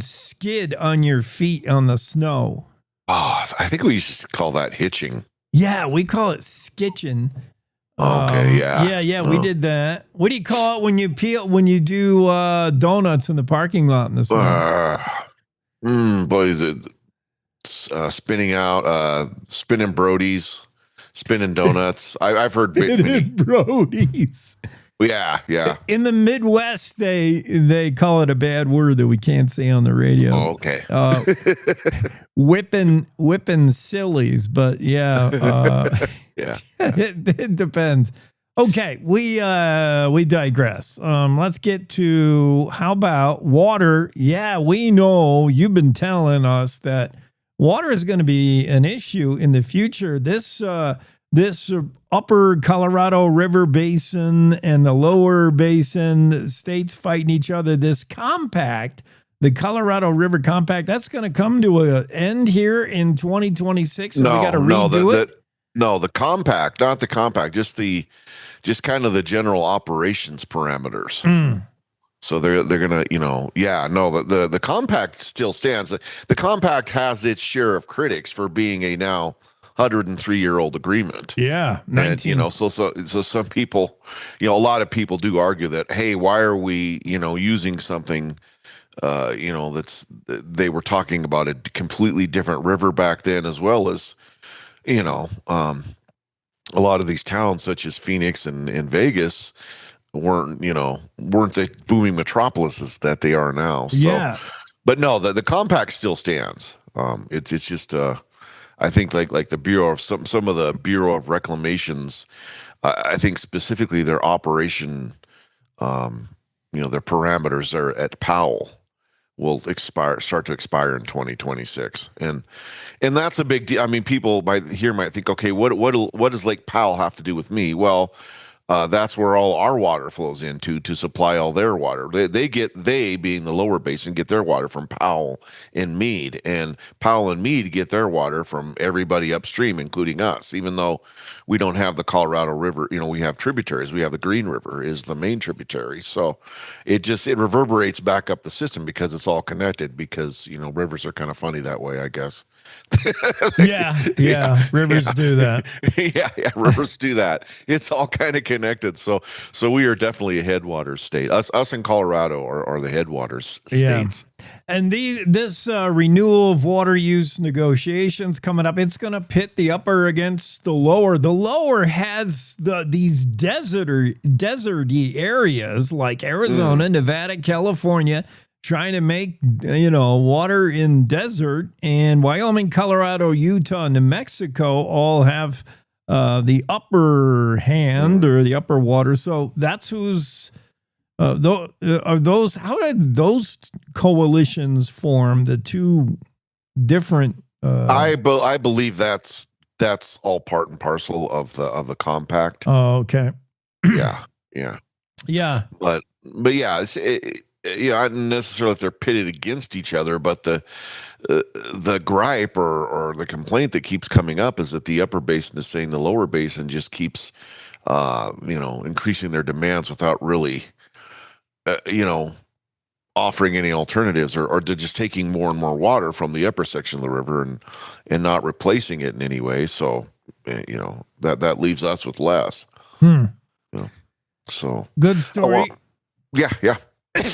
skid on your feet on the snow? Oh, I think we used to call that hitching. Yeah, we call it skitching. Okay, Yeah, we did that. What do you call it when you do donuts in the parking lot in the snow? Boy, is it spinning out, spinning Brodies, spinning donuts. I've heard spinning Brodies. Yeah. In the Midwest, they call it a bad word that we can't say on the radio. Oh, okay. Whipping sillies, but yeah. It depends. Okay, we digress. Let's get to, how about water? Yeah, we know you've been telling us that water is going to be an issue in the future. This upper Colorado River Basin and the lower basin states fighting each other. This compact, the Colorado River Compact, that's going to come to an end here in 2026. So we got to redo it. No, the compact, not the compact, just kind of the general operations parameters. So they're gonna, the compact still stands. The compact has its share of critics for being a now 103-year-old agreement. Yeah, 19. And so some people, a lot of people do argue that, hey, why are we, using something they were talking about a completely different river back then, as well as, a lot of these towns such as Phoenix and Vegas weren't the booming metropolises that they are now. So, Yeah. but no, the compact still stands. It's just I think like the Bureau of some of the Bureau of Reclamations, I think specifically their operation, their parameters are at Powell will start to expire in 2026, and that's a big deal. I mean, people might think, okay, what does Lake Powell have to do with me? Well, that's where all our water flows into to supply all their water. They being the lower basin get their water from Powell and Meade, and Powell and Meade get their water from everybody upstream, including us. Even though we don't have the Colorado River, we have tributaries. We have the Green River is the main tributary, so it reverberates back up the system because it's all connected. Because rivers are kind of funny that way, I guess. Yeah. Rivers do that. yeah, rivers do that. It's all kind of connected. So we are definitely a headwaters state. Us in Colorado are the headwaters states. And this renewal of water use negotiations coming up, it's going to pit the upper against the lower. The lower has these deserty areas like Arizona, Nevada, California, trying to make, water in desert, and Wyoming, Colorado, Utah, New Mexico all have the upper hand or the upper water. So that's who's how did those coalitions form? The two different. I believe that's all part and parcel of the compact. Oh, okay. Yeah. But yeah, not necessarily if they're pitted against each other, but the gripe or the complaint that keeps coming up is that the upper basin is saying the lower basin just keeps, increasing their demands without really, offering any alternatives, or they're just taking more and more water from the upper section of the river and not replacing it in any way. So, that leaves us with less. So good story. Yeah.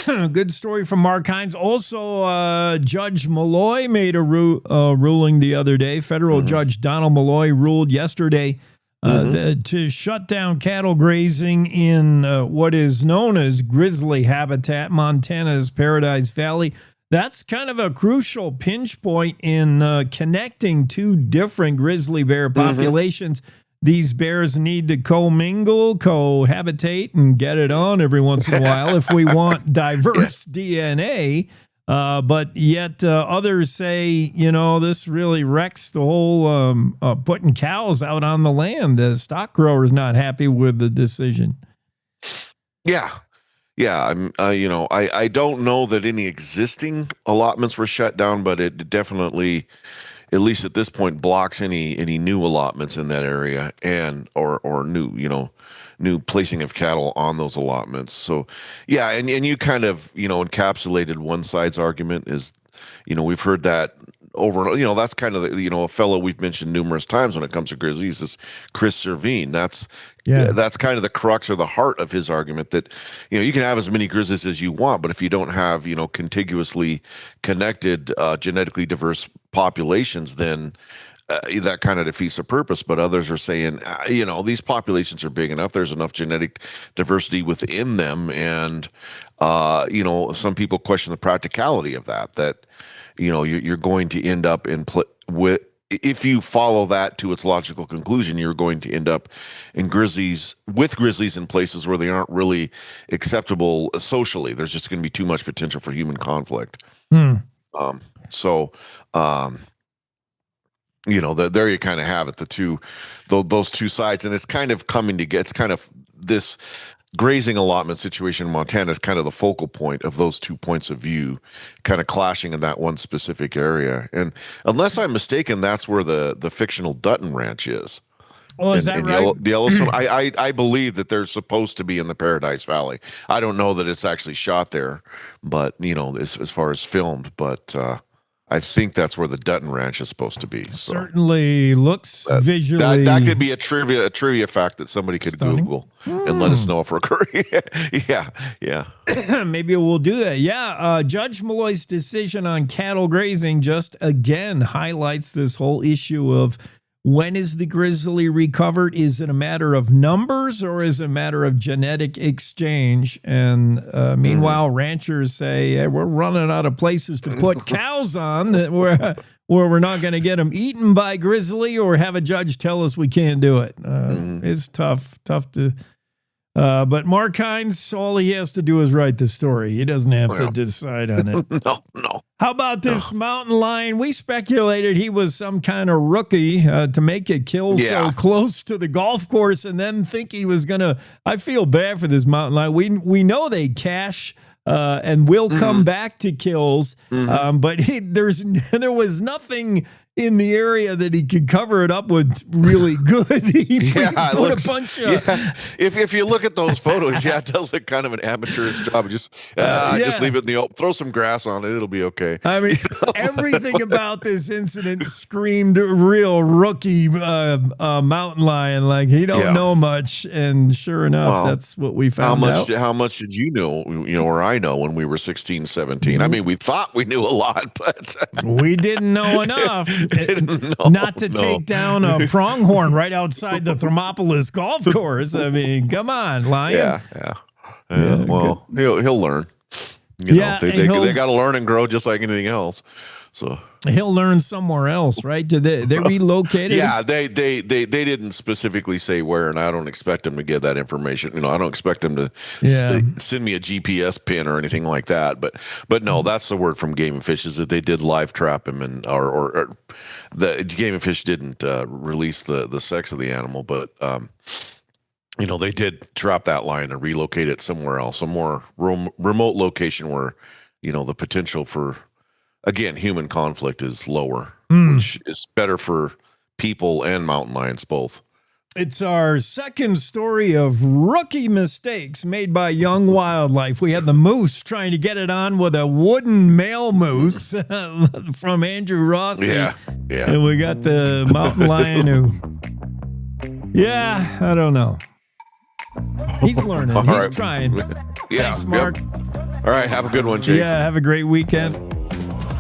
Good story from Mark Hines. Also, Judge Malloy made a ruling the other day. Federal Judge Donald Malloy ruled yesterday to shut down cattle grazing in what is known as grizzly habitat, Montana's Paradise Valley. That's kind of a crucial pinch point in connecting two different grizzly bear populations. These bears need to commingle, cohabitate, and get it on every once in a while if we want diverse DNA. But yet others say, this really wrecks the whole putting cows out on the land. The stock grower is not happy with the decision. Yeah. I don't know that any existing allotments were shut down, but it definitely, at least at this point, blocks any new allotments in that area and or new placing of cattle on those allotments. So yeah, and you kind of encapsulated one side's argument is, we've heard that over, that's kind of the, a fellow we've mentioned numerous times when it comes to grizzlies is Chris Servine. That's kind of the crux or the heart of his argument that, you can have as many grizzlies as you want, but if you don't have, contiguously connected, genetically diverse populations, then that kind of defeats the purpose. But others are saying, these populations are big enough. There's enough genetic diversity within them. And, some people question the practicality of that, you're going to end up if you follow that to its logical conclusion, you're going to end up with grizzlies in places where they aren't really acceptable socially. There's just going to be too much potential for human conflict. There you kind of have it, those two sides, and it's kind of coming together. It's kind of this grazing allotment situation in Montana is kind of the focal point of those 2 points of view kind of clashing in that one specific area. And unless I'm mistaken, that's where the fictional Dutton Ranch is. Oh, is that right? The Yellowstone. I believe that they're supposed to be in the Paradise Valley. I don't know that it's actually shot there, but as far as filmed, but I think that's where the Dutton Ranch is supposed to be. So certainly looks visually. That could be a trivia fact that somebody could Google and let us know if we're correct. yeah. Maybe we'll do that. Yeah. Judge Malloy's decision on cattle grazing just again highlights this whole issue of when is the grizzly recovered? Is it a matter of numbers or is it a matter of genetic exchange? And meanwhile, ranchers say, hey, we're running out of places to put cows on that where we're not going to get them eaten by grizzly or have a judge tell us we can't do it. It's tough to... but Mark Hines, all he has to do is write the story. He doesn't have to decide on it. No. How about this mountain lion? We speculated he was some kind of rookie to make it kill so close to the golf course and then think he was going to... I feel bad for this mountain lion. We know they cache and will come back to kills, but there was nothing in the area that he could cover it up with really good. He put a bunch of... If you look at those photos, it does look kind of an amateurish job. Just leave it in the open. Throw some grass on it. It'll be okay. I mean, everything about this incident screamed real rookie mountain lion. Like, he don't know much. And sure enough, that's what we found out. How much did you know, or I know when we were 16, 17? I mean, we thought we knew a lot, but... we didn't know enough. Not to take down a pronghorn right outside the Thermopolis golf course. I mean, come on, lion. Yeah. Well, he'll learn. They got to learn and grow just like anything else. So he'll learn somewhere else, right? Did they relocated? Yeah, they didn't specifically say where, and I don't expect them to get that information. I don't expect them to send me a GPS pin or anything like that. But no, that's the word from Game and Fish is that they did live trap him, and or the Game and Fish didn't release the sex of the animal, but they did trap that lion and relocate it somewhere else, a more remote location where the potential for, again, human conflict is lower, which is better for people and mountain lions both. It's our second story of rookie mistakes made by young wildlife. We had the moose trying to get it on with a wooden male moose from Andrew Rossi. Yeah. And we got the mountain lion who, I don't know. He's learning. He's trying. Thanks, Mark. All right. Have a good one, Jake. Yeah. Have a great weekend.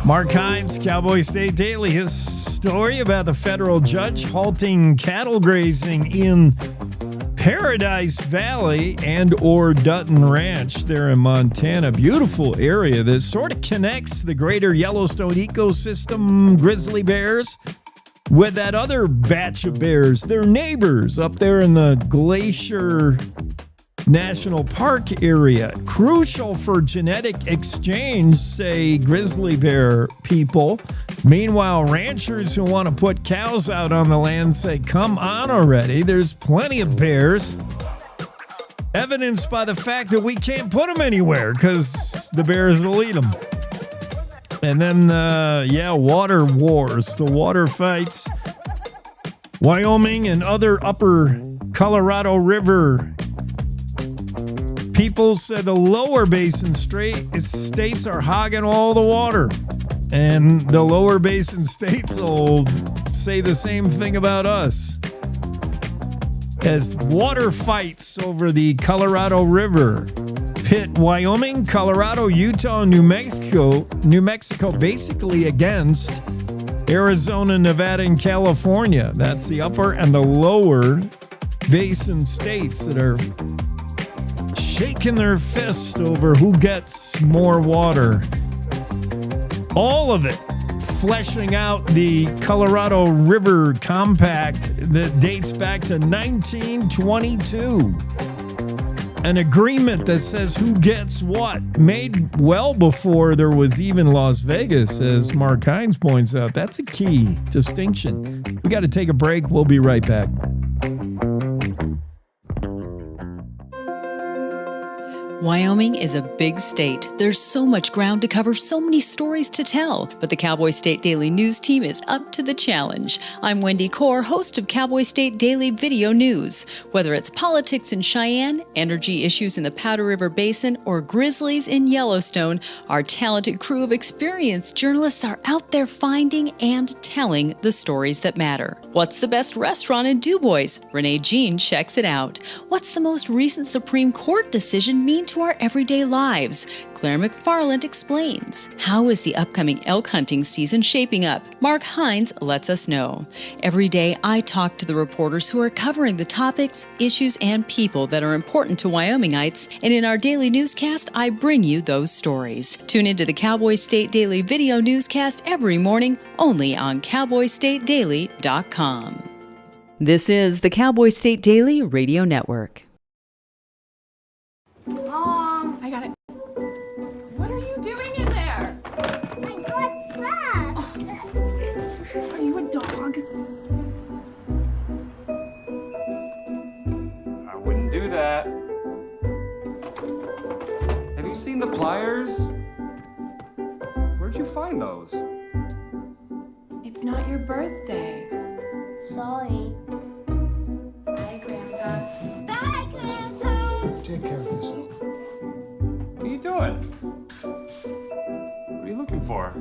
Mark Hines, Cowboy State Daily, his story about the federal judge halting cattle grazing in Paradise Valley and or Dutton Ranch there in Montana. Beautiful area that sort of connects the greater Yellowstone ecosystem, grizzly bears, with that other batch of bears, their neighbors up there in the Glacier National Park area. Crucial for genetic exchange, say grizzly bear people. Meanwhile, ranchers who want to put cows out on the land say, come on already. There's plenty of bears. Evidenced by the fact that we can't put them anywhere because the bears will eat them. And then, water wars, the water fights. Wyoming and other upper Colorado River people said the lower basin states are hogging all the water. And the lower basin states will say the same thing about us. As water fights over the Colorado River pit Wyoming, Colorado, Utah, New Mexico basically against Arizona, Nevada, and California. That's the upper and the lower basin states that are shaking their fist over who gets more water. All of it fleshing out the Colorado River Compact that dates back to 1922. An agreement that says who gets what, made well before there was even Las Vegas, as Mark Hines points out. That's a key distinction. We got to take a break. We'll be right back. Wyoming is a big state. There's so much ground to cover, so many stories to tell. But the Cowboy State Daily News team is up to the challenge. I'm Wendy Core, host of Cowboy State Daily Video News. Whether it's politics in Cheyenne, energy issues in the Powder River Basin, or grizzlies in Yellowstone, our talented crew of experienced journalists are out there finding and telling the stories that matter. What's the best restaurant in DuBois? Renee Jean checks it out. What's the most recent Supreme Court decision mean to our everyday lives? Claire McFarland explains. How is the upcoming elk hunting season shaping up? Mark Hines lets us know. Every day, I talk to the reporters who are covering the topics, issues, and people that are important to Wyomingites, and in our daily newscast, I bring you those stories. Tune into the Cowboy State Daily Video Newscast every morning, only on CowboyStateDaily.com. This is the Cowboy State Daily Radio Network. Mom, I got it. What are you doing in there? I got stuck. Oh. Are you a dog? I wouldn't do that. Have you seen the pliers? Where'd you find those? It's not your birthday. Sorry. Bye, Grandpa. Bye, Grandpa. Take care of yourself. What are you doing? What are you looking for?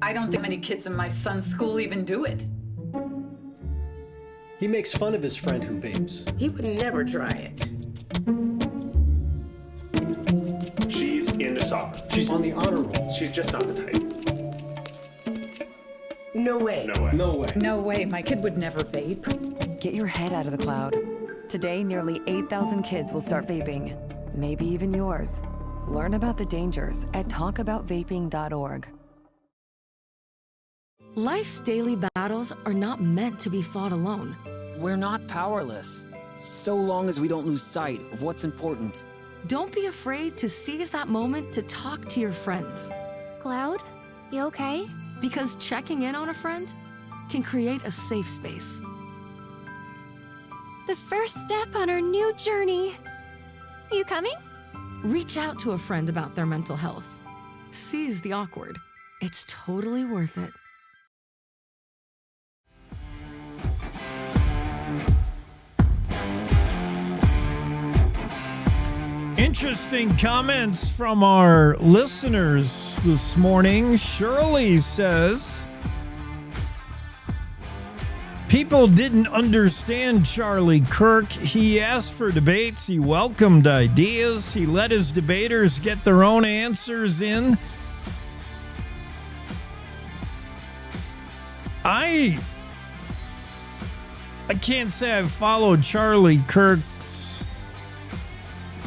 I don't think many kids in my son's school even do it. He makes fun of his friend who vapes. He would never try it. She's into soccer. She's on the honor roll. She's just not the type. No way. No way. No way. No way, my kid would never vape. Get your head out of the cloud. Today, nearly 8,000 kids will start vaping. Maybe even yours. Learn about the dangers at talkaboutvaping.org. Life's daily battles are not meant to be fought alone. We're not powerless, so long as we don't lose sight of what's important. Don't be afraid to seize that moment to talk to your friends. Cloud, you okay? Because checking in on a friend can create a safe space. The first step on our new journey. You coming? Reach out to a friend about their mental health. Seize the awkward. It's totally worth it. Interesting comments from our listeners this morning. Shirley says, people didn't understand Charlie Kirk. He asked for debates. He welcomed ideas. He let his debaters get their own answers in. I can't say I've followed Charlie Kirk's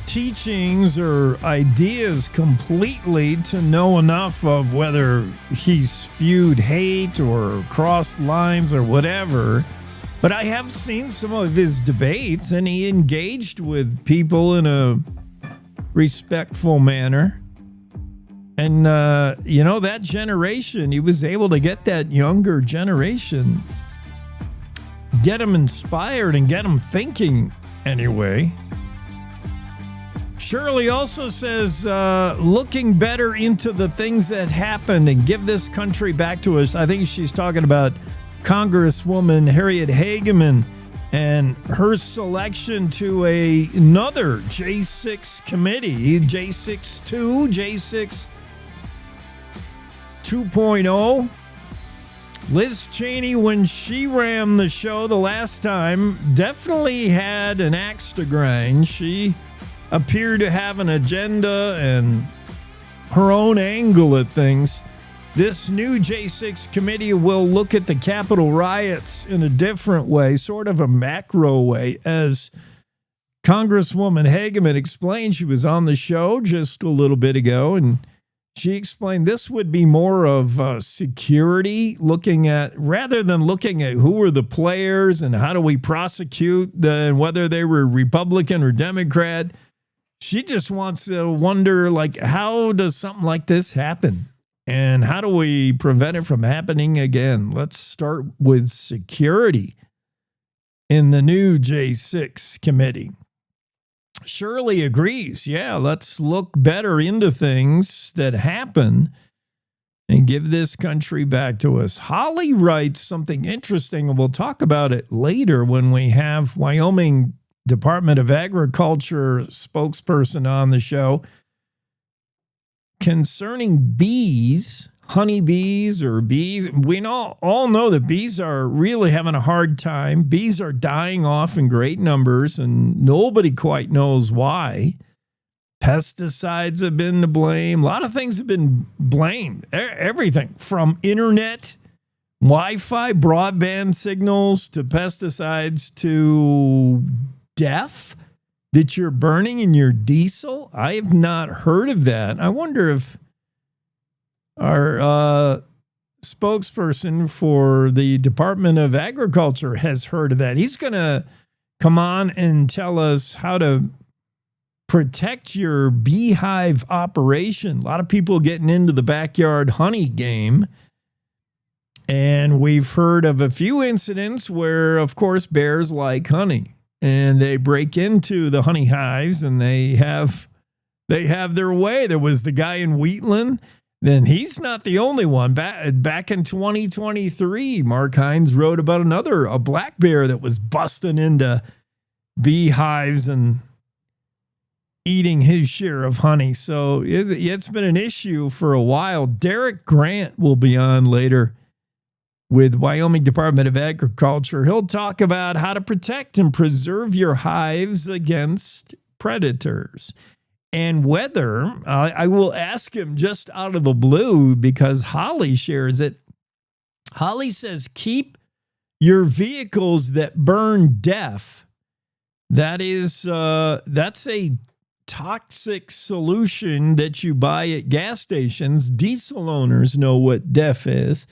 teachings or ideas completely to know enough of whether he spewed hate or crossed lines or whatever. But I have seen some of his debates, and he engaged with people in a respectful manner. And, that generation, he was able to get that younger generation, get them inspired and get them thinking anyway. Shirley also says, looking better into the things that happened and give this country back to us. I think she's talking about Congresswoman Harriet Hageman and her selection to another J6 committee, J6-2, J6 2.0. Liz Cheney, when she ran the show the last time, definitely had an axe to grind. She appeared to have an agenda and her own angle at things. This new J6 committee will look at the Capitol riots in a different way, sort of a macro way. As Congresswoman Hageman explained, she was on the show just a little bit ago, and she explained this would be more of security, rather than looking at who were the players and how do we prosecute and whether they were Republican or Democrat. She just wants to wonder, like, how does something like this happen? And how do we prevent it from happening again? Let's start with security in the new J6 committee. Shirley agrees. Yeah, let's look better into things that happen and give this country back to us. Holly writes something interesting, and we'll talk about it later when we have Wyoming Department of Agriculture spokesperson on the show concerning bees, honeybees or bees. We all know that bees are really having a hard time. Bees are dying off in great numbers, and nobody quite knows why. Pesticides have been to blame. A lot of things have been blamed. Everything from internet, Wi-Fi, broadband signals, to pesticides, to death that you're burning in your diesel. I have not heard of that. I wonder if our spokesperson for the Department of Agriculture has heard of that. He's going to come on and tell us how to protect your beehive operation. A lot of people getting into the backyard honey game. And we've heard of a few incidents where, of course, bears like honey. And they break into the honey hives and they have their way. There was the guy in Wheatland. Then he's not the only one. Back in 2023, Mark Hines wrote about a black bear that was busting into beehives and eating his share of honey. So it's been an issue for a while. Derek Grant will be on later with Wyoming Department of Agriculture. He'll talk about how to protect and preserve your hives against predators. And whether, I will ask him just out of the blue because Holly shares it. Holly says, keep your vehicles that burn DEF. That's a toxic solution that you buy at gas stations. Diesel owners know what DEF is.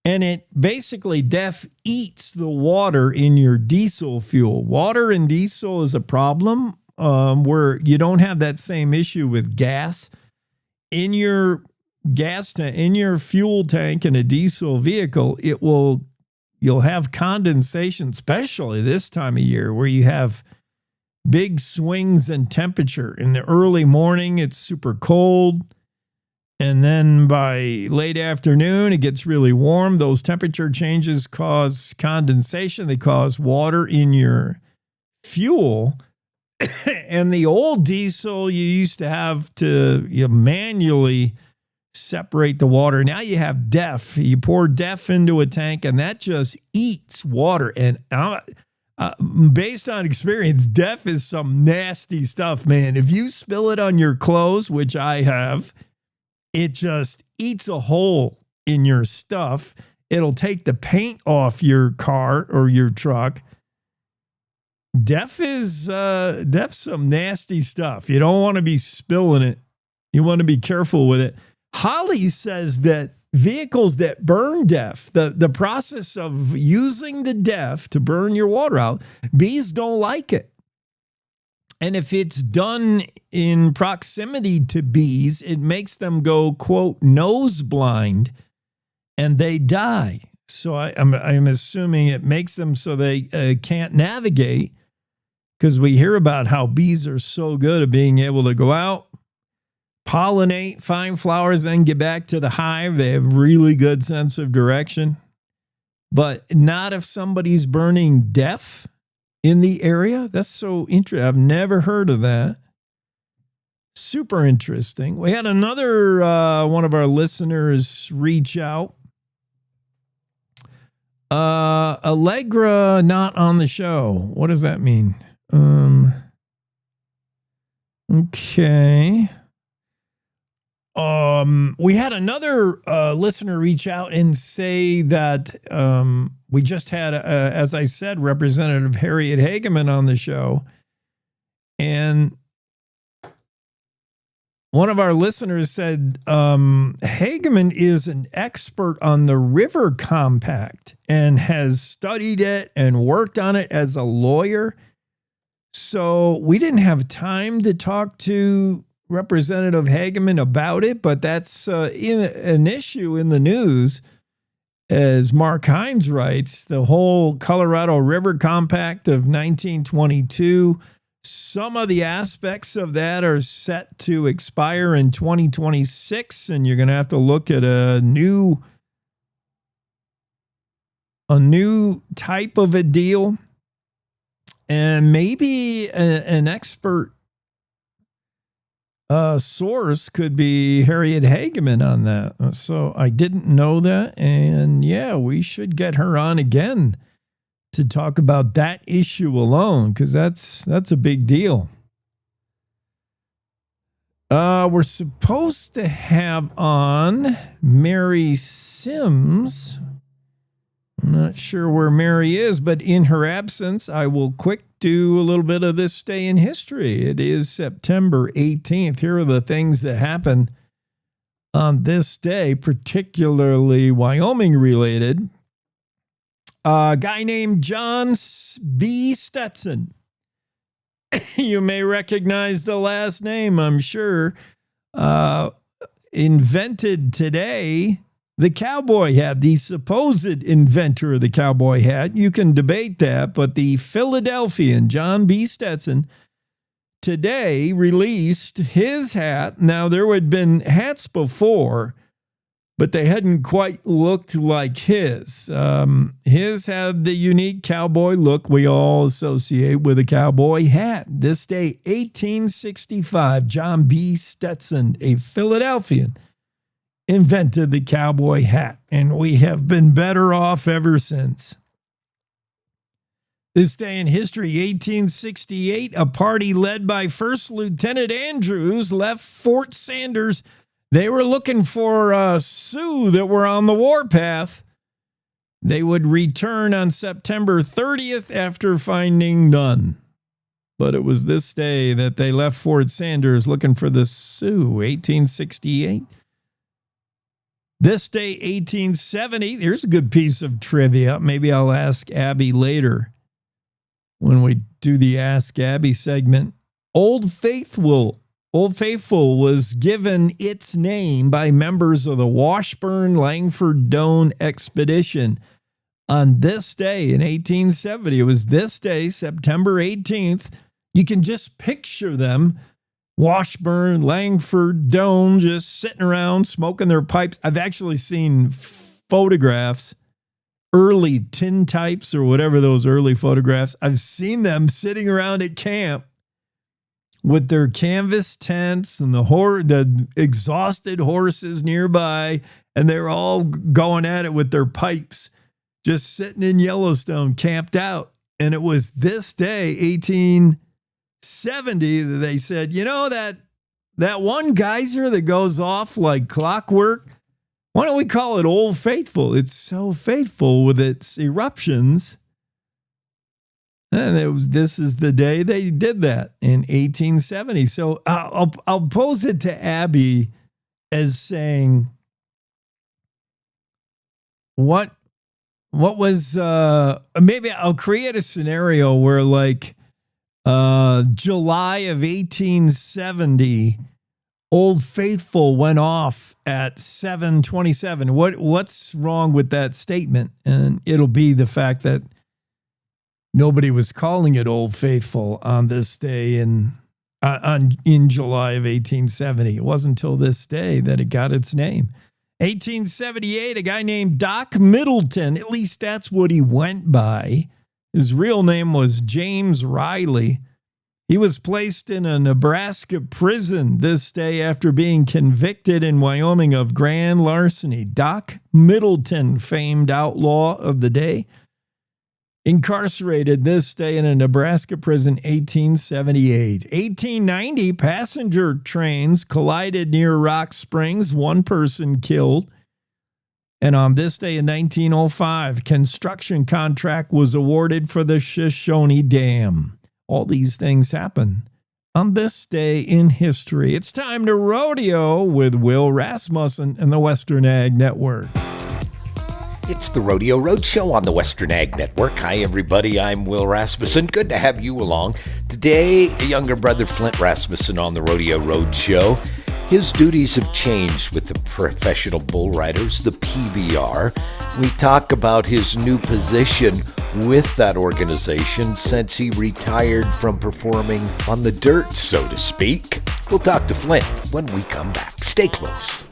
And it basically, DEF eats the water in your diesel fuel. Water in diesel is a problem where you don't have that same issue with gas. In your in your fuel tank in a diesel vehicle, you'll have condensation, especially this time of year where you have big swings in temperature. In the early morning, it's super cold. And then by late afternoon, it gets really warm. Those temperature changes cause condensation. They cause water in your fuel. And the old diesel, you used to have to manually separate the water. Now you have DEF. You pour DEF into a tank, and that just eats water. And based on experience, DEF is some nasty stuff, man. If you spill it on your clothes, which I have, it just eats a hole in your stuff. It'll take the paint off your car or your truck. DEF's some nasty stuff. You don't want to be spilling it. You want to be careful with it. Holly says that vehicles that burn DEF, the process of using the DEF to burn your water out, bees don't like it. And if it's done in proximity to bees, it makes them go, quote, nose blind, and they die. So I'm assuming it makes them so they can't navigate, because we hear about how bees are so good at being able to go out, pollinate, find flowers, then get back to the hive. They have really good sense of direction. But not if somebody's burning DEF in the area. That's so interesting. I've never heard of that. Super interesting. We had another one of our listeners reach out. Allegra not on the show. What does that mean? Okay. We had another listener reach out and say that we just had, as I said, Representative Harriet Hageman on the show. And one of our listeners said Hageman is an expert on the river compact and has studied it and worked on it as a lawyer. So we didn't have time to talk to Representative Hageman about it, but that's an issue in the news. As Mark Hines writes, the whole Colorado River Compact of 1922, some of the aspects of that are set to expire in 2026, and you're going to have to look at a new type of a deal. And maybe an expert source could be Harriet Hageman on that. So I didn't know that. And yeah, we should get her on again to talk about that issue alone, because that's a big deal. We're supposed to have on Mary Sims. I'm not sure where Mary is, but in her absence, I will quick do a little bit of this day in history. It is September 18th. Here are the things that happened on this day, particularly Wyoming related. A guy named John B. Stetson. You may recognize the last name, I'm sure. Invented today the cowboy hat, the supposed inventor of the cowboy hat. You can debate that, but the Philadelphian John B. Stetson today released his hat. Now, there had been hats before, but they hadn't quite looked like his. His had the unique cowboy look we all associate with a cowboy hat. This day, 1865, John B. Stetson, a Philadelphian, invented the cowboy hat, and we have been better off ever since. This day in history, 1868, a party led by First Lieutenant Andrews left Fort Sanders. They were looking for Sioux that were on the warpath. They would return on September 30th after finding none. But it was this day that they left Fort Sanders looking for the Sioux, 1868. This day, 1870, here's a good piece of trivia. Maybe I'll ask Abby later when we do the Ask Abby segment. Old Faithful was given its name by members of the Washburn-Langford Doane expedition on this day in 1870. It was this day, September 18th. You can just picture them, Washburn, Langford, Doane, just sitting around smoking their pipes. I've actually seen photographs, early tintypes or whatever those early photographs. I've seen them sitting around at camp with their canvas tents and the exhausted horses nearby, and they're all going at it with their pipes, just sitting in Yellowstone, camped out. And it was this day, 1870, that they said, you know, that one geyser that goes off like clockwork, why don't we call it Old Faithful? It's so faithful with its eruptions. And this is the day they did that in 1870. So I'll pose it to Abby as saying, what was, maybe I'll create a scenario where like July of 1870, Old Faithful went off at 7:27. What's wrong with that statement? And it'll be the fact that nobody was calling it Old Faithful on this day in July of 1870. It wasn't until this day that it got its name. 1878, a guy named Doc Middleton, at least that's what he went by. His real name was James Riley. He was placed in a Nebraska prison this day after being convicted in Wyoming of grand larceny. Doc Middleton, famed outlaw of the day, incarcerated this day in a Nebraska prison, 1878. 1890, passenger trains collided near Rock Springs, one person killed. And on this day in 1905, construction contract was awarded for the Shoshone Dam. All these things happen on this day in history. It's time to rodeo with Will Rasmussen and the Western Ag Network. It's the Rodeo Roadshow on the Western Ag Network. Hi, everybody. I'm Will Rasmussen. Good to have you along. Today, younger brother Flint Rasmussen on the Rodeo Roadshow. His duties have changed with the Professional Bull Riders, the PBR. We talk about his new position with that organization since he retired from performing on the dirt, so to speak. We'll talk to Flint when we come back. Stay close.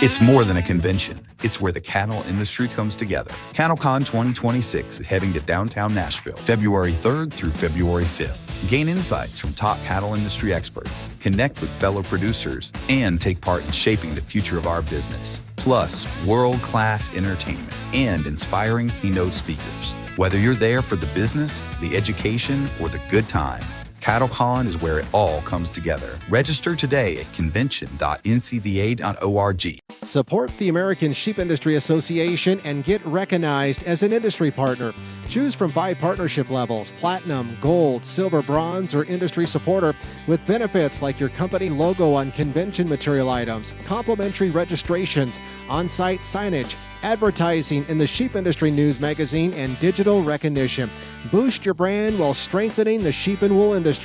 It's more than a convention. It's where the cattle industry comes together. CattleCon 2026 is heading to downtown Nashville, February 3rd through February 5th. Gain insights from top cattle industry experts, connect with fellow producers, and take part in shaping the future of our business. Plus, world-class entertainment and inspiring keynote speakers. Whether you're there for the business, the education, or the good times, CattleCon is where it all comes together. Register today at convention.ncda.org. Support the American Sheep Industry Association and get recognized as an industry partner. Choose from 5 partnership levels: platinum, gold, silver, bronze, or industry supporter, with benefits like your company logo on convention material items, complimentary registrations, on-site signage, advertising in the Sheep Industry News magazine, and digital recognition. Boost your brand while strengthening the sheep and wool industry.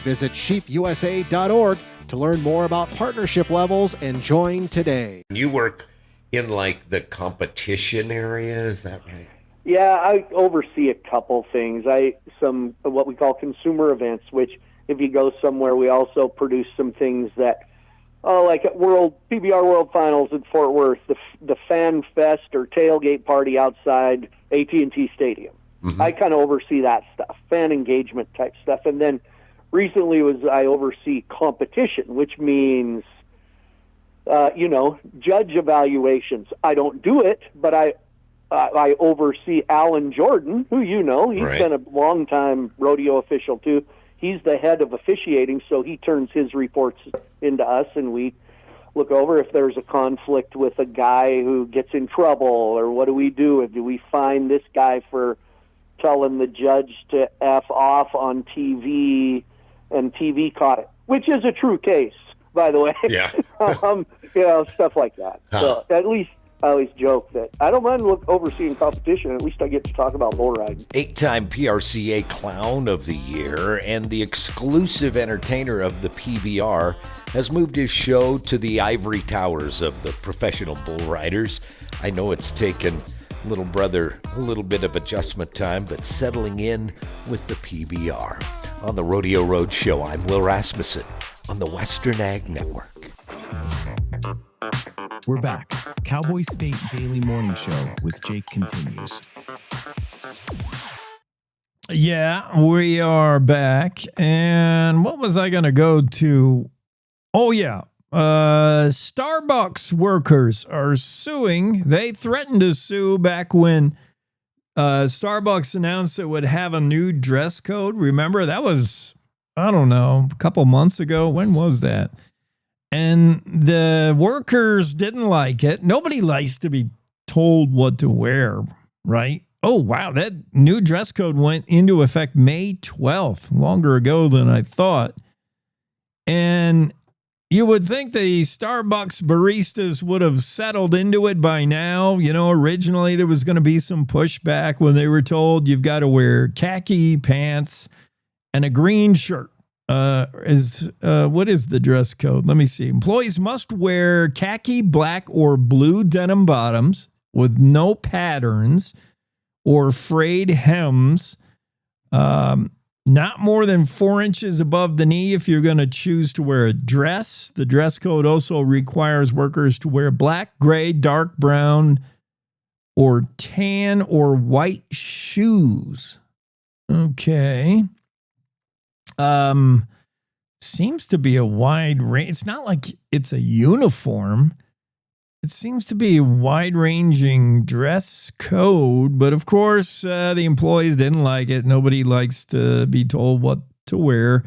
Visit sheepusa.org to learn more about partnership levels and join today. You work in like the competition area, is that right? Yeah, I oversee a couple things. Some what we call consumer events, which if you go somewhere, we also produce some things that, like at PBR World Finals at Fort Worth, the Fan Fest or tailgate party outside AT&T Stadium. Mm-hmm. I kind of oversee that stuff, fan engagement type stuff. And then recently I oversee competition, which means, judge evaluations. I don't do it, but I oversee Alan Jordan, who he's right. Been a long-time rodeo official too. He's the head of officiating, so he turns his reports into us, and we look over if there's a conflict with a guy who gets in trouble, or what do we do? Do we fine this guy for telling the judge to F off on TV, and TV caught it, which is a true case, by the way. Yeah. Stuff like that. So at least I always joke that I don't mind overseeing competition. At least I get to talk about bull riding. 8-time PRCA Clown of the Year and the exclusive entertainer of the PBR has moved his show to the ivory towers of the Professional Bull Riders. I know it's taken little brother a little bit of adjustment time, but settling in with the PBR. On the Rodeo Roadshow, I'm Will Rasmussen on the Western Ag Network. We're back. Cowboy State Daily Morning Show with Jake continues. Yeah, we are back. And what was I going to go to? Oh, yeah. Starbucks workers are suing. They threatened to sue back when Starbucks announced it would have a new dress code. Remember, that was, I don't know, a couple months ago. When was that? And the workers didn't like it. Nobody likes to be told what to wear, right? Oh, wow. That new dress code went into effect May 12th, longer ago than I thought. And you would think the Starbucks baristas would have settled into it by now. Originally there was going to be some pushback when they were told you've got to wear khaki pants and a green shirt. What is the dress code? Let me see. Employees must wear khaki, black, or blue denim bottoms with no patterns or frayed hems. Not more than 4 inches above the knee if you're going to choose to wear a dress. The dress code also requires workers to wear black, gray, dark brown, or tan or white shoes. Okay. Seems to be a wide range. It's not like it's a uniform. It seems to be a wide-ranging dress code, but of course, the employees didn't like it. Nobody likes to be told what to wear.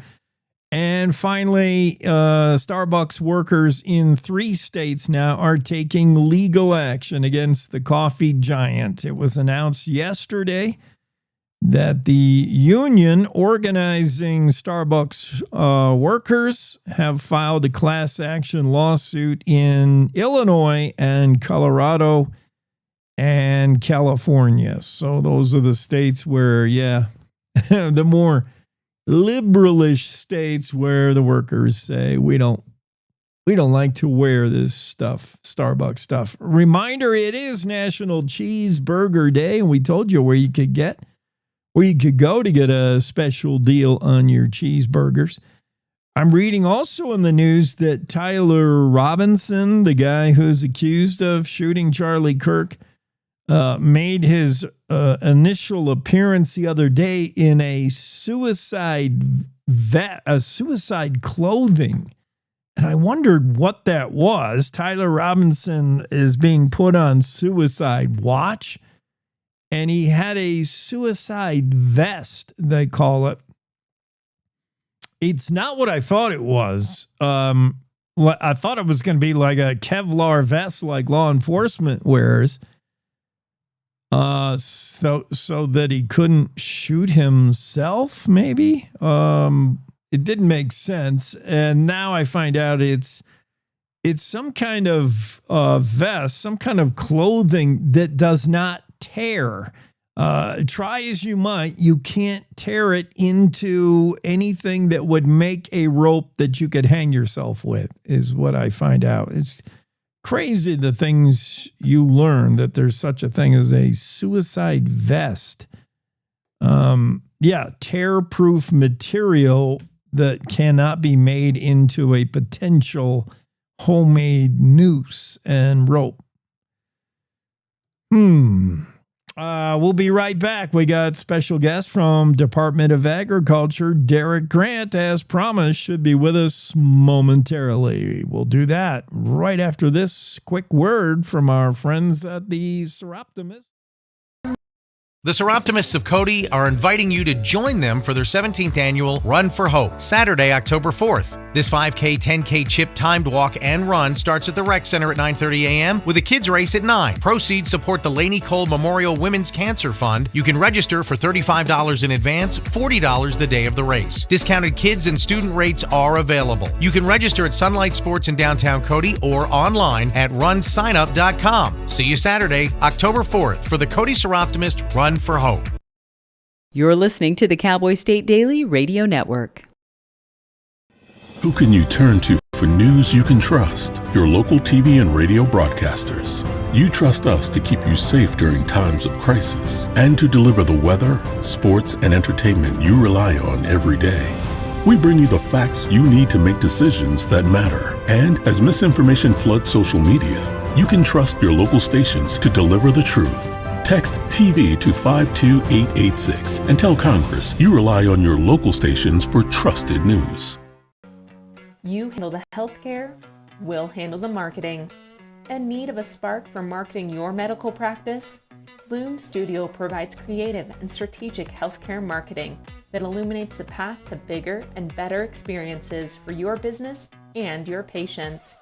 And finally, Starbucks workers in 3 states now are taking legal action against the coffee giant. It was announced yesterday that the union organizing Starbucks workers have filed a class action lawsuit in Illinois and Colorado and California. So those are the states where, the more liberalish states where the workers say we don't like to wear this stuff, Starbucks stuff. Reminder, it is National Cheeseburger Day, and we told you where you could go to get a special deal on your cheeseburgers. I'm reading also in the news that Tyler Robinson, the guy who's accused of shooting Charlie Kirk, made his initial appearance the other day in a suicide clothing. And I wondered what that was. Tyler Robinson is being put on suicide watch, and he had a suicide vest, they call it. It's not what I thought it was. I thought it was going to be like a Kevlar vest like law enforcement wears, so that he couldn't shoot himself, maybe. It didn't make sense, and now I find out it's some kind of vest, some kind of clothing that does not tear. Try as you might, you can't tear it into anything that would make a rope that you could hang yourself with, is what I find out. It's crazy the things you learn, that there's such a thing as a suicide vest. Tear-proof material that cannot be made into a potential homemade noose and rope. We'll be right back. We got special guest from Department of Agriculture, Derek Grant, as promised, should be with us momentarily. We'll do that right after this quick word from our friends at the Seroptimist. The Seroptimists of Cody are inviting you to join them for their 17th annual Run for Hope, Saturday, October 4th. This 5K, 10K chip timed walk and run starts at the Rec Center at 9:30 a.m. with a kids race at 9. Proceeds support the Laney Cole Memorial Women's Cancer Fund. You can register for $35 in advance, $40 the day of the race. Discounted kids and student rates are available. You can register at Sunlight Sports in downtown Cody or online at runsignup.com. See you Saturday, October 4th for the Cody Seroptimist Run for Hope. You're listening to the Cowboy State Daily Radio Network. Who can you turn to for news you can trust? Your local TV and radio broadcasters. You trust us to keep you safe during times of crisis and to deliver the weather, sports, and entertainment you rely on every day. We bring you the facts you need to make decisions that matter. And as misinformation floods social media, you can trust your local stations to deliver the truth. Text TV to 52886 and tell Congress you rely on your local stations for trusted news. You handle the healthcare, we'll handle the marketing. In need of a spark for marketing your medical practice? Loom Studio provides creative and strategic healthcare marketing that illuminates the path to bigger and better experiences for your business and your patients.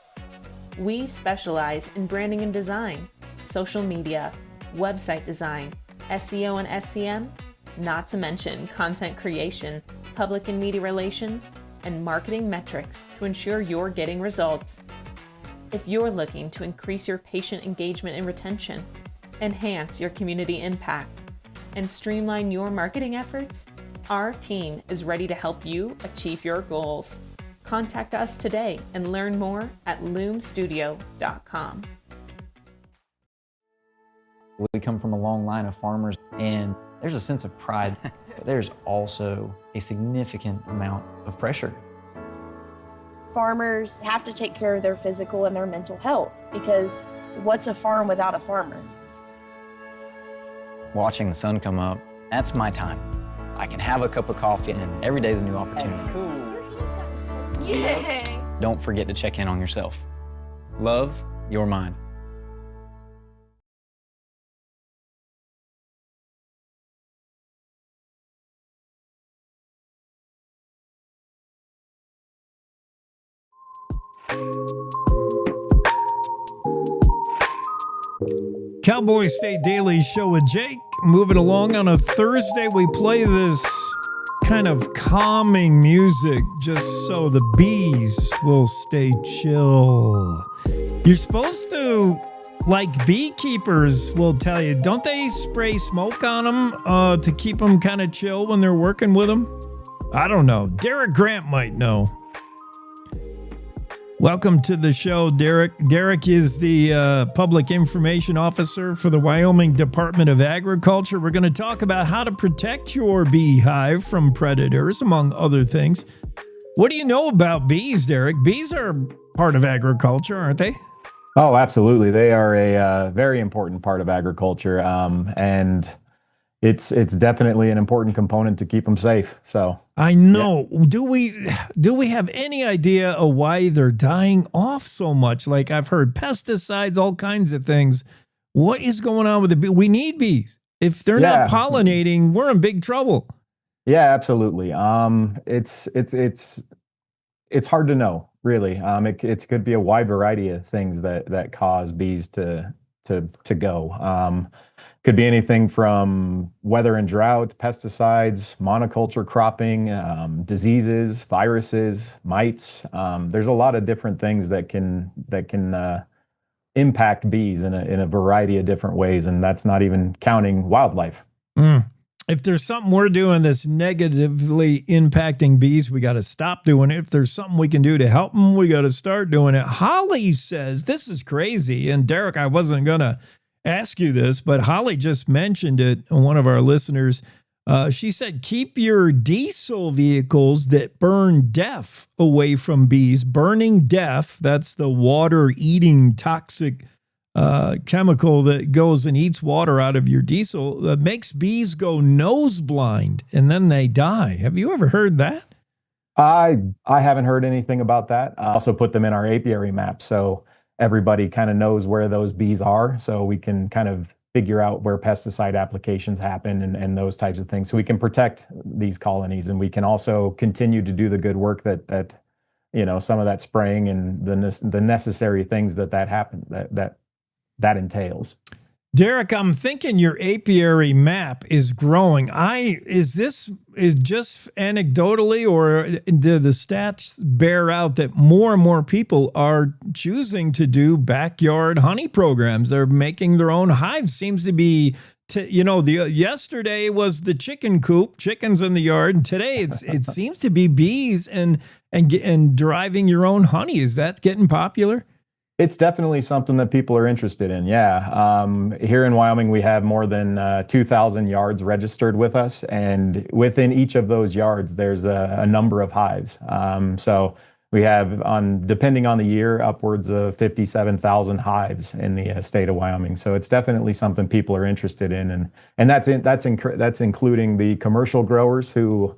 We specialize in branding and design, social media, website design, SEO and SEM, not to mention content creation, public and media relations, and marketing metrics to ensure you're getting results. If you're looking to increase your patient engagement and retention, enhance your community impact, and streamline your marketing efforts, our team is ready to help you achieve your goals. Contact us today and learn more at loomstudio.com. We come from a long line of farmers, and there's a sense of pride, but there's also a significant amount of pressure. Farmers have to take care of their physical and their mental health, because what's a farm without a farmer? Watching the sun come up, that's my time. I can have a cup of coffee, and every day's a new opportunity. That's cool. Your hand's gotten so big. Yay! Don't forget to check in on yourself. Love your mind. Cowboy State Daily Show with Jake. Moving along on a Thursday, we play this kind of calming music just so the bees will stay chill. You're supposed to, like beekeepers will tell you, don't they spray smoke on them to keep them kind of chill when they're working with them? I don't know. Derek Grant might know. Welcome to the show, Derek. Derek is the Public Information Officer for the Wyoming Department of Agriculture. We're going to talk about how to protect your beehive from predators, among other things. What do you know about bees, Derek? Bees are part of agriculture, aren't they? Oh, absolutely. They are a very important part of agriculture, and it's definitely an important component to keep them safe. So I know. Yeah. Do we have any idea of why they're dying off so much? Like I've heard pesticides, all kinds of things. What is going on with the bee? We need bees. If they're not pollinating, we're in big trouble. Yeah, absolutely. It's hard to know, really. It could be a wide variety of things that cause bees to go. Could be anything from weather and drought, pesticides, monoculture cropping, diseases, viruses, mites. There's a lot of different things that can impact bees in a variety of different ways, and that's not even counting wildlife. If there's something we're doing that's negatively impacting bees, we got to stop doing it. If there's something we can do to help them, we got to start doing it. Holly says, this is crazy. And Derek, I wasn't going to ask you this, but Holly just mentioned it, one of our listeners. She said, keep your diesel vehicles that burn DEF away from bees. Burning DEF, that's the water-eating toxic chemical that goes and eats water out of your diesel, that makes bees go nose blind and then they die. Have you ever heard that? I haven't heard anything about that. I also put them in our apiary map, so everybody kind of knows where those bees are, so we can kind of figure out where pesticide applications happen and those types of things, so we can protect these colonies, and we can also continue to do the good work that some of that spraying and the necessary things that happen that entails. Derek, I'm thinking your apiary map is growing. Is just anecdotally, or do the stats bear out that more and more people are choosing to do backyard honey programs? They're making their own hives. Seems to be, yesterday was the chicken coop, chickens in the yard, and today it seems to be bees and driving your own honey. Is that getting popular? It's definitely something that people are interested in. Yeah. Here in Wyoming, we have more than 2,000 yards registered with us. And within each of those yards, there's a number of hives. So we have, depending on the year, upwards of 57,000 hives in the state of Wyoming. So it's definitely something people are interested in. And that's including the commercial growers who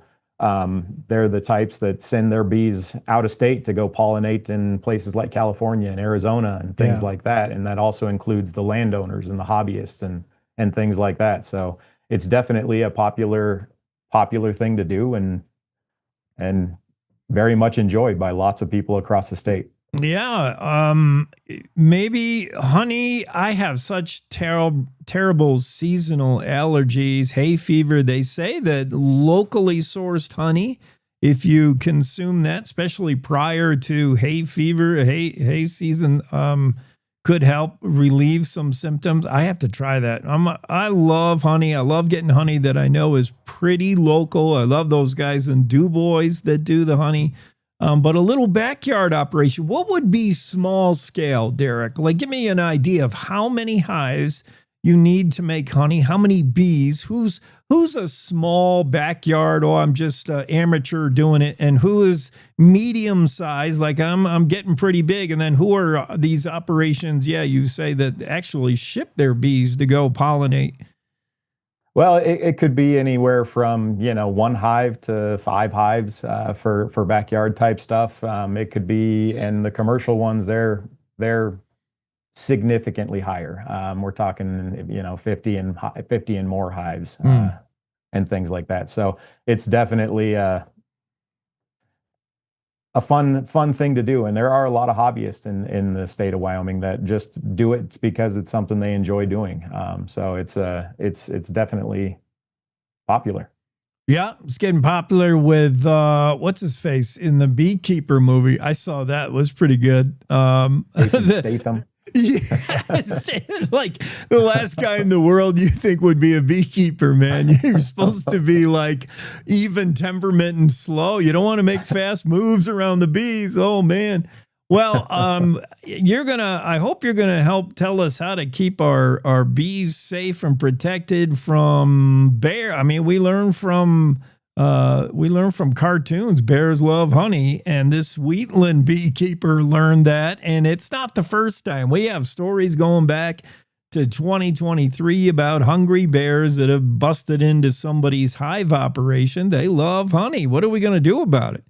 they're the types that send their bees out of state to go pollinate in places like California and Arizona and things like that. And that also includes the landowners and the hobbyists and things like that. So it's definitely a popular thing to do and very much enjoyed by lots of people across the state. Yeah, maybe honey. I have such terrible seasonal allergies, hay fever. They say that locally sourced honey, if you consume that, especially prior to hay fever, hay season, could help relieve some symptoms. I have to try that. I love honey. I love getting honey that I know is pretty local. I love those guys in DuBois that do the honey. But a little backyard operation, what would be small scale, Derek? Like, give me an idea of how many hives you need to make honey, how many bees, who's a small backyard, or I'm just amateur doing it, and who is medium size, like I'm getting pretty big, and then who are these operations, you say, that actually ship their bees to go pollinate? Well, it could be anywhere from, one hive to 5 hives for backyard type stuff. It could be, and the commercial ones, they're significantly higher. We're talking, 50 and more hives and things like that. So it's definitely a fun thing to do. And there are a lot of hobbyists in the state of Wyoming that just do it because it's something they enjoy doing. So it's definitely popular. Yeah, it's getting popular with what's his face in the Beekeeper movie. I saw that. It was pretty good. Statham. Yes, like the last guy in the world you think would be a beekeeper, man. You're supposed to be like even temperament and slow. You don't want to make fast moves around the bees. Oh man. Well, I hope you're gonna help tell us how to keep our bees safe and protected from bear. I mean, we learn from cartoons. Bears love honey, and this Wheatland beekeeper learned that, and it's not the first time. We have stories going back to 2023 about hungry bears that have busted into somebody's hive operation. They love honey. What are we going to do about it?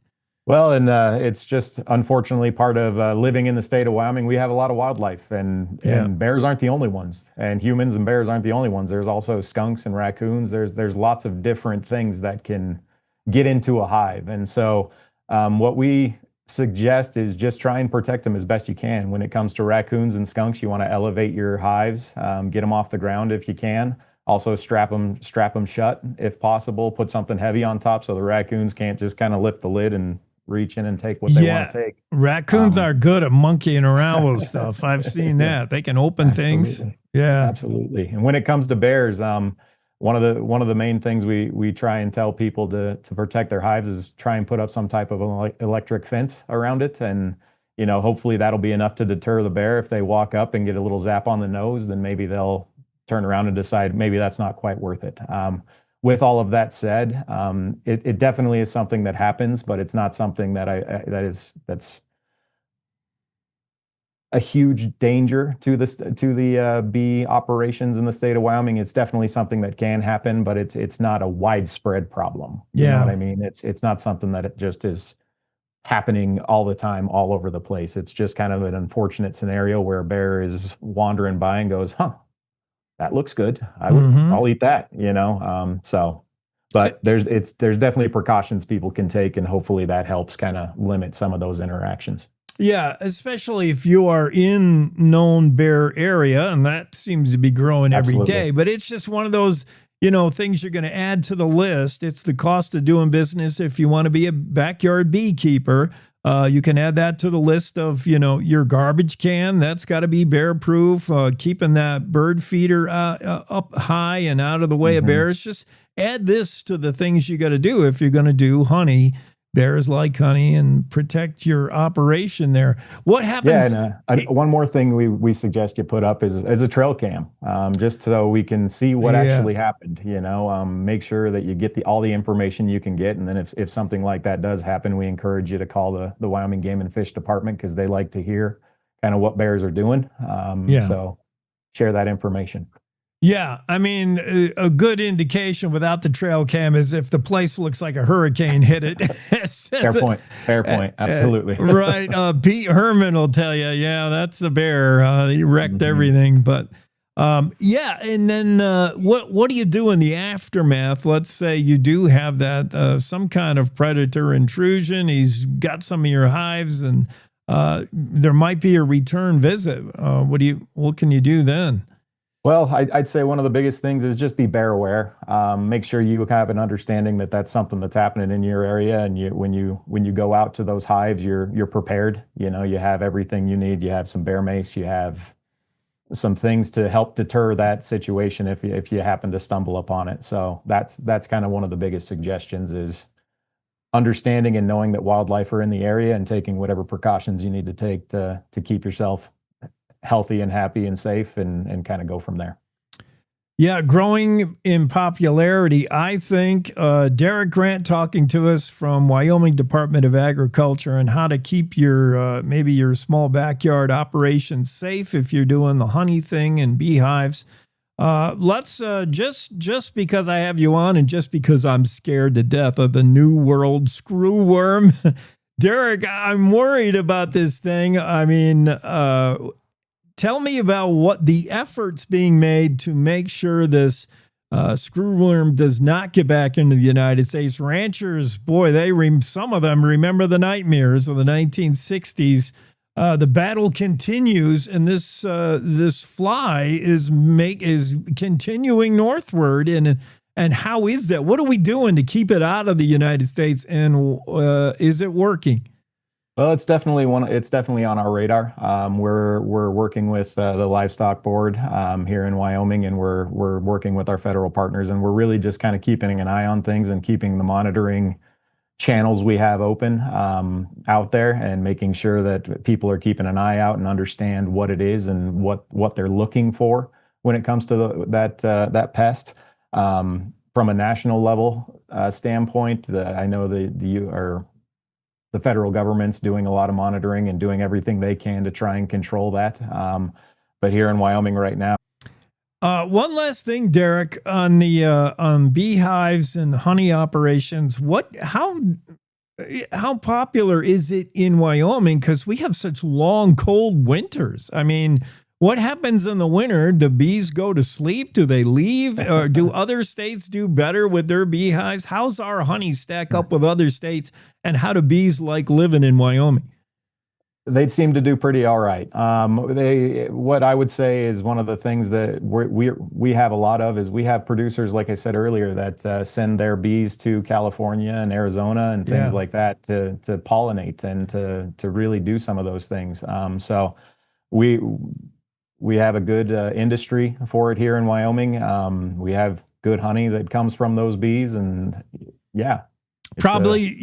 Well, and it's just unfortunately part of living in the state of Wyoming. We have a lot of wildlife, and bears aren't the only ones, and humans and bears aren't the only ones. There's also skunks and raccoons. There's lots of different things that can get into a hive, and so what we suggest is just try and protect them as best you can. When it comes to raccoons and skunks, you want to elevate your hives, get them off the ground if you can. Also strap them shut if possible. Put something heavy on top so the raccoons can't just kind of lift the lid and reach in and take what they want to take. Raccoons are good at monkeying around with stuff. I've seen that. They can open things. Yeah, absolutely. And when it comes to bears, one of the main things we try and tell people to protect their hives is try and put up some type of electric fence around it, and hopefully that'll be enough to deter the bear. If they walk up and get a little zap on the nose, then maybe they'll turn around and decide maybe that's not quite worth it. With all of that said, it definitely is something that happens, but it's not something that's a huge danger to the bee operations in the state of Wyoming. It's definitely something that can happen, but it's not a widespread problem. You know what I mean? It's not something that it just is happening all the time, all over the place. It's just kind of an unfortunate scenario where a bear is wandering by and goes, "Huh, that looks good. I'll eat that," but there's definitely precautions people can take, and hopefully that helps kind of limit some of those interactions. Yeah, especially if you are in known bear area, and that seems to be growing every day. But it's just one of those, things you're going to add to the list. It's the cost of doing business. If you want to be a backyard beekeeper, you can add that to the list of, your garbage can. That's got to be bear proof. Keeping that bird feeder up high and out of the way of bears. Just add this to the things you got to do if you're going to do honey. Bears like honey, and protect your operation there. What happens? Yeah, and one more thing we suggest you put up is a trail cam, just so we can see what actually happened. Make sure that you get all the information you can get, and then if something like that does happen, we encourage you to call the Wyoming Game and Fish Department, because they like to hear kind of what bears are doing. So share that information. Yeah, I mean, a good indication without the trail cam is if the place looks like a hurricane hit it. Fair point. Absolutely. Right. Pete Herman will tell you, that's a bear. He wrecked everything. But and then what do you do in the aftermath? Let's say you do have that some kind of predator intrusion. He's got some of your hives, and there might be a return visit. What can you do then? Well, I'd say one of the biggest things is just be bear aware. Make sure you have an understanding that that's something that's happening in your area, and when you go out to those hives, you're prepared. You have everything you need. You have some bear mace. You have some things to help deter that situation if you happen to stumble upon it. So that's kind of one of the biggest suggestions, is understanding and knowing that wildlife are in the area, and taking whatever precautions you need to take to keep yourself healthy and happy and safe, and kind of go from there. Yeah, growing in popularity. I think Derek Grant talking to us from Wyoming Department of Agriculture, and how to keep your maybe your small backyard operations safe if you're doing the honey thing and beehives. Let's just because I have you on, and just because I'm scared to death of the New World screwworm, Derek, I'm worried about this thing. I mean, tell me about what the efforts being made to make sure this Screwworm does not get back into the United States. Ranchers, boy, some of them remember the nightmares of the 1960s. The battle continues, and this fly is continuing northward. And how is that? What are we doing to keep it out of the United States? And is it working? Well, it's definitely on our radar. We're working with the livestock board here in Wyoming, and we're working with our federal partners, and we're really just kind of keeping an eye on things and keeping the monitoring channels we have open out there, and making sure that people are keeping an eye out and understand what it is and what they're looking for when it comes to that pest. From a national level standpoint, I know the federal government's doing a lot of monitoring and doing everything they can to try and control that. But here in Wyoming right now. One last thing, Derek, on the on beehives and honey operations. How popular is it in Wyoming? Because we have such long, cold winters. I mean, what happens in the winter? Do bees go to sleep? Do they leave? Or do other states do better with their beehives? How's our honey stack up with other states? And how do bees like living in Wyoming? They seem to do pretty all right. What I would say is one of the things that we have a lot of is we have producers, like I said earlier, that send their bees to California and Arizona and things like that to pollinate and to really do some of those things. So we have a good industry for it here in Wyoming. We have good honey that comes from those bees, and probably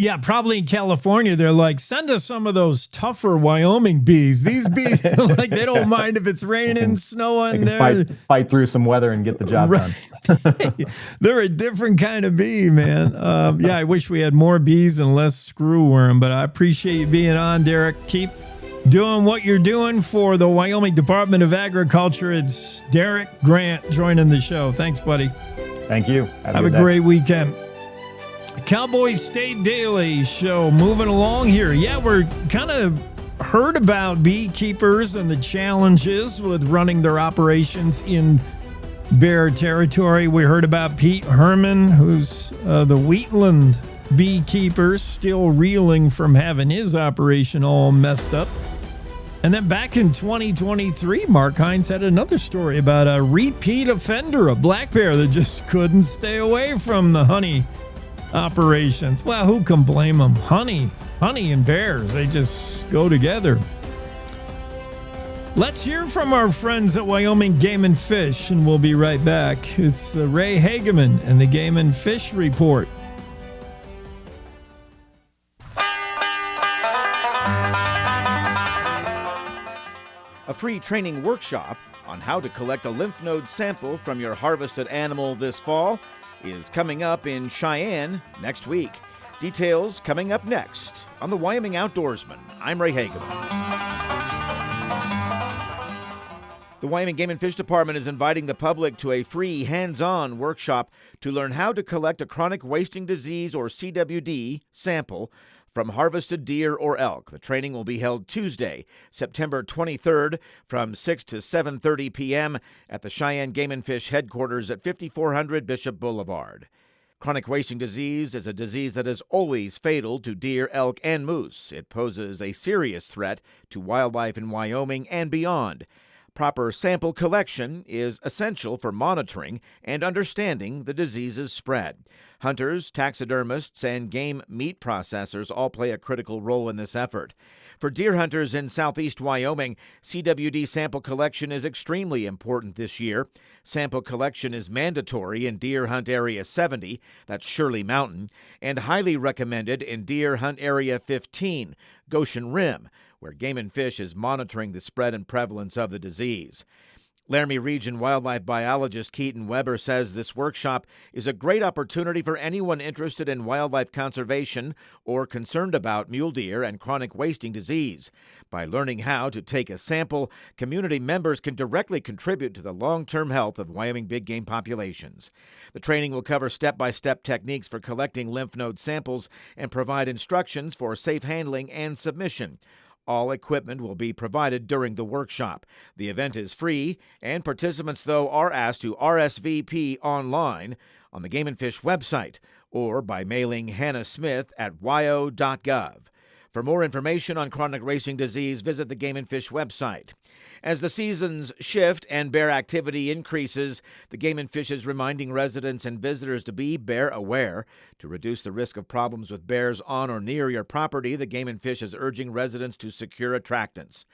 in California, they're like, send us some of those tougher Wyoming bees. These bees, like, they don't mind if it's raining, snowing. They fight through some weather and get the job done. They're a different kind of bee, man. I wish we had more bees and less screwworm, but I appreciate you being on, Derek. Keep doing what you're doing for the Wyoming Department of Agriculture. It's Derek Grant joining the show. Thanks, buddy. Thank you. Have a great weekend. Cowboy State Daily Show moving along here. Yeah, we're kind of heard about beekeepers and the challenges with running their operations in bear territory. We heard about Pete Herman, who's the Wheatland beekeeper, still reeling from having his operation all messed up. And then back in 2023, Mark Hines had another story about a repeat offender, a black bear that just couldn't stay away from the honey operations. Well, who can blame them? Honey and bears, they just go together. Let's hear from our friends at Wyoming Game and Fish, and we'll be right back. It's Ray Hageman and the Game and Fish Report. A free training workshop on how to collect a lymph node sample from your harvested animal this fall is coming up in Cheyenne next week. Details coming up next on the Wyoming Outdoorsman. I'm Ray Hageman. The Wyoming Game and Fish Department is inviting the public to a free hands-on workshop to learn how to collect a chronic wasting disease, or CWD, sample from harvested deer or elk. The training will be held Tuesday, September 23rd from 6 to 7:30 p.m. at the Cheyenne Game and Fish headquarters at 5400 Bishop Boulevard. Chronic wasting disease is a disease that is always fatal to deer, elk, and moose. It poses a serious threat to wildlife in Wyoming and beyond. Proper sample collection is essential for monitoring and understanding the disease's spread. Hunters, taxidermists, and game meat processors all play a critical role in this effort. For deer hunters in southeast Wyoming, CWD sample collection is extremely important this year. Sample collection is mandatory in Deer Hunt Area 70, that's Shirley Mountain, and highly recommended in Deer Hunt Area 15, Goshen Rim, where Game and Fish is monitoring the spread and prevalence of the disease. Laramie Region wildlife biologist Keaton Weber says this workshop is a great opportunity for anyone interested in wildlife conservation or concerned about mule deer and chronic wasting disease. By learning how to take a sample, community members can directly contribute to the long-term health of Wyoming big game populations. The training will cover step-by-step techniques for collecting lymph node samples and provide instructions for safe handling and submission. All equipment will be provided during the workshop. The event is free, and participants, though, are asked to RSVP online on the Game and Fish website or by mailing Hannah Smith at wyo.gov. For more information on chronic racing disease, visit the Game and Fish website. As the seasons shift and bear activity increases, the Game and Fish is reminding residents and visitors to be bear aware. To reduce the risk of problems with bears on or near your property, the Game and Fish is urging residents to secure attractants.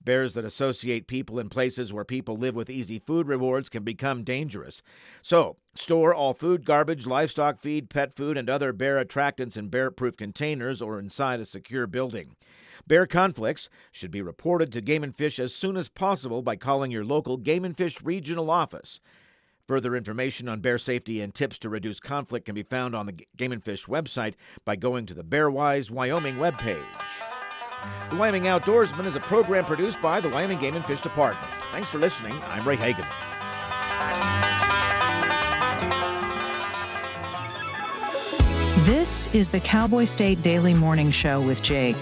Bears that associate people in places where people live with easy food rewards can become dangerous. So, store all food, garbage, livestock feed, pet food, and other bear attractants in bear-proof containers or inside a secure building. Bear conflicts should be reported to Game and Fish as soon as possible by calling your local Game and Fish regional office. Further information on bear safety and tips to reduce conflict can be found on the Game and Fish website by going to the Bearwise Wyoming webpage. The Wyoming Outdoorsman is a program produced by the Wyoming Game and Fish Department. Thanks for listening. I'm Ray Hagan. This is the Cowboy State Daily Morning Show with Jake.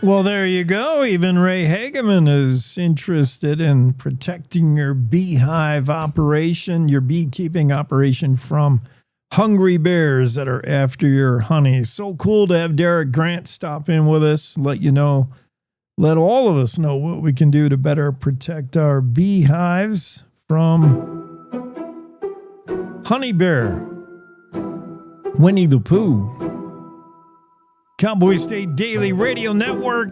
Well, there you go. Even Ray Hageman is interested in protecting your beehive operation, your beekeeping operation from hungry bears that are after your honey. So cool to have Derek Grant stop in with us, let all of us know what we can do to better protect our beehives from honey bear. Winnie the Pooh. Cowboy State Daily Radio Network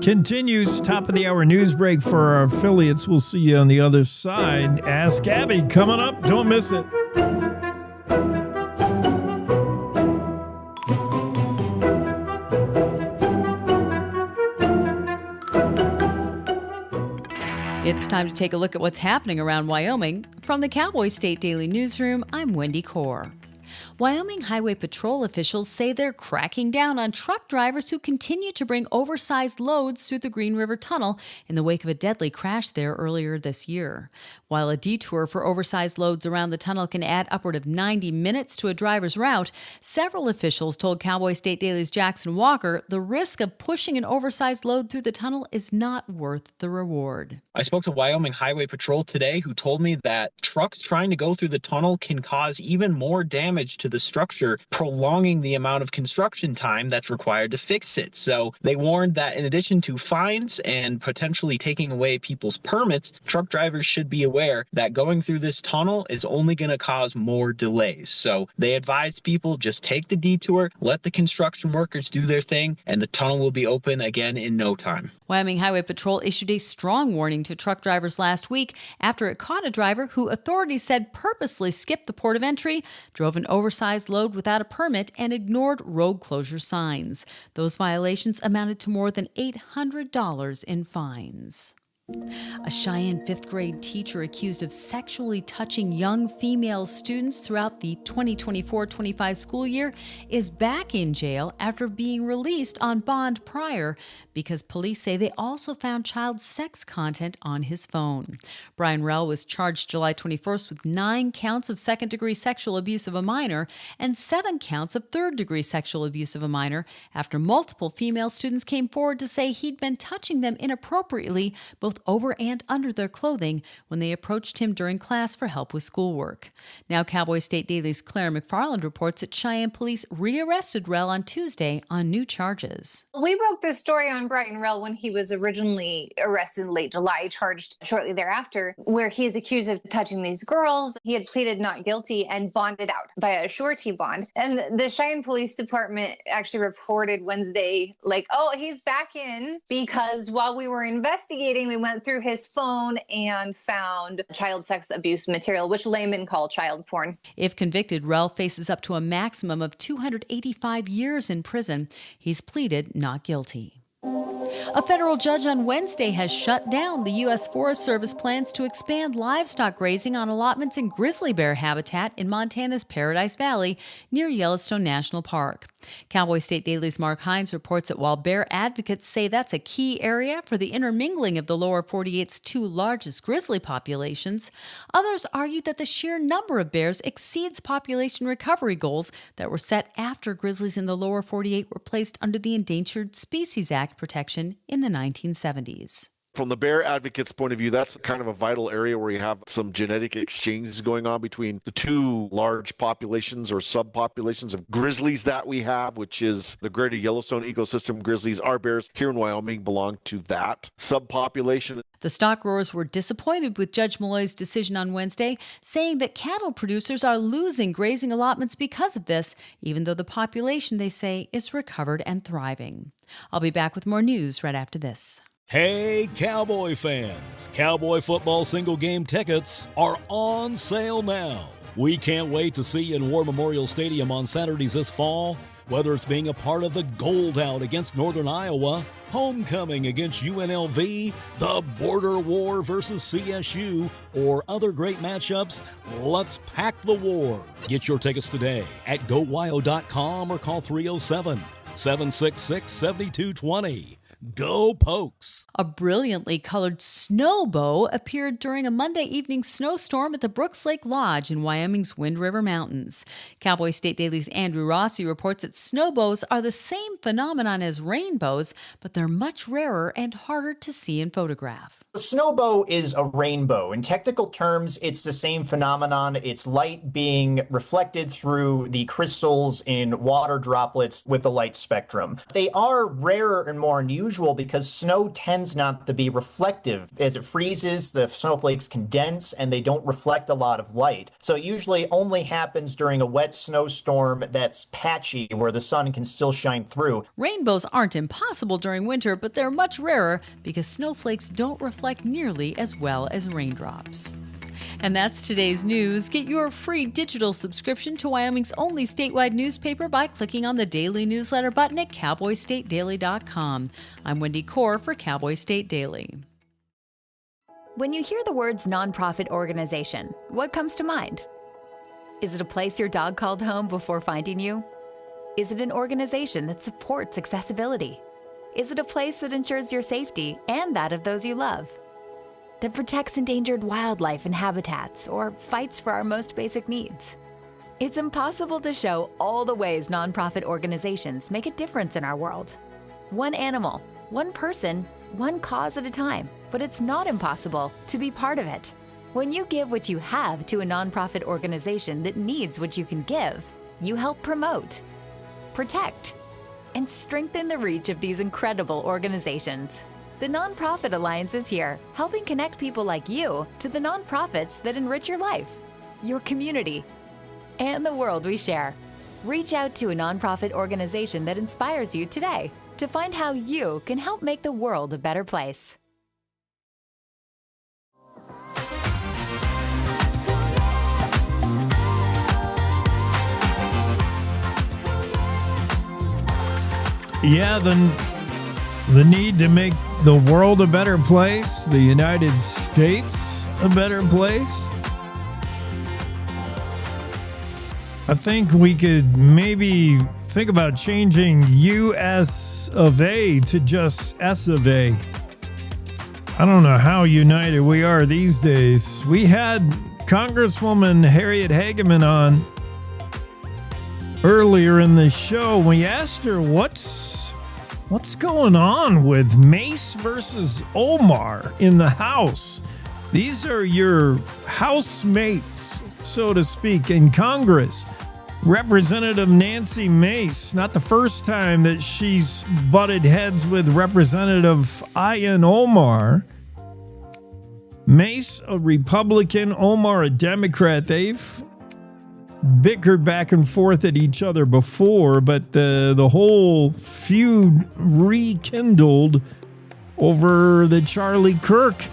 continues. Top of the hour news break for our affiliates. We'll see you on the other side. Ask Abby coming up. Don't miss it. It's time to take a look at what's happening around Wyoming. From the Cowboy State Daily Newsroom, I'm Wendy Kaur. Wyoming Highway Patrol officials say they're cracking down on truck drivers who continue to bring oversized loads through the Green River Tunnel in the wake of a deadly crash there earlier this year. While a detour for oversized loads around the tunnel can add upward of 90 minutes to a driver's route, several officials told Cowboy State Daily's Jackson Walker the risk of pushing an oversized load through the tunnel is not worth the reward. I spoke to Wyoming Highway Patrol today, who told me that trucks trying to go through the tunnel can cause even more damage to the structure, prolonging the amount of construction time that's required to fix it. So they warned that in addition to fines and potentially taking away people's permits, truck drivers should be aware that going through this tunnel is only going to cause more delays. So they advised people just take the detour, let the construction workers do their thing, and the tunnel will be open again in no time. Wyoming Highway Patrol issued a strong warning to truck drivers last week after it caught a driver who authorities said purposely skipped the port of entry, drove an oversized load without a permit, and ignored road closure signs. Those violations amounted to more than $800 in fines. A Cheyenne fifth grade teacher accused of sexually touching young female students throughout the 2024-25 school year is back in jail after being released on bond prior because police say they also found child sex content on his phone. Brian Rell was charged July 21st with 9 counts of second-degree sexual abuse of a minor and 7 counts of third-degree sexual abuse of a minor after multiple female students came forward to say he'd been touching them inappropriately, both over and under their clothing, when they approached him during class for help with schoolwork. Now, Cowboy State Daily's Claire McFarland reports that Cheyenne police rearrested Rell on Tuesday on new charges. We broke this story on Brian Rell when he was originally arrested in late July, charged shortly thereafter, where he is accused of touching these girls. He had pleaded not guilty and bonded out by a surety bond. And the Cheyenne Police Department actually reported Wednesday, oh, he's back in, because while we were investigating, we went through his phone and found child sex abuse material, which laymen call child porn. If convicted, Rell faces up to a maximum of 285 years in prison. He's pleaded not guilty. A federal judge on Wednesday has shut down the U.S. Forest Service plans to expand livestock grazing on allotments in grizzly bear habitat in Montana's Paradise Valley near Yellowstone National Park. Cowboy State Daily's Mark Hines reports that while bear advocates say that's a key area for the intermingling of the lower 48's two largest grizzly populations, others argue that the sheer number of bears exceeds population recovery goals that were set after grizzlies in the lower 48 were placed under the Endangered Species Act protection in the 1970s. From the bear advocates' point of view, that's kind of a vital area where you have some genetic exchanges going on between the two large populations or subpopulations of grizzlies that we have, which is the greater Yellowstone ecosystem grizzlies. Our bears here in Wyoming belong to that subpopulation. The stock growers were disappointed with Judge Malloy's decision on Wednesday, saying that cattle producers are losing grazing allotments because of this, even though the population, they say, is recovered and thriving. I'll be back with more news right after this. Hey, Cowboy fans! Cowboy football single game tickets are on sale now. We can't wait to see you in War Memorial Stadium on Saturdays this fall. Whether it's being a part of the Gold Out against Northern Iowa, Homecoming against UNLV, the Border War versus CSU, or other great matchups, let's pack the war. Get your tickets today at GoWyo.com or call 307-766-7220. Go Pokes! A brilliantly colored snowbow appeared during a Monday evening snowstorm at the Brooks Lake Lodge in Wyoming's Wind River Mountains. Cowboy State Daily's Andrew Rossi reports that snowbows are the same phenomenon as rainbows, but they're much rarer and harder to see in photograph. A snowbow is a rainbow. In technical terms, it's the same phenomenon. It's light being reflected through the crystals in water droplets with the light spectrum. They are rarer and more unusual because snow tends not to be reflective. As it freezes, the snowflakes condense and they don't reflect a lot of light. So it usually only happens during a wet snowstorm that's patchy where the sun can still shine through. Rainbows aren't impossible during winter, but they're much rarer because snowflakes don't reflect nearly as well as raindrops. And that's today's news. Get your free digital subscription to Wyoming's only statewide newspaper by clicking on the daily newsletter button at cowboystatedaily.com. I'm Wendy Core for Cowboy State Daily. When you hear the words nonprofit organization, what comes to mind? Is it a place your dog called home before finding you? Is it an organization that supports accessibility? Is it a place that ensures your safety and that of those you love? That protects endangered wildlife and habitats or fights for our most basic needs? It's impossible to show all the ways nonprofit organizations make a difference in our world. One animal, one person, one cause at a time, but it's not impossible to be part of it. When you give what you have to a nonprofit organization that needs what you can give, you help promote, protect, and strengthen the reach of these incredible organizations. The Nonprofit Alliance is here, helping connect people like you to the nonprofits that enrich your life, your community, and the world we share. Reach out to a nonprofit organization that inspires you today to find how you can help make the world a better place. Yeah, the need to make the world a better place, the United States a better place. I think we could maybe think about changing US of A to just S of A. I don't know how united we are these days. We had Congresswoman Harriet Hageman on earlier in the show. We asked her what's going on with Mace versus Omar in the House. These are your housemates, so to speak, in Congress. Representative Nancy Mace, not the first time that she's butted heads with Representative Ian Omar. Mace, a Republican, Omar, a Democrat. They've bickered back and forth at each other before, but the whole feud rekindled over the Charlie Kirk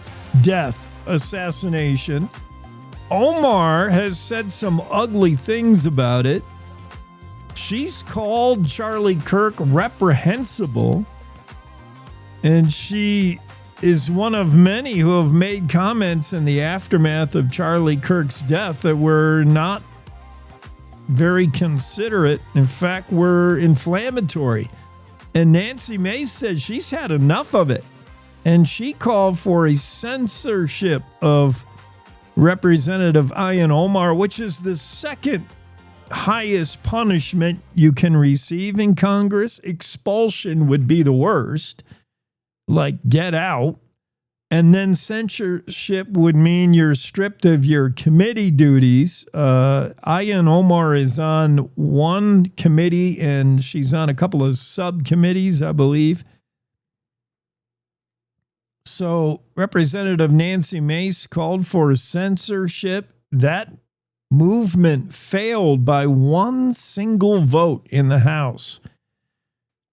death assassination. Omar has said some ugly things about it. She's called Charlie Kirk reprehensible. And she is one of many who have made comments in the aftermath of Charlie Kirk's death that were not very considerate. In fact, were inflammatory. And Nancy Mace says she's had enough of it. And she called for a censorship of Representative Ilhan Omar, which is the second highest punishment you can receive in Congress. Expulsion would be the worst, like get out. And then censorship would mean you're stripped of your committee duties. Ilhan Omar is on one committee and she's on a couple of subcommittees, I believe. So Representative Nancy Mace called for censorship. That movement failed by one single vote in the House.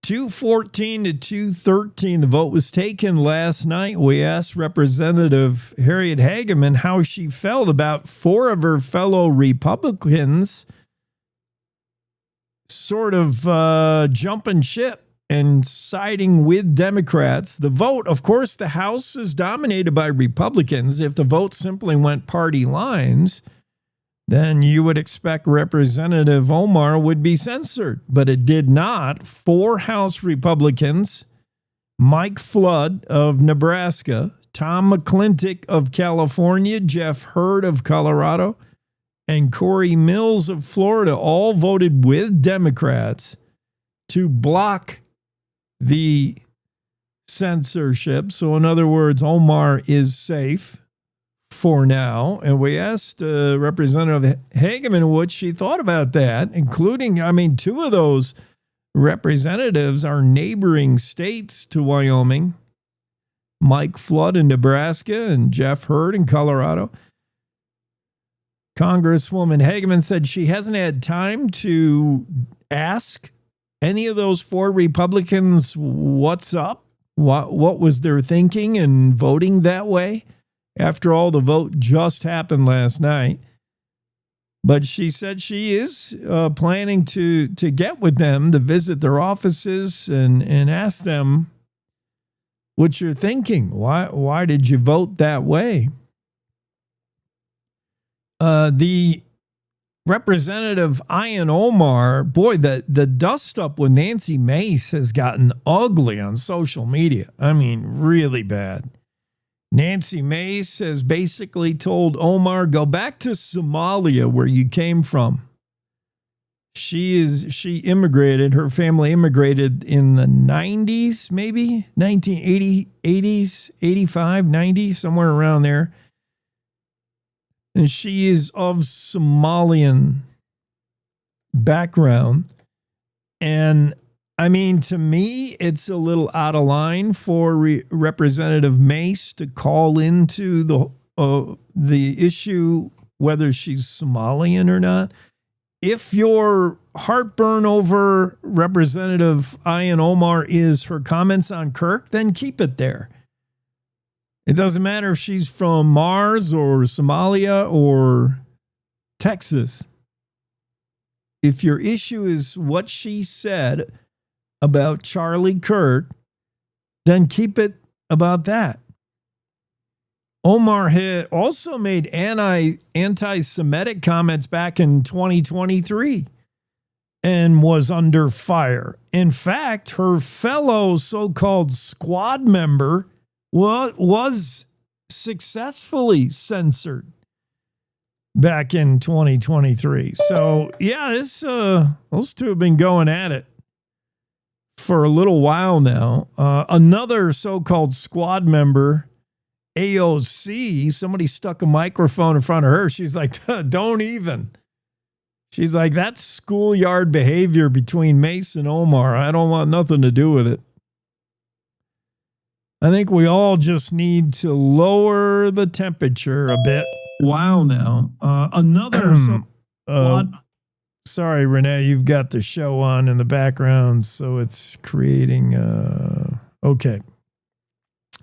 214 to 213, the vote was taken last night. We asked Representative Harriet Hageman how she felt about four of her fellow Republicans sort of jumping ship and siding with Democrats. The vote, of course, the House is dominated by Republicans. If the vote simply went party lines, then you would expect Representative Omar would be censored. But it did not. Four House Republicans, Mike Flood of Nebraska, Tom McClintock of California, Jeff Hurd of Colorado, and Corey Mills of Florida, all voted with Democrats to block the censorship. So in other words, Omar is safe for now. And we asked Representative Hageman what she thought about that, including, two of those representatives are neighboring states to Wyoming, Mike Flood in Nebraska and Jeff Hurd in Colorado. Congresswoman Hageman said she hasn't had time to ask any of those four Republicans what's up, what was their thinking in voting that way. After all, the vote just happened last night. But she said she is planning to get with them, to visit their offices and ask them what you're thinking. Why did you vote that way? The Representative Ilhan Omar, boy, the dust up with Nancy Mace has gotten ugly on social media. Really bad. Nancy Mace has basically told Omar, go back to Somalia where you came from. She immigrated, her family immigrated in the 90s, maybe 1980, 80s, 85, 90, somewhere around there. And she is of Somalian background. And to me, it's a little out of line for Representative Mace to call into the issue whether she's Somalian or not. If your heartburn over Representative Ilhan Omar is her comments on Kirk, then keep it there. It doesn't matter if she's from Mars or Somalia or Texas. If your issue is what she said about Charlie Kirk, then keep it about that. Omar had also made anti-Semitic comments back in 2023 and was under fire. In fact, her fellow so-called squad member was successfully censored back in 2023. So, yeah, those two have been going at it for a little while now. Another so-called squad member, AOC, somebody stuck a microphone in front of her. She's like, don't even. She's like, that's schoolyard behavior between Mace and Omar. I don't want nothing to do with it. I think we all just need to lower the temperature a bit. Wow, now. Another squad. Sorry, Renee, you've got the show on in the background, so it's creating... Okay.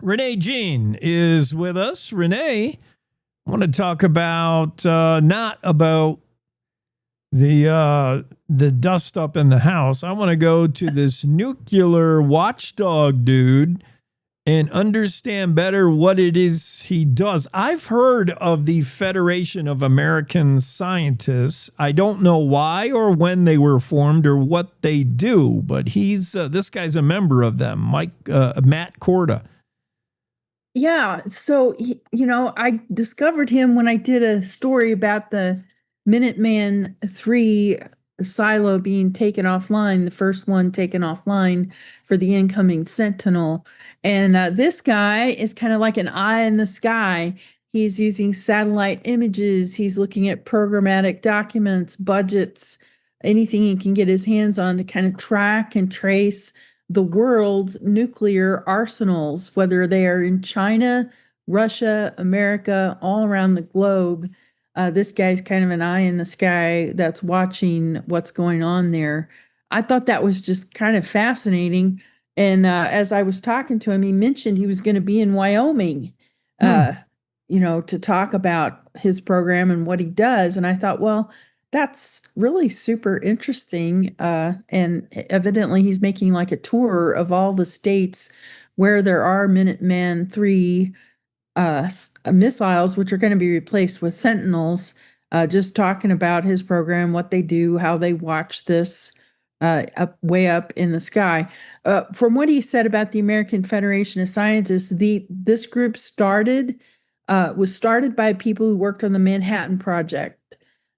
Renee Jean is with us. Renee, I want to talk about, not about the dust up in the house. I want to go to this nuclear watchdog dude and understand better what it is he does. I've heard of the Federation of American Scientists. I don't know why or when they were formed or what they do, but this guy's a member of them, Matt Korda. Yeah, so I discovered him when I did a story about the Minuteman III silo being taken offline, the first one taken offline for the incoming Sentinel. And this guy is kind of like an eye in the sky. He's using satellite images. He's looking at programmatic documents, budgets, anything he can get his hands on to kind of track and trace the world's nuclear arsenals, whether they are in China, Russia, America, all around the globe. This guy's kind of an eye in the sky that's watching what's going on there. I thought that was just kind of fascinating. And as I was talking to him, he mentioned he was going to be in Wyoming, to talk about his program and what he does. And I thought, well, that's really super interesting. And evidently he's making like a tour of all the states where there are Minuteman III missiles, which are going to be replaced with Sentinels, just talking about his program, what they do, how they watch this way up in the sky. From what he said about the American Federation of Scientists, this group was started by people who worked on the Manhattan Project.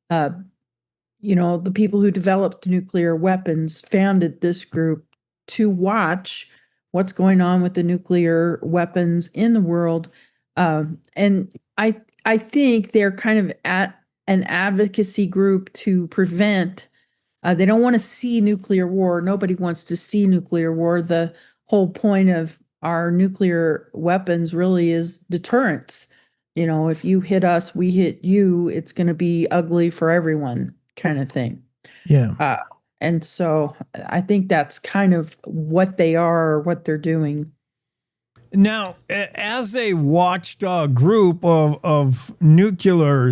The people who developed nuclear weapons founded this group to watch what's going on with the nuclear weapons in the world. And I think they're kind of at an advocacy group to prevent. They don't want to see nuclear war. Nobody wants to see nuclear war. The whole point of our nuclear weapons really is deterrence. If you hit us, we hit you, it's going to be ugly for everyone, kind of thing. Yeah. And so I think that's kind of what they are, or what they're doing. Now, as a watchdog group of nuclear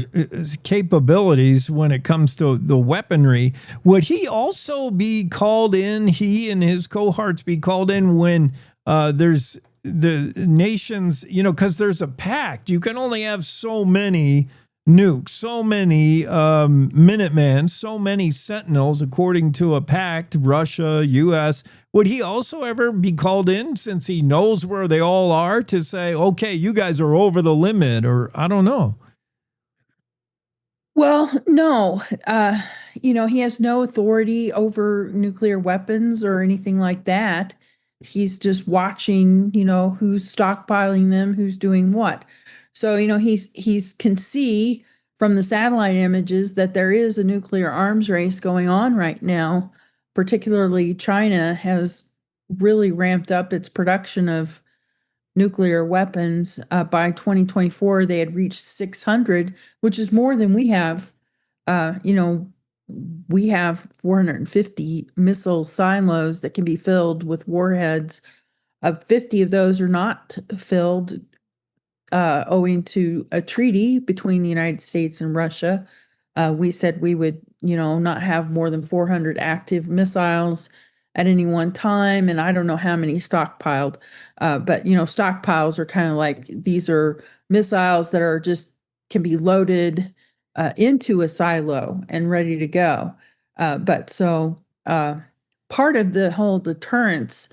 capabilities when it comes to the weaponry, would he also be called in, he and his cohorts be called in when there's the nations, because there's a pact. You can only have so many nukes, so many Minutemen, so many Sentinels, according to a pact, Russia, U.S. Would he also ever be called in, since he knows where they all are, to say, okay, you guys are over the limit, or I don't know? Well, no. He has no authority over nuclear weapons or anything like that. He's just watching, who's stockpiling them, who's doing what. So, he's can see from the satellite images that there is a nuclear arms race going on right now. Particularly China has really ramped up its production of nuclear weapons. By 2024, they had reached 600, which is more than we have. We have 450 missile silos that can be filled with warheads. 50 of those are not filled, owing to a treaty between the United States and Russia. We said we would, not have more than 400 active missiles at any one time. And I don't know how many stockpiled, but, stockpiles are kind of like, these are missiles that are just can be loaded into a silo and ready to go. But part of the whole deterrence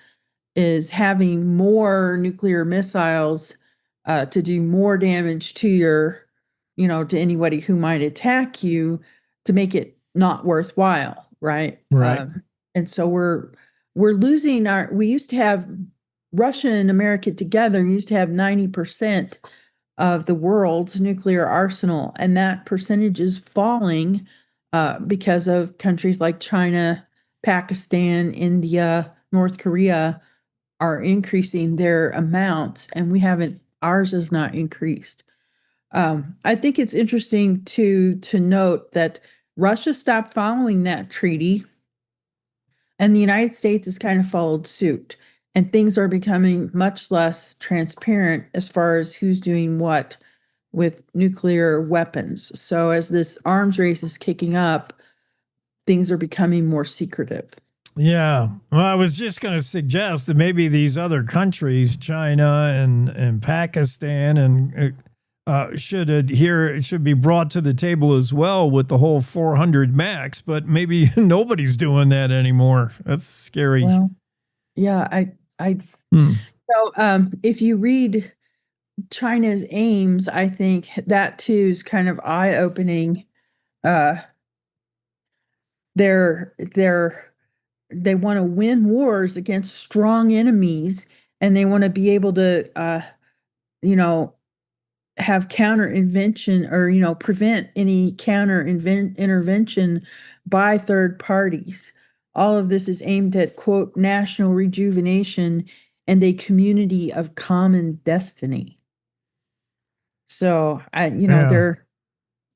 is having more nuclear missiles to do more damage to to anybody who might attack you, to make it not worthwhile, right? Right. And so we're losing we used to have Russia and America together, used to have 90% of the world's nuclear arsenal, and that percentage is falling because of countries like China, Pakistan, India, North Korea are increasing their amounts, and ours has not increased. I think it's interesting to note that Russia stopped following that treaty, and the United States has kind of followed suit, and things are becoming much less transparent as far as who's doing what with nuclear weapons. So as this arms race is kicking up, things are becoming more secretive. Yeah. Well, I was just going to suggest that maybe these other countries, China and Pakistan, and should be brought to the table as well with the whole 400 max. But maybe nobody's doing that anymore. That's scary. Well, yeah, so if you read China's aims, I think that too is kind of eye-opening. They want to win wars against strong enemies, and they want to be able to, have counter invention or, prevent any counter intervention by third parties. All of this is aimed at, quote, national rejuvenation and a community of common destiny. So they're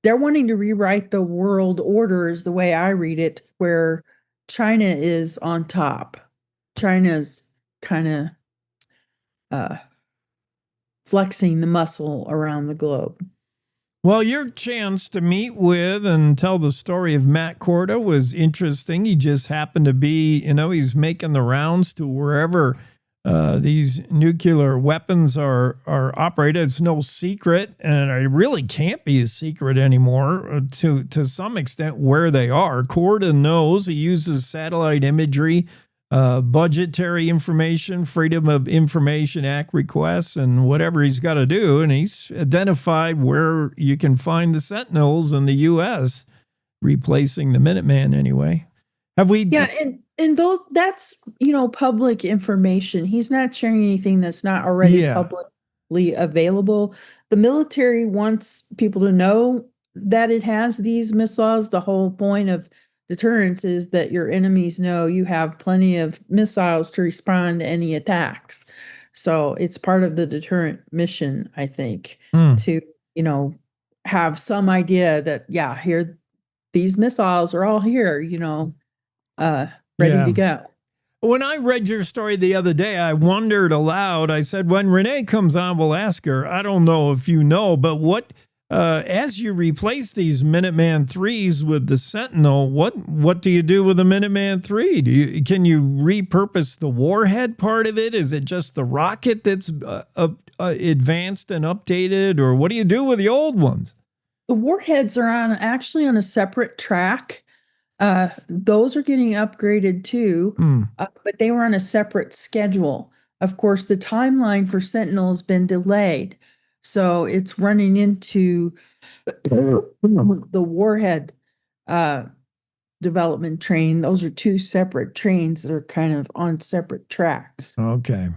wanting to rewrite the world order is the way I read it, where China is on top. China's kind of flexing the muscle around the globe. Well, your chance to meet with and tell the story of Matt Korda was interesting. He just happened to be, he's making the rounds to wherever these nuclear weapons are operated. It's no secret, and it really can't be a secret anymore to some extent where they are. Korda knows. He uses satellite imagery, budgetary information, Freedom of Information Act requests, and whatever he's got to do. And he's identified where you can find the Sentinels in the U.S., replacing the Minuteman anyway. Have we? Yeah, and though that's public information, he's not sharing anything that's not already publicly available. The military wants people to know that it has these missiles. The whole point of deterrence is that your enemies know you have plenty of missiles to respond to any attacks. So it's part of the deterrent mission, I think, to have some idea that here these missiles are all here, ready to go. When I read your story the other day, I wondered aloud. I said, when Renee comes on, we'll ask her. I don't know if you know, but what, as you replace these Minuteman 3s with the Sentinel, what do you do with the Minuteman 3? Can you repurpose the warhead part of it? Is it just the rocket that's advanced and updated, or what do you do with the old ones? The warheads are actually on a separate track. Those are getting upgraded too, but they were on a separate schedule. Of course, the timeline for Sentinel has been delayed, so it's running into the warhead development train. Those are two separate trains that are kind of on separate tracks. Okay.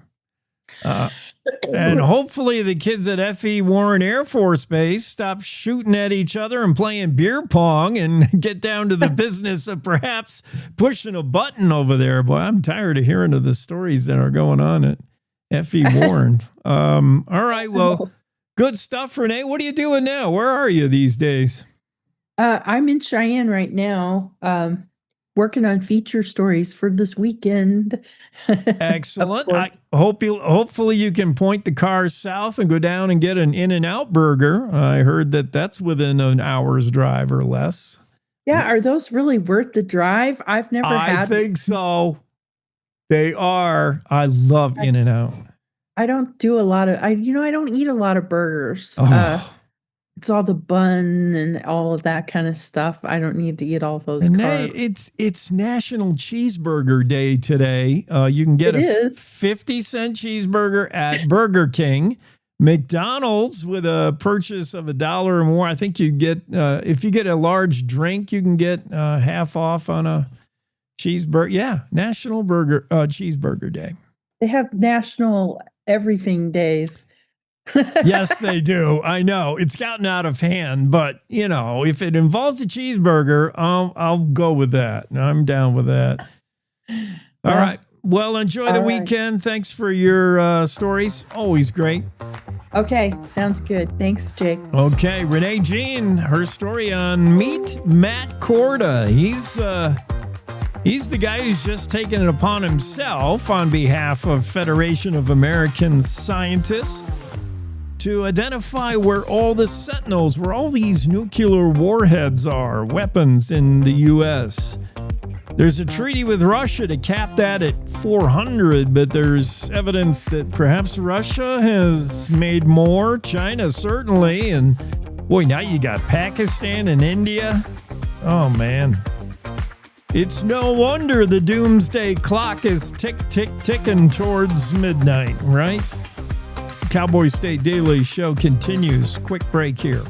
And hopefully the kids at F.E. Warren Air Force Base stop shooting at each other and playing beer pong and get down to the business of perhaps pushing a button over there. Boy, I'm tired of hearing of the stories that are going on at F.E. Warren. All right, well, good stuff, Renee. What are you doing now? Where are you these days? I'm in Cheyenne right now. Working on feature stories for this weekend. Excellent. I hopefully you can point the cars south and go down and get an In-N-Out burger. I heard that's within an hour's drive or less. Yeah, are those really worth the drive? I've never had. I think so. They are. I love In-N-Out. I don't do a lot of. I don't eat a lot of burgers. It's all the bun and all of that kind of stuff. I don't need to eat all those carbs. It's National Cheeseburger Day today. You can get a 50-cent cheeseburger at Burger King. McDonald's, with a purchase of $1 or more, I think you get, if you get a large drink, you can get half off on a cheeseburger. Yeah, National Cheeseburger Day. They have National Everything Days. Yes, they do. I know it's gotten out of hand, but if it involves a cheeseburger, I'll go with that. I'm down with that. All right. Well, enjoy the weekend. Thanks for your stories. Always great. Okay. Sounds good. Thanks, Jake. Okay. Renee Jean, her story on Meet Matt Korda. He's the guy who's just taken it upon himself on behalf of Federation of American Scientists to identify where all the Sentinels, where all these nuclear warheads are, weapons in the U.S. There's a treaty with Russia to cap that at 400, but there's evidence that perhaps Russia has made more. China certainly, and boy, now you got Pakistan and India. Oh man. It's no wonder the doomsday clock is ticking towards midnight, right? Cowboy State Daily Show continues. Quick break here.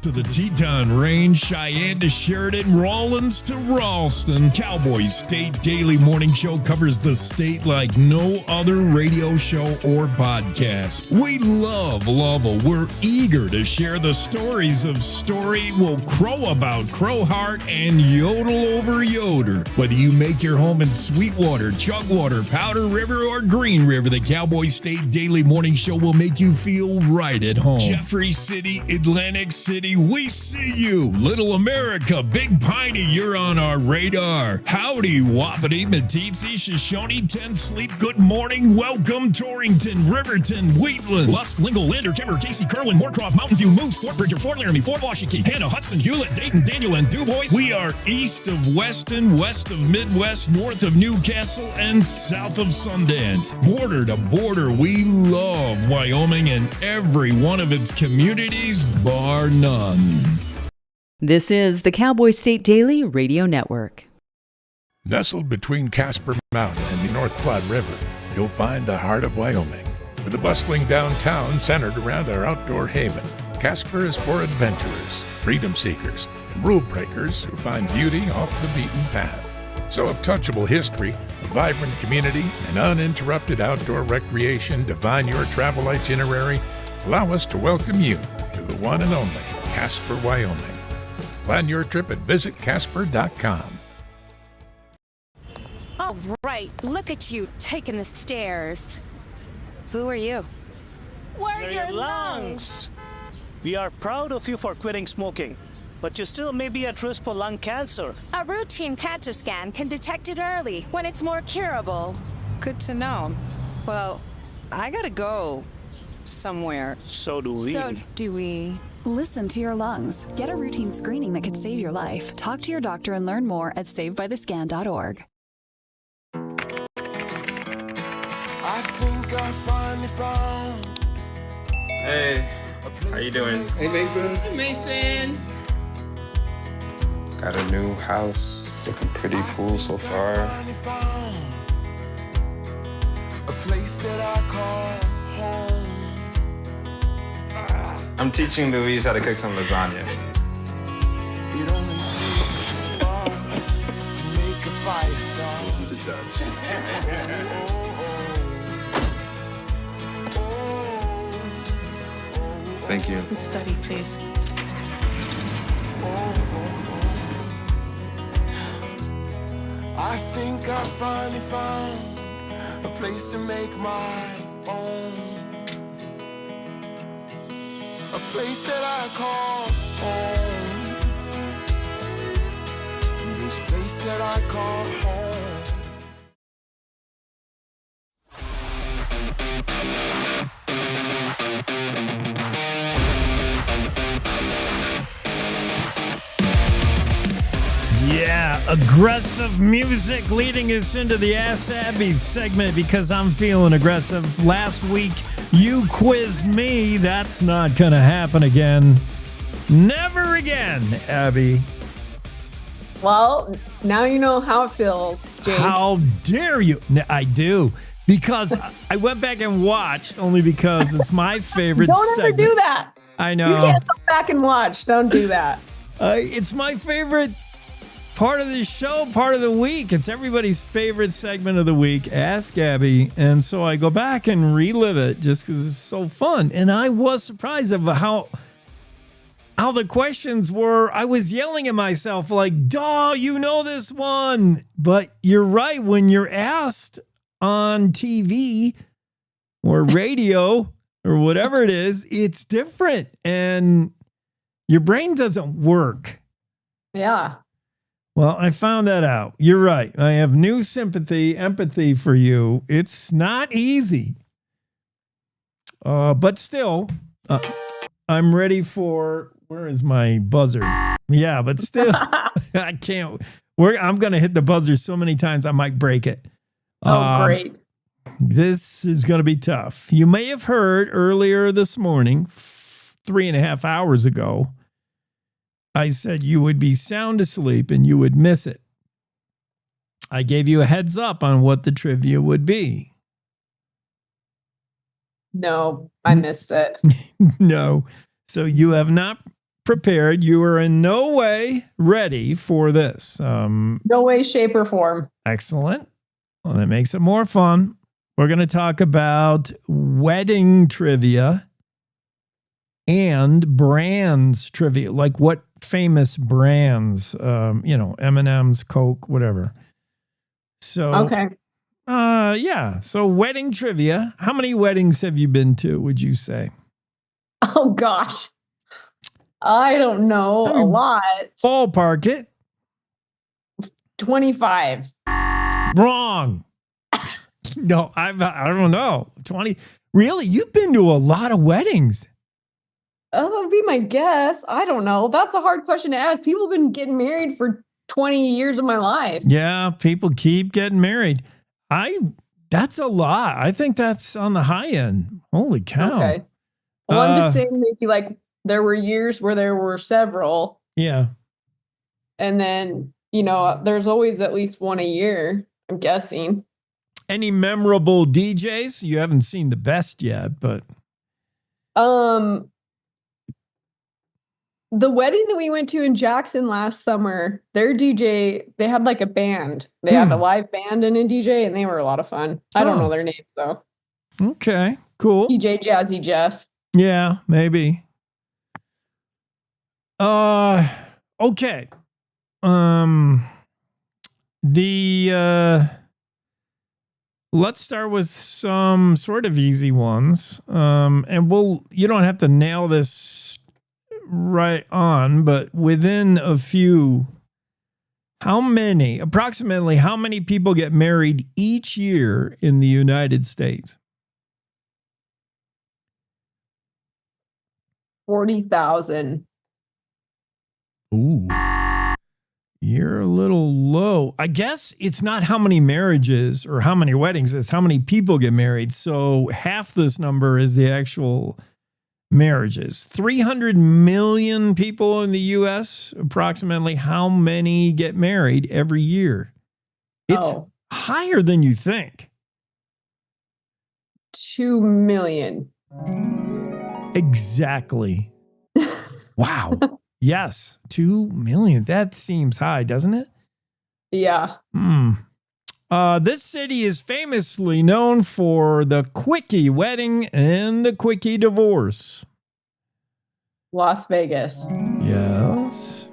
To the Teton Range, Cheyenne to Sheridan, Rawlins to Ralston. Cowboy State Daily Morning Show covers the state like no other radio show or podcast. We love Lovell. We're eager to share the stories of Story will crow about Crowheart and yodel over Yoder. Whether you make your home in Sweetwater, Chugwater, Powder River, or Green River, the Cowboy State Daily Morning Show will make you feel right at home. Jeffrey City, Atlantic City, we see you. Little America, Big Piney, you're on our radar. Howdy, Wapiti, Meeteetse, Shoshone, Ten Sleep, good morning. Welcome, Torrington, Riverton, Wheatland, Lusk, Lingle, Lander, Timber, Casey, Kerwin, Moorcroft, Mountain View, Moose, Fort Bridger, Fort Laramie, Fort Washington, Hannah, Hudson, Hewlett, Dayton, Daniel, and DuBois. We are east of Weston, west of Midwest, north of Newcastle, and south of Sundance. Border to border, we love Wyoming and every one of its communities, bar none. This is the Cowboy State Daily Radio Network. Nestled between Casper Mountain and the North Platte River, you'll find the heart of Wyoming. With a bustling downtown centered around our outdoor haven, Casper is for adventurers, freedom seekers, and rule breakers who find beauty off the beaten path. So untouchable history, a vibrant community, and uninterrupted outdoor recreation define your travel itinerary. Allow us to welcome you to the one and only Casper, Wyoming. Plan your trip at visitcasper.com. All right, look at you taking the stairs. Who are you? We're your lungs. We are proud of you for quitting smoking, but you still may be at risk for lung cancer. A routine cancer scan can detect it early when it's more curable. Good to know. Well, I gotta go somewhere. So do we. Listen to your lungs. Get a routine screening that could save your life. Talk to your doctor and learn more at savedbythescan.org. I think I finally found. Hey, how you doing? Hey, Mason. Hey, Mason. Got a new house. It's looking pretty cool so far. A place that I call home. I'm teaching Louise how to cook some lasagna. It only takes a spark to make a fire start. The Dutch. Thank you. Study, please. I think I finally found a place to make my own. A place that I call home. This place that I call home. Yeah, aggressive music leading us into the Ask Abby segment because I'm feeling aggressive. Last week, you quizzed me. That's not going to happen again. Never again, Abby. Well, now you know how it feels, Jake. How dare you? I do. Because I went back and watched only because it's my favorite Don't segment. ever do that. I know. You can't come back and watch. Don't do that. It's my favorite part of the show, part of the week. It's everybody's favorite segment of the week, Ask Abby. And so I go back and relive it just because it's so fun. And I was surprised of how the questions were. I was yelling at myself like, duh, you know this one. But you're right. When you're asked on TV or radio or whatever it is, it's different. And your brain doesn't work. Yeah. Well, I found that out. You're right. I have new empathy for you. It's not easy. But still, I'm ready for, where is my buzzer? Yeah, but still, I can't. I'm going to hit the buzzer so many times I might break it. Oh, great. This is going to be tough. You may have heard earlier this morning, 3.5 hours ago, I said you would be sound asleep and you would miss it. I gave you a heads up on what the trivia would be. No, I missed it. No. So you have not prepared. You are in no way ready for this. No way, shape, or form. Excellent. Well, that makes it more fun. We're going to talk about wedding trivia and brands trivia, like what famous brands, M&M's, Coke, whatever. So, okay. Yeah. So wedding trivia. How many weddings have you been to, would you say? Oh, gosh. I don't know. A lot. Ballpark it. 25. Wrong. No, I don't know. 20. Really? You've been to a lot of weddings. That would be my guess. I don't know. That's a hard question to ask. People have been getting married for 20 years of my life. Yeah, people keep getting married. That's a lot. I think that's on the high end. Holy cow. Okay. Well, I'm just saying maybe like there were years where there were several. Yeah. And then, there's always at least one a year, I'm guessing. Any memorable DJs? You haven't seen the best yet, but. The wedding that we went to in Jackson last summer, their DJ, they had like a band. They had a live band and a DJ, and they were a lot of fun. I don't know their names though. Okay, cool. DJ Jazzy Jeff. Yeah, maybe. Okay. Let's start with some sort of easy ones. And you don't have to nail this right on, but within a few, approximately how many people get married each year in the United States? 40,000. Ooh. You're a little low. I guess it's not how many marriages or how many weddings, it's how many people get married. So half this number is the actual marriages. 300 million people in the U.S., approximately. How many get married every year? It's higher than you think. 2 million. Exactly. Wow. Yes, 2 million. That seems high, doesn't it? Yeah. This city is famously known for the quickie wedding and the quickie divorce. Las Vegas. Yes.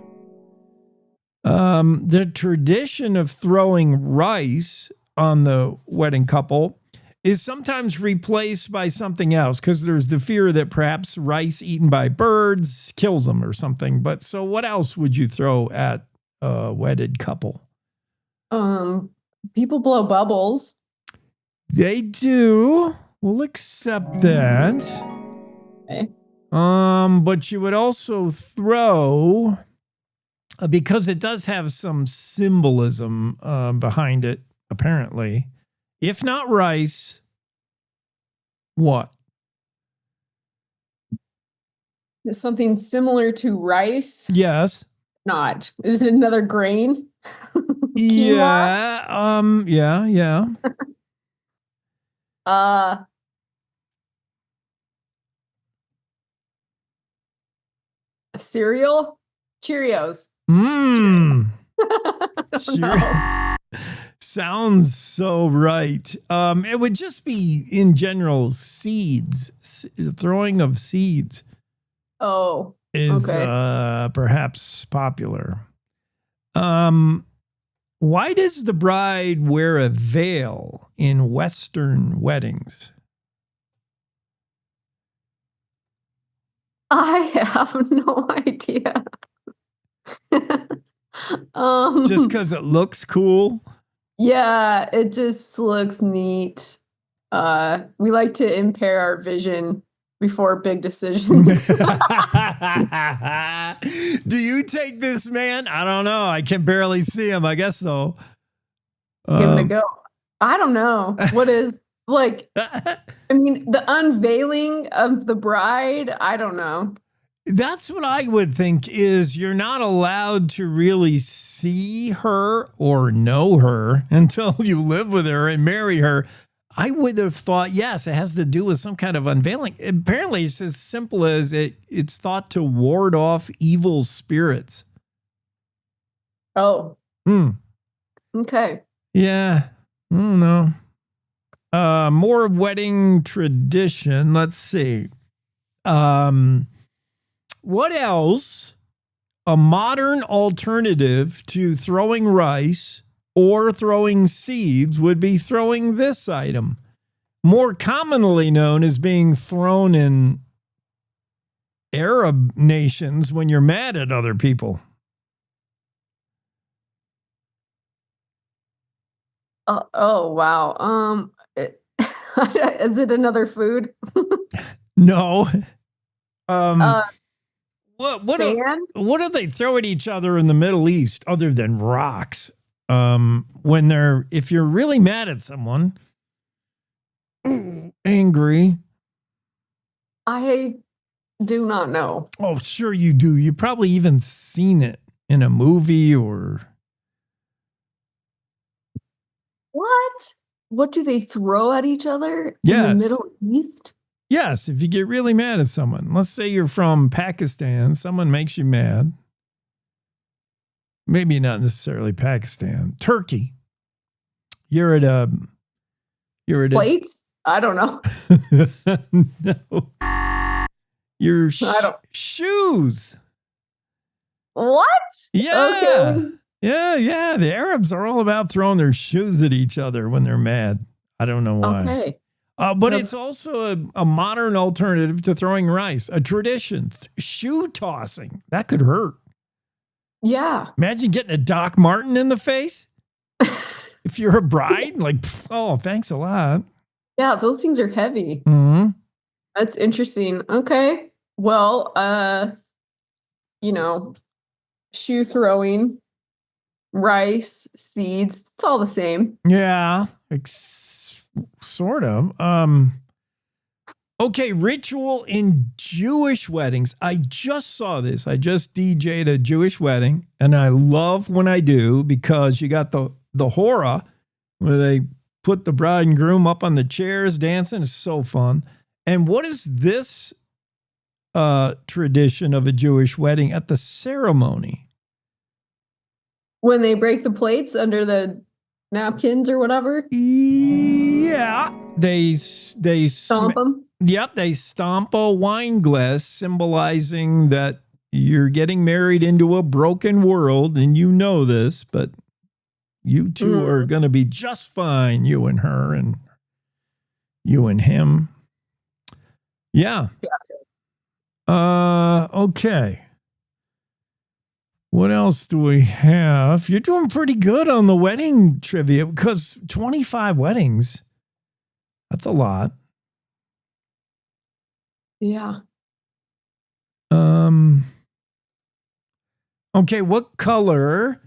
The tradition of throwing rice on the wedding couple is sometimes replaced by something else because there's the fear that perhaps rice eaten by birds kills them or something. But so what else would you throw at a wedded couple? People blow bubbles. They do. We'll accept that. Okay. But you would also throw, because it does have some symbolism behind it, apparently. If not rice, what? Is something similar to rice? Yes. Not. Is it another grain? Yeah. Yeah. Cereal? Cheerios. Sounds so right. It would just be, in general, seeds. Throwing of seeds. Oh. Is okay. Perhaps popular. Why does the bride wear a veil in Western weddings? I have no idea. Just because it looks cool? Yeah, it just looks neat. We like to impair our vision before big decisions. Do you take this man? I don't know. I can barely see him. I guess so. Give him a go. I don't know. What is like, I mean, the unveiling of the bride, I don't know. That's what I would think is you're not allowed to really see her or know her until you live with her and marry her. I would have thought, yes, it has to do with some kind of unveiling. Apparently, it's as simple as it's thought to ward off evil spirits. Oh. Okay. Yeah. I don't know. More wedding tradition. Let's see. What else? A modern alternative to throwing rice or throwing seeds would be throwing this item, more commonly known as being thrown in Arab nations when you're mad at other people. Oh wow. Is it another food? No. What do they throw at each other in the Middle East other than rocks? If you're really mad at someone, angry. I do not know. Oh, sure you do. You probably even seen it in a movie or. What? What do they throw at each other in the Middle East? Yes, if you get really mad at someone. Let's say you're from Pakistan, someone makes you mad. Maybe not necessarily Pakistan. Turkey. You're at plates? I don't know. No. Your shoes. What? Yeah. Okay. Yeah. The Arabs are all about throwing their shoes at each other when they're mad. I don't know why. Okay. But it's also a modern alternative to throwing rice, a tradition. Shoe tossing. That could hurt. Yeah. Imagine getting a Doc Martin in the face. If you're a bride, like, oh, thanks a lot. Yeah, those things are heavy. Mm-hmm. That's interesting. Okay. Well, shoe throwing, rice, seeds, it's all the same. Yeah. Sort of. Okay, ritual in Jewish weddings. I just saw this. I just DJ'd a Jewish wedding, and I love when I do because you got the hora where they put the bride and groom up on the chairs dancing. It's so fun. And what is this tradition of a Jewish wedding at the ceremony? When they break the plates under the napkins or whatever? Yeah. They stomp them? Yep, they stomp a wine glass, symbolizing that you're getting married into a broken world, and you know this, but you two are going to be just fine, you and her and you and him. Yeah. Okay. What else do we have? You're doing pretty good on the wedding trivia because 25 weddings, that's a lot. Yeah. Okay, what color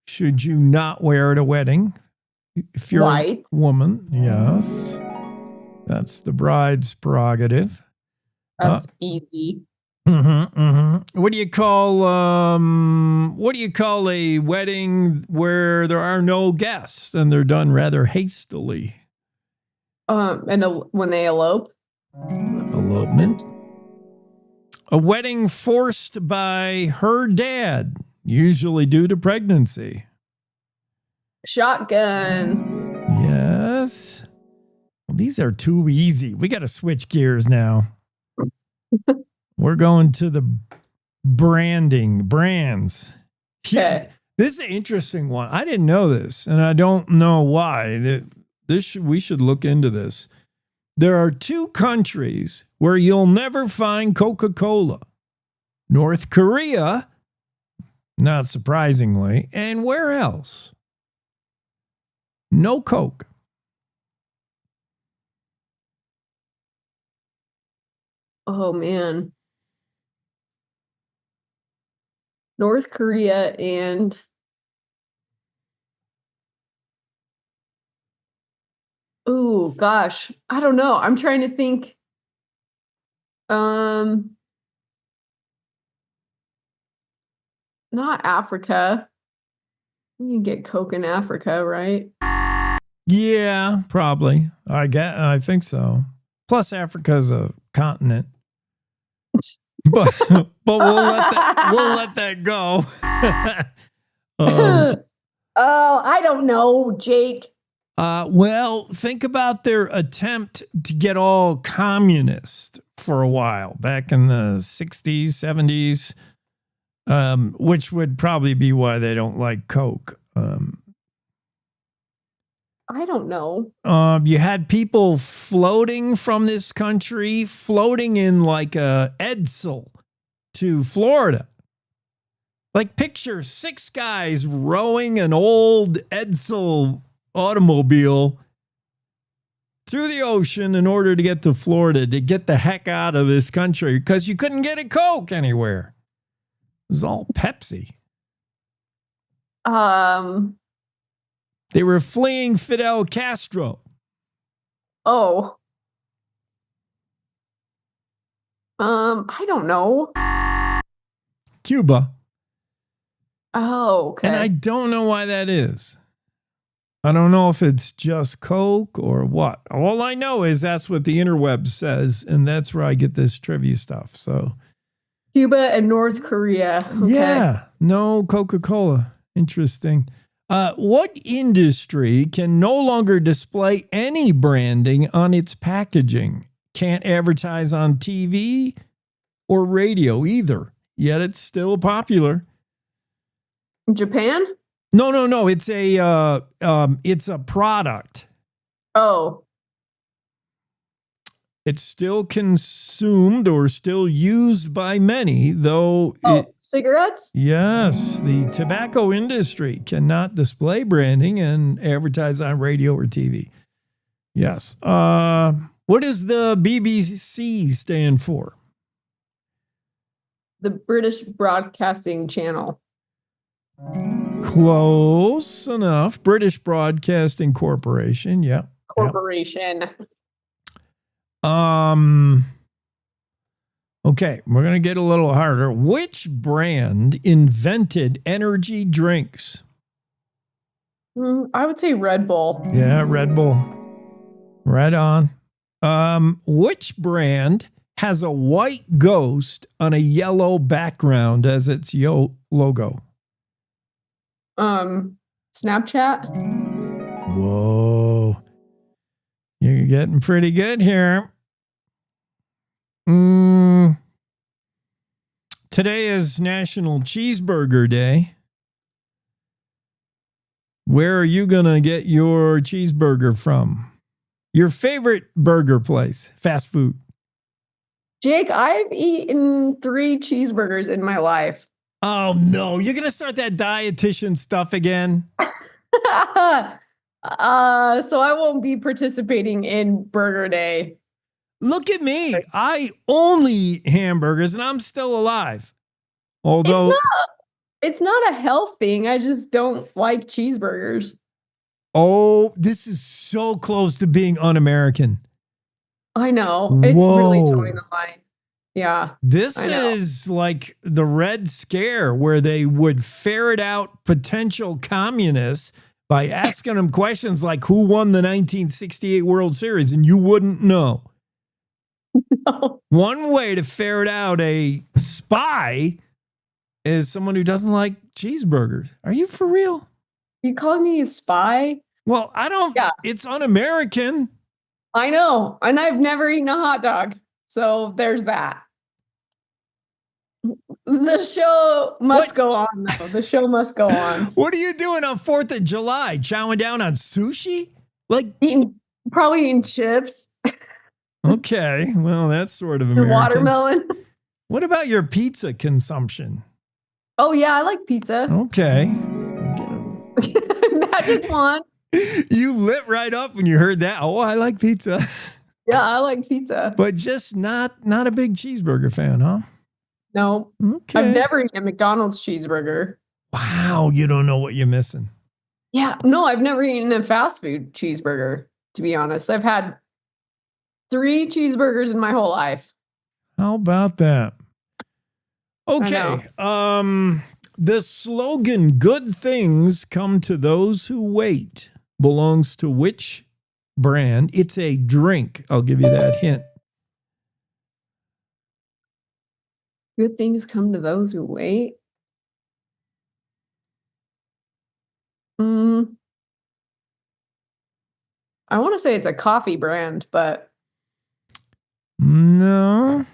should you not wear at a wedding? If you're white. A woman, yes. That's the bride's prerogative. That's easy. What do you call a wedding where there are no guests and they're done rather hastily? When they elope? Elopement. A wedding forced by her dad, usually due to pregnancy. Shotgun. Yes. Well, these are too easy. We got to switch gears now. We're going to the brands. Okay. This is an interesting one. I didn't know this, and I don't know why. We should look into this. There are two countries where you'll never find Coca-Cola. North Korea, not surprisingly, and where else? No Coke. Oh man. North Korea and oh gosh, I don't know. I'm trying to think. Um, not Africa. You can get Coke in Africa, right? Yeah, probably. I think so. Plus, Africa's a continent. But we'll let that go. Oh, I don't know, Jake. Well, think about their attempt to get all communist for a while back in the 60s, 70s, which would probably be why they don't like Coke. I don't know. You had people floating from this country, floating in like a Edsel to Florida. Like picture 6 guys rowing an old Edsel automobile through the ocean in order to get to Florida, to get the heck out of this country, because you couldn't get a Coke anywhere. It was all Pepsi. They were fleeing Fidel Castro. Oh. I don't know. Cuba. Oh, okay. And I don't know why that is. I don't know if it's just Coke or what. All I know is that's what the interweb says, and that's where I get this trivia stuff. So Cuba and North Korea. Okay. yeah, no Coca-Cola. Interesting. What industry can no longer display any branding on its packaging? Can't advertise on TV or radio either, yet it's still popular. Japan? No. It's a product. Oh. It's still consumed or still used by many, though. Cigarettes? Yes, the tobacco industry cannot display branding and advertise on radio or TV. Yes. What does the BBC stand for? The British Broadcasting Channel. Close enough. British Broadcasting Corporation. Yeah. Corporation. Okay, we're going to get a little harder. Which brand invented energy drinks? I would say Red Bull. Yeah, Red Bull. Right on. Which brand has a white ghost on a yellow background as its logo? Snapchat. Whoa. You're getting pretty good here. Today is National Cheeseburger Day. Where are you going to get your cheeseburger from? Your favorite burger place, fast food. Jake, I've eaten 3 cheeseburgers in my life. Oh, no. You're going to start that dietitian stuff again? So I won't be participating in Burger Day. Look at me. I only eat hamburgers and I'm still alive. Although it's not a health thing. I just don't like cheeseburgers. Oh, this is so close to being un-American. I know. It's really towing the line. Yeah. This is like the Red Scare, where they would ferret out potential communists by asking them questions like, who won the 1968 World Series? And you wouldn't know. No. One way to ferret out a spy is someone who doesn't like cheeseburgers. Are you for real? You calling me a spy? Well, I don't. Yeah. It's un-American. I know. And I've never eaten a hot dog. So there's that. The show must go on, though. The show must go on. What are you doing on 4th of July? Chowing down on sushi? Like probably eating chips. Okay. Well, that's sort of American. Watermelon. What about your pizza consumption? Oh, yeah. I like pizza. Okay. Magic wand. You lit right up when you heard that. Oh, I like pizza. Yeah, I like pizza. But just not a big cheeseburger fan, huh? No. Okay. I've never eaten a McDonald's cheeseburger. Wow, you don't know what you're missing. Yeah, no, I've never eaten a fast food cheeseburger, to be honest. I've had 3 cheeseburgers in my whole life. How about that? Okay. The slogan, "Good things come to those who wait," belongs to which brand? It's a drink. I'll give you that hint. Good things come to those who wait. I want to say it's a coffee brand, but No,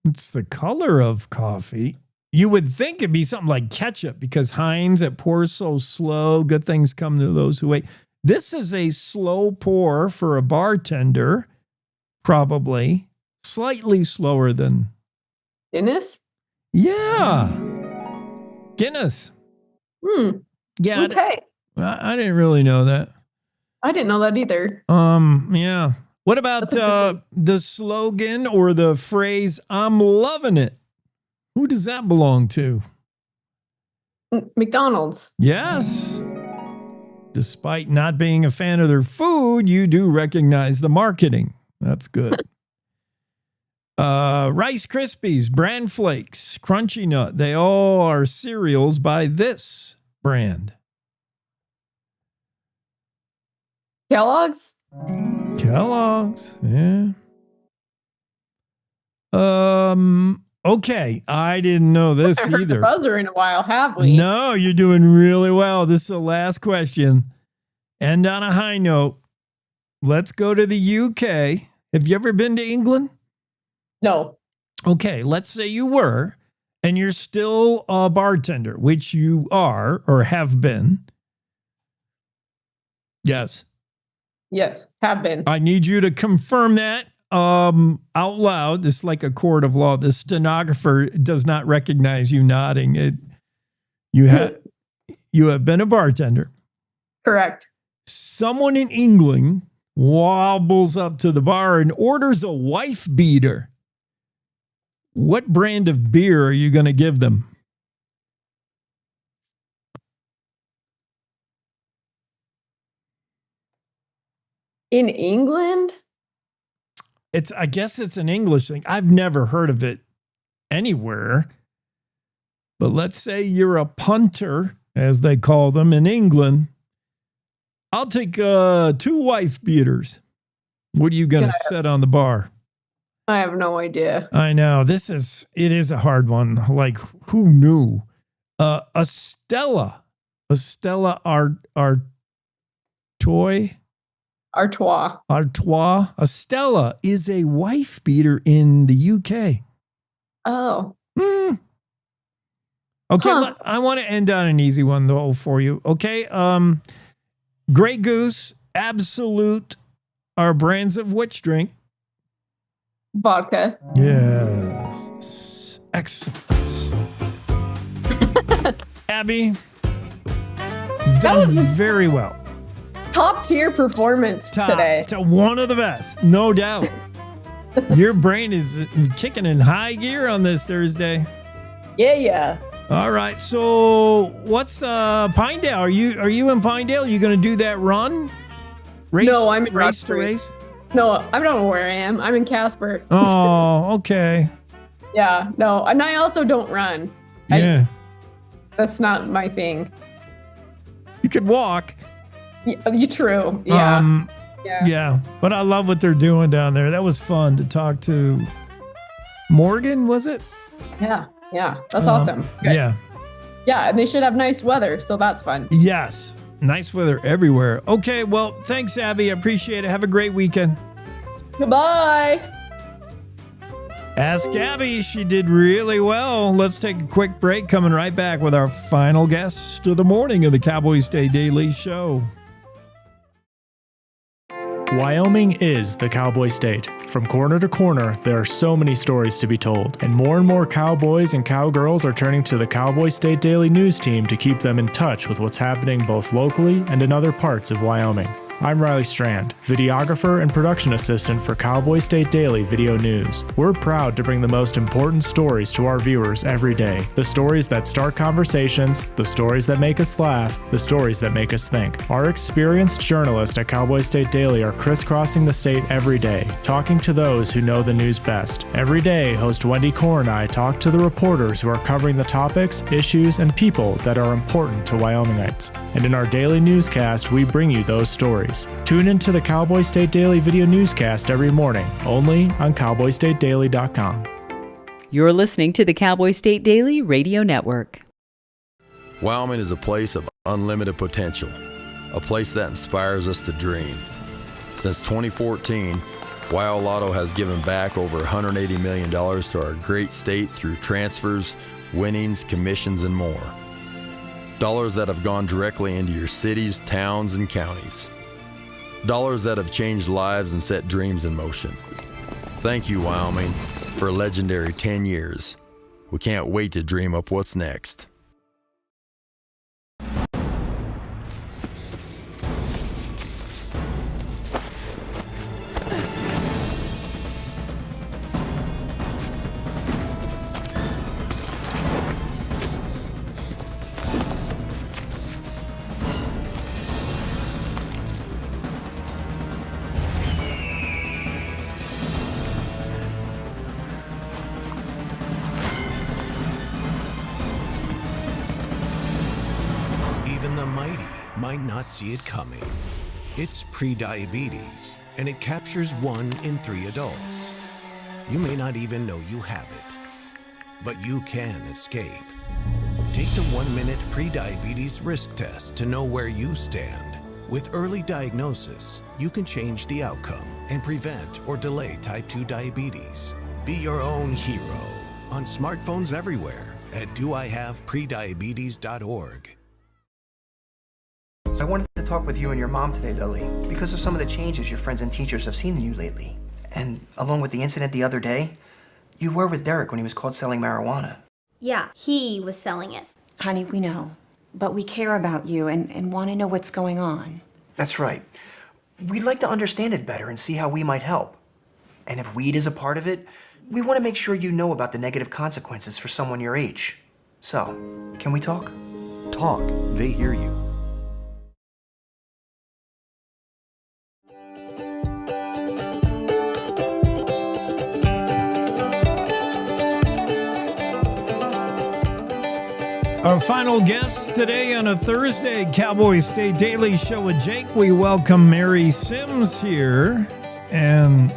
it's the color of coffee. You would think it'd be something like ketchup because Heinz, it pours so slow. Good things come to those who wait. This is a slow pour for a bartender, probably slightly slower than Guinness? Yeah. Guinness. Yeah. Okay. I didn't really know that. I didn't know that either. Yeah. What about the slogan or the phrase, "I'm loving it"? Who does that belong to? McDonald's. Yes. Despite not being a fan of their food, you do recognize the marketing. That's good. Rice Krispies, Bran Flakes, Crunchy Nut, they all are cereals by this brand. Kellogg's? Kellogg's, yeah. Okay, I didn't know this I haven't heard either. the buzzer in a while, have we? No, you're doing really well. This is the last question. End on a high note. Let's go to the UK. Have you ever been to England? No. Okay, let's say you were, and you're still a bartender, which you are or have been. Yes. Yes, have been. I need you to confirm that out loud. It's like a court of law. The stenographer does not recognize you nodding. You have been a bartender. Correct. Someone in England wobbles up to the bar and orders a wife beater. What brand of beer are you going to give them? In England? I guess it's an English thing. I've never heard of it anywhere. But let's say you're a punter, as they call them in England. I'll take 2 wife beaters. What are you going to set on the bar? I have no idea. I know. It is a hard one. Like, who knew? A Stella Artois. A Stella is a wife beater in the UK. Oh. Okay, I want to end on an easy one, though, for you. Okay, Grey Goose, Absolute are brands of which drink? Vodka. Yes. Excellent. Abby, you've done very well. Top tier performance today. One of the best, no doubt. Your brain is kicking in high gear on this Thursday. Yeah. All right. So what's Pinedale? Are you in Pinedale? Are you going to do that run? Race? No, I'm in race to race. No, I don't know where I am. I'm in Casper. Oh, okay. Yeah, no, and I also don't run. Yeah. That's not my thing. You could walk. Yeah, true. Yeah. Yeah. But I love what they're doing down there. That was fun to talk to Morgan, was it? Yeah. That's awesome. Good. Yeah. Yeah, and they should have nice weather, so that's fun. Yes. Nice weather everywhere. Okay, well, thanks, Abby. I appreciate it. Have a great weekend. Goodbye. Ask Abby. She did really well. Let's take a quick break. Coming right back with our final guest of the morning of the Cowboy State Daily Show. Wyoming is the Cowboy State. From corner to corner, there are so many stories to be told, and more cowboys and cowgirls are turning to the Cowboy State Daily News team to keep them in touch with what's happening both locally and in other parts of Wyoming. I'm Riley Strand, videographer and production assistant for Cowboy State Daily Video News. We're proud to bring the most important stories to our viewers every day. The stories that start conversations, the stories that make us laugh, the stories that make us think. Our experienced journalists at Cowboy State Daily are crisscrossing the state every day, talking to those who know the news best. Every day, host Wendy Core and I talk to the reporters who are covering the topics, issues, and people that are important to Wyomingites. And in our daily newscast, we bring you those stories. Tune into the Cowboy State Daily video newscast every morning, only on cowboystatedaily.com. You're listening to the Cowboy State Daily Radio Network. Wyoming is a place of unlimited potential, a place that inspires us to dream. Since 2014, Wyo Lotto has given back over $180 million to our great state through transfers, winnings, commissions, and more. Dollars that have gone directly into your cities, towns, and counties. Dollars that have changed lives and set dreams in motion. Thank you, Wyoming, for a legendary 10 years. We can't wait to dream up what's next. Might not see it coming. It's prediabetes, and it captures 1 in 3 adults. You may not even know you have it, but you can escape. Take the 1-minute prediabetes risk test to know where you stand. With early diagnosis, you can change the outcome and prevent or delay type 2 diabetes. Be your own hero on smartphones everywhere at doihaveprediabetes.org. I wanted to talk with you and your mom today, Lily, because of some of the changes your friends and teachers have seen in you lately. And along with the incident the other day, you were with Derek when he was caught selling marijuana. Yeah, he was selling it. Honey, we know. But we care about you and want to know what's going on. That's right. We'd like to understand it better and see how we might help. And if weed is a part of it, we want to make sure you know about the negative consequences for someone your age. So, can we talk? Talk. They hear you. Our final guest today on a Thursday Cowboy State Daily Show with Jake. We welcome Mary Sims here. And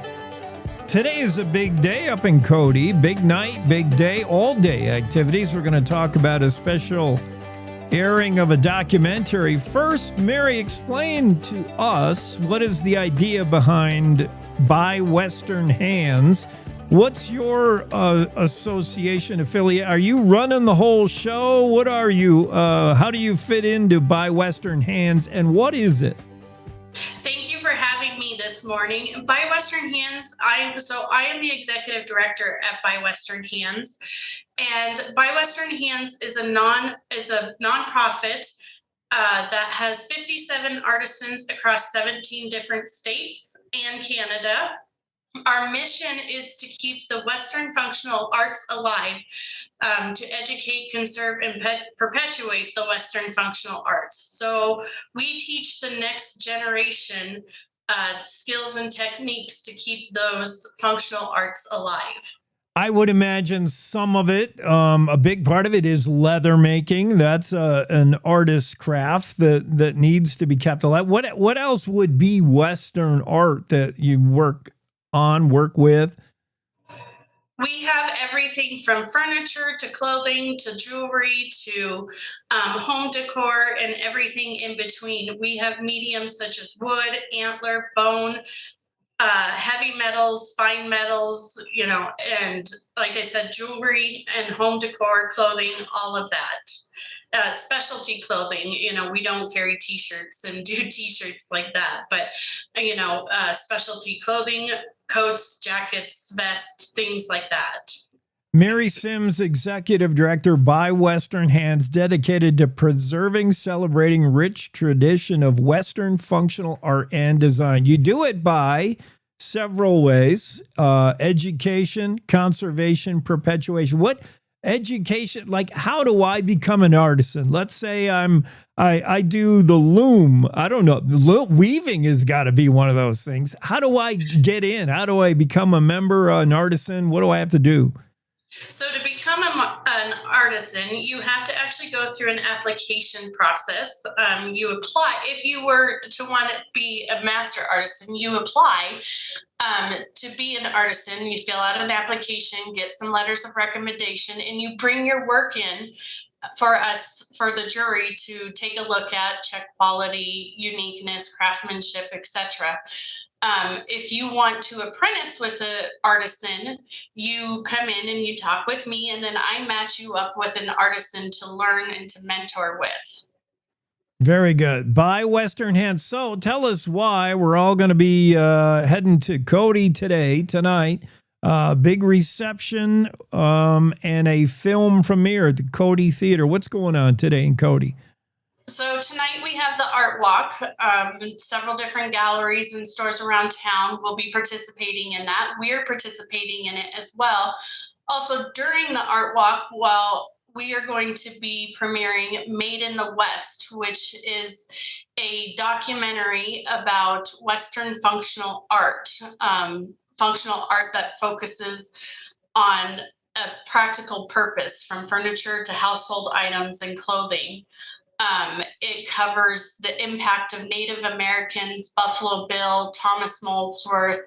today is a big day up in Cody. Big night, big day, all day activities. We're going to talk about a special airing of a documentary. First, Mary, explain to us what is the idea behind By Western Hands. What's your association affiliate? Are you running the whole show? What are you? How do you fit into By Western Hands, and what is it? Thank you for having me this morning. By Western Hands, I am the executive director at By Western Hands, and By Western Hands is a nonprofit that has 57 artisans across 17 different states and Canada. Our mission is to keep the Western functional arts alive, to educate, conserve, and perpetuate the Western functional arts. So we teach the next generation skills and techniques to keep those functional arts alive. I would imagine some of it, a big part of it is leather making. That's an artist's craft that needs to be kept alive. What else would be Western art that you work with? We have everything from furniture to clothing to jewelry to home decor and everything in between. We have mediums such as wood, antler, bone, heavy metals, fine metals, and like I said, jewelry and home decor, clothing, all of that. Specialty clothing, we don't carry t-shirts and do t-shirts like that, but specialty clothing, coats, jackets, vests, things like that. Mary Sims, Executive Director by Western Hands, dedicated to preserving, celebrating rich tradition of Western functional art and design. You do it by several ways: education, conservation, perpetuation. What education? Like, how do I become an artisan? Let's say I do the loom. I don't know. Weaving has got to be one of those things. How do I get in? How do I become a member, an artisan? What do I have to do? So to become an artisan, you have to actually go through an application process. You apply. If you were to want to be a master artisan, you apply. To be an artisan, you fill out an application, get some letters of recommendation, and you bring your work in for us, for the jury to take a look at, check quality, uniqueness, craftsmanship, etc. If you want to apprentice with an artisan, you come in and you talk with me, and then I match you up with an artisan to learn and to mentor with. Very good. By Western Hands. So tell us why we're all going to be heading to Cody tonight. Big reception and a film premiere at the Cody Theater. What's going on today in Cody? So tonight we have the art walk. Several different galleries and stores around town will be participating in that. We're participating in it as well. Also, during the art walk, we are going to be premiering Made in the West, which is a documentary about Western functional art that focuses on a practical purpose, from furniture to household items and clothing. It covers the impact of Native Americans, Buffalo Bill, Thomas Molesworth,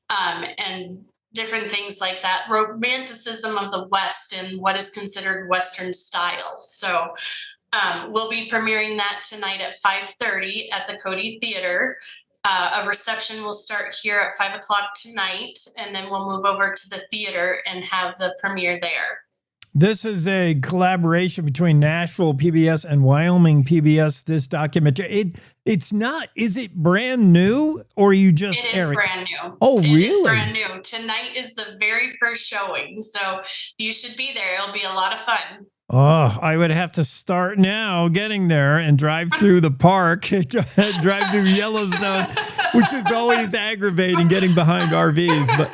and different things like that. Romanticism of the West and what is considered Western style. So we'll be premiering that tonight at 5:30 at the Cody Theater. A reception will start here at 5 o'clock tonight, and then we'll move over to the theater and have the premiere there. This is a collaboration between Nashville PBS and Wyoming PBS, this documentary. It's not, is it brand new, or are you just It is brand new. Oh, really? It is brand new. Tonight is the very first showing, so you should be there. It'll be a lot of fun. Oh, I would have to start now getting there and drive through the park, drive through Yellowstone, which is always aggravating getting behind RVs, but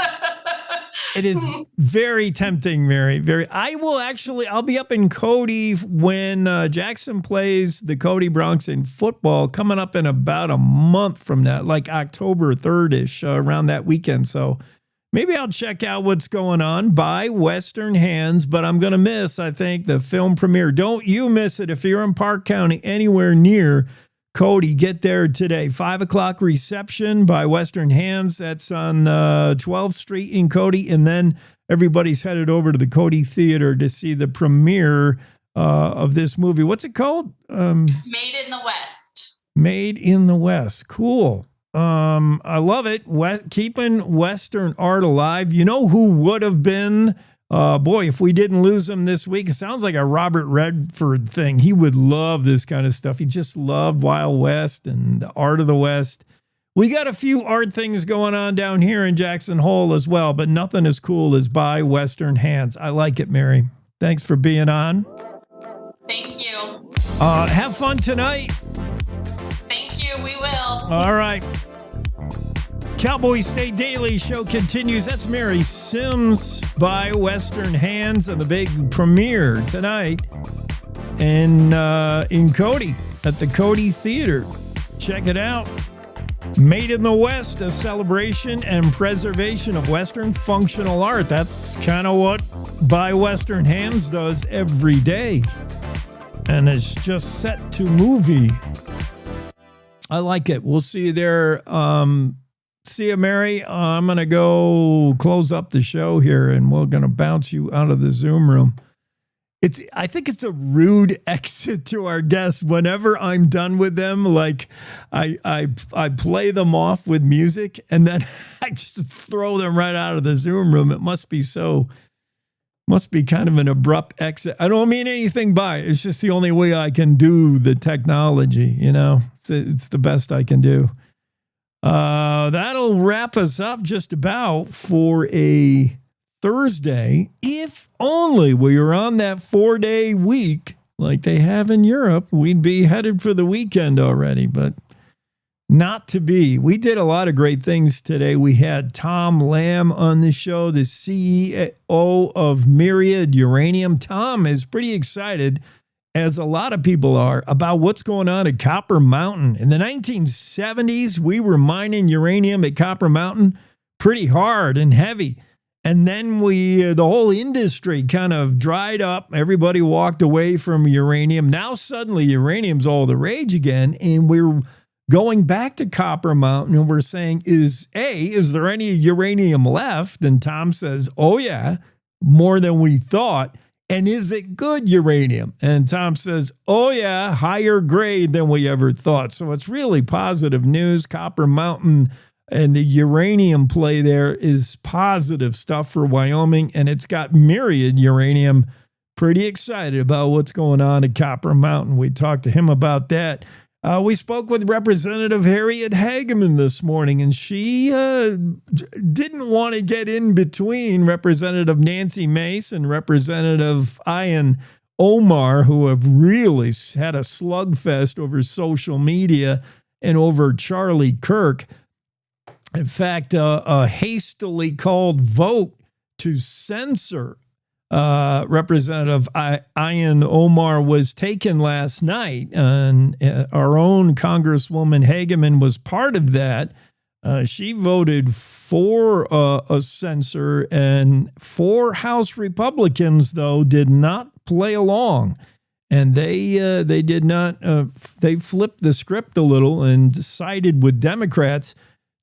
it is very tempting, Mary. I'll be up in Cody when Jackson plays the Cody Bronx in football coming up in about a month from that, like October 3rd-ish, around that weekend. So maybe I'll check out what's going on by Western Hands, but I'm going to miss, I think, the film premiere. Don't you miss it if you're in Park County, anywhere near Cody. Get there today. 5 o'clock reception by Western Hands. That's on 12th Street in Cody. And then everybody's headed over to the Cody Theater to see the premiere of this movie. What's it called? Made in the West. Made in the West. Cool. I love it. Keeping Western art alive. You know who would have been, boy, if we didn't lose him this week? It sounds like a Robert Redford thing. He would love this kind of stuff. He just loved Wild West and the art of the West. We got a few art things going on down here in Jackson Hole as well, but nothing as cool as By Western Hands. I like it, Mary. Thanks for being on. Thank you. Have fun tonight. Thank you. We will. All right. Cowboy State Daily Show continues. That's Mary Sims by Western Hands and the big premiere tonight in Cody at the Cody Theater. Check it out. Made in the West, a celebration and preservation of Western functional art. That's kind of what By Western Hands does every day. And it's just set to movie. I like it. We'll see you there. See you, Mary. I'm going to go close up the show here, and we're going to bounce you out of the Zoom room. I think it's a rude exit to our guests. Whenever I'm done with them, like I play them off with music, and then I just throw them right out of the Zoom room. It must be kind of an abrupt exit. I don't mean anything by it. It's just the only way I can do the technology, you know. It's the best I can do. That'll wrap us up just about for a Thursday. If only we were on that 4-day week like they have in Europe, we'd be headed for the weekend already, but not to be. We did a lot of great things today. We had Tom Lamb on the show, the CEO of Myriad Uranium. Tom is pretty excited, as a lot of people are, about what's going on at Copper Mountain. In the 1970s, we were mining uranium at Copper Mountain pretty hard and heavy. And then the whole industry kind of dried up. Everybody walked away from uranium. Now suddenly uranium's all the rage again. And we're going back to Copper Mountain and we're saying, is there any uranium left? And Tom says, oh yeah, more than we thought. And is it good uranium? And Tom says, oh yeah, higher grade than we ever thought. So it's really positive news. Copper Mountain and the uranium play there is positive stuff for Wyoming, and it's got Myriad Uranium pretty excited about what's going on at Copper Mountain. We talked to him about that. We spoke with Representative Harriet Hageman this morning, and she didn't want to get in between Representative Nancy Mace and Representative Ian Omar, who have really had a slugfest over social media and over Charlie Kirk. In fact, a hastily called vote to censor Representative Ian Omar was taken last night, and our own Congresswoman Hageman was part of that. She voted for a censor, and 4 House Republicans, though, did not play along. And they did not, they flipped the script a little and sided with Democrats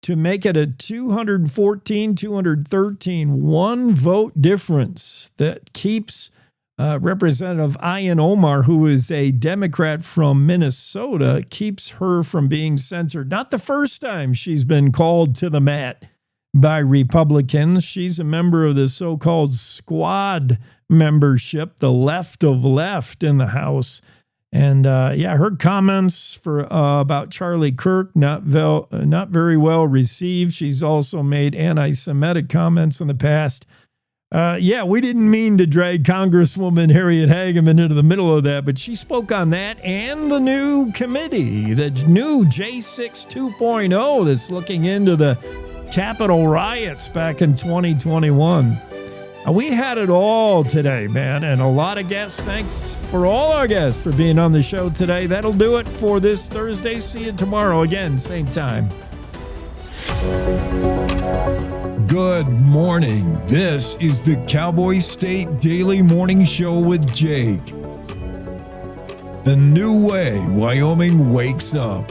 to make it a 214-213 one-vote difference that keeps Representative Ian Omar, who is a Democrat from Minnesota, keeps her from being censored. Not the first time she's been called to the mat by Republicans. She's a member of the so-called squad membership, the left of left in the House. And her comments about Charlie Kirk not very well received. She's also made anti-Semitic comments in the past. We didn't mean to drag Congresswoman Harriet Hageman into the middle of that, but she spoke on that and the new committee, the new J6 2.0 that's looking into the Capitol riots back in 2021. We had it all today, man, and a lot of guests. Thanks for all our guests for being on the show today. That'll do it for this Thursday. See you tomorrow again, same time. Good morning. This is the Cowboy State Daily Morning Show with Jake. The new way Wyoming wakes up.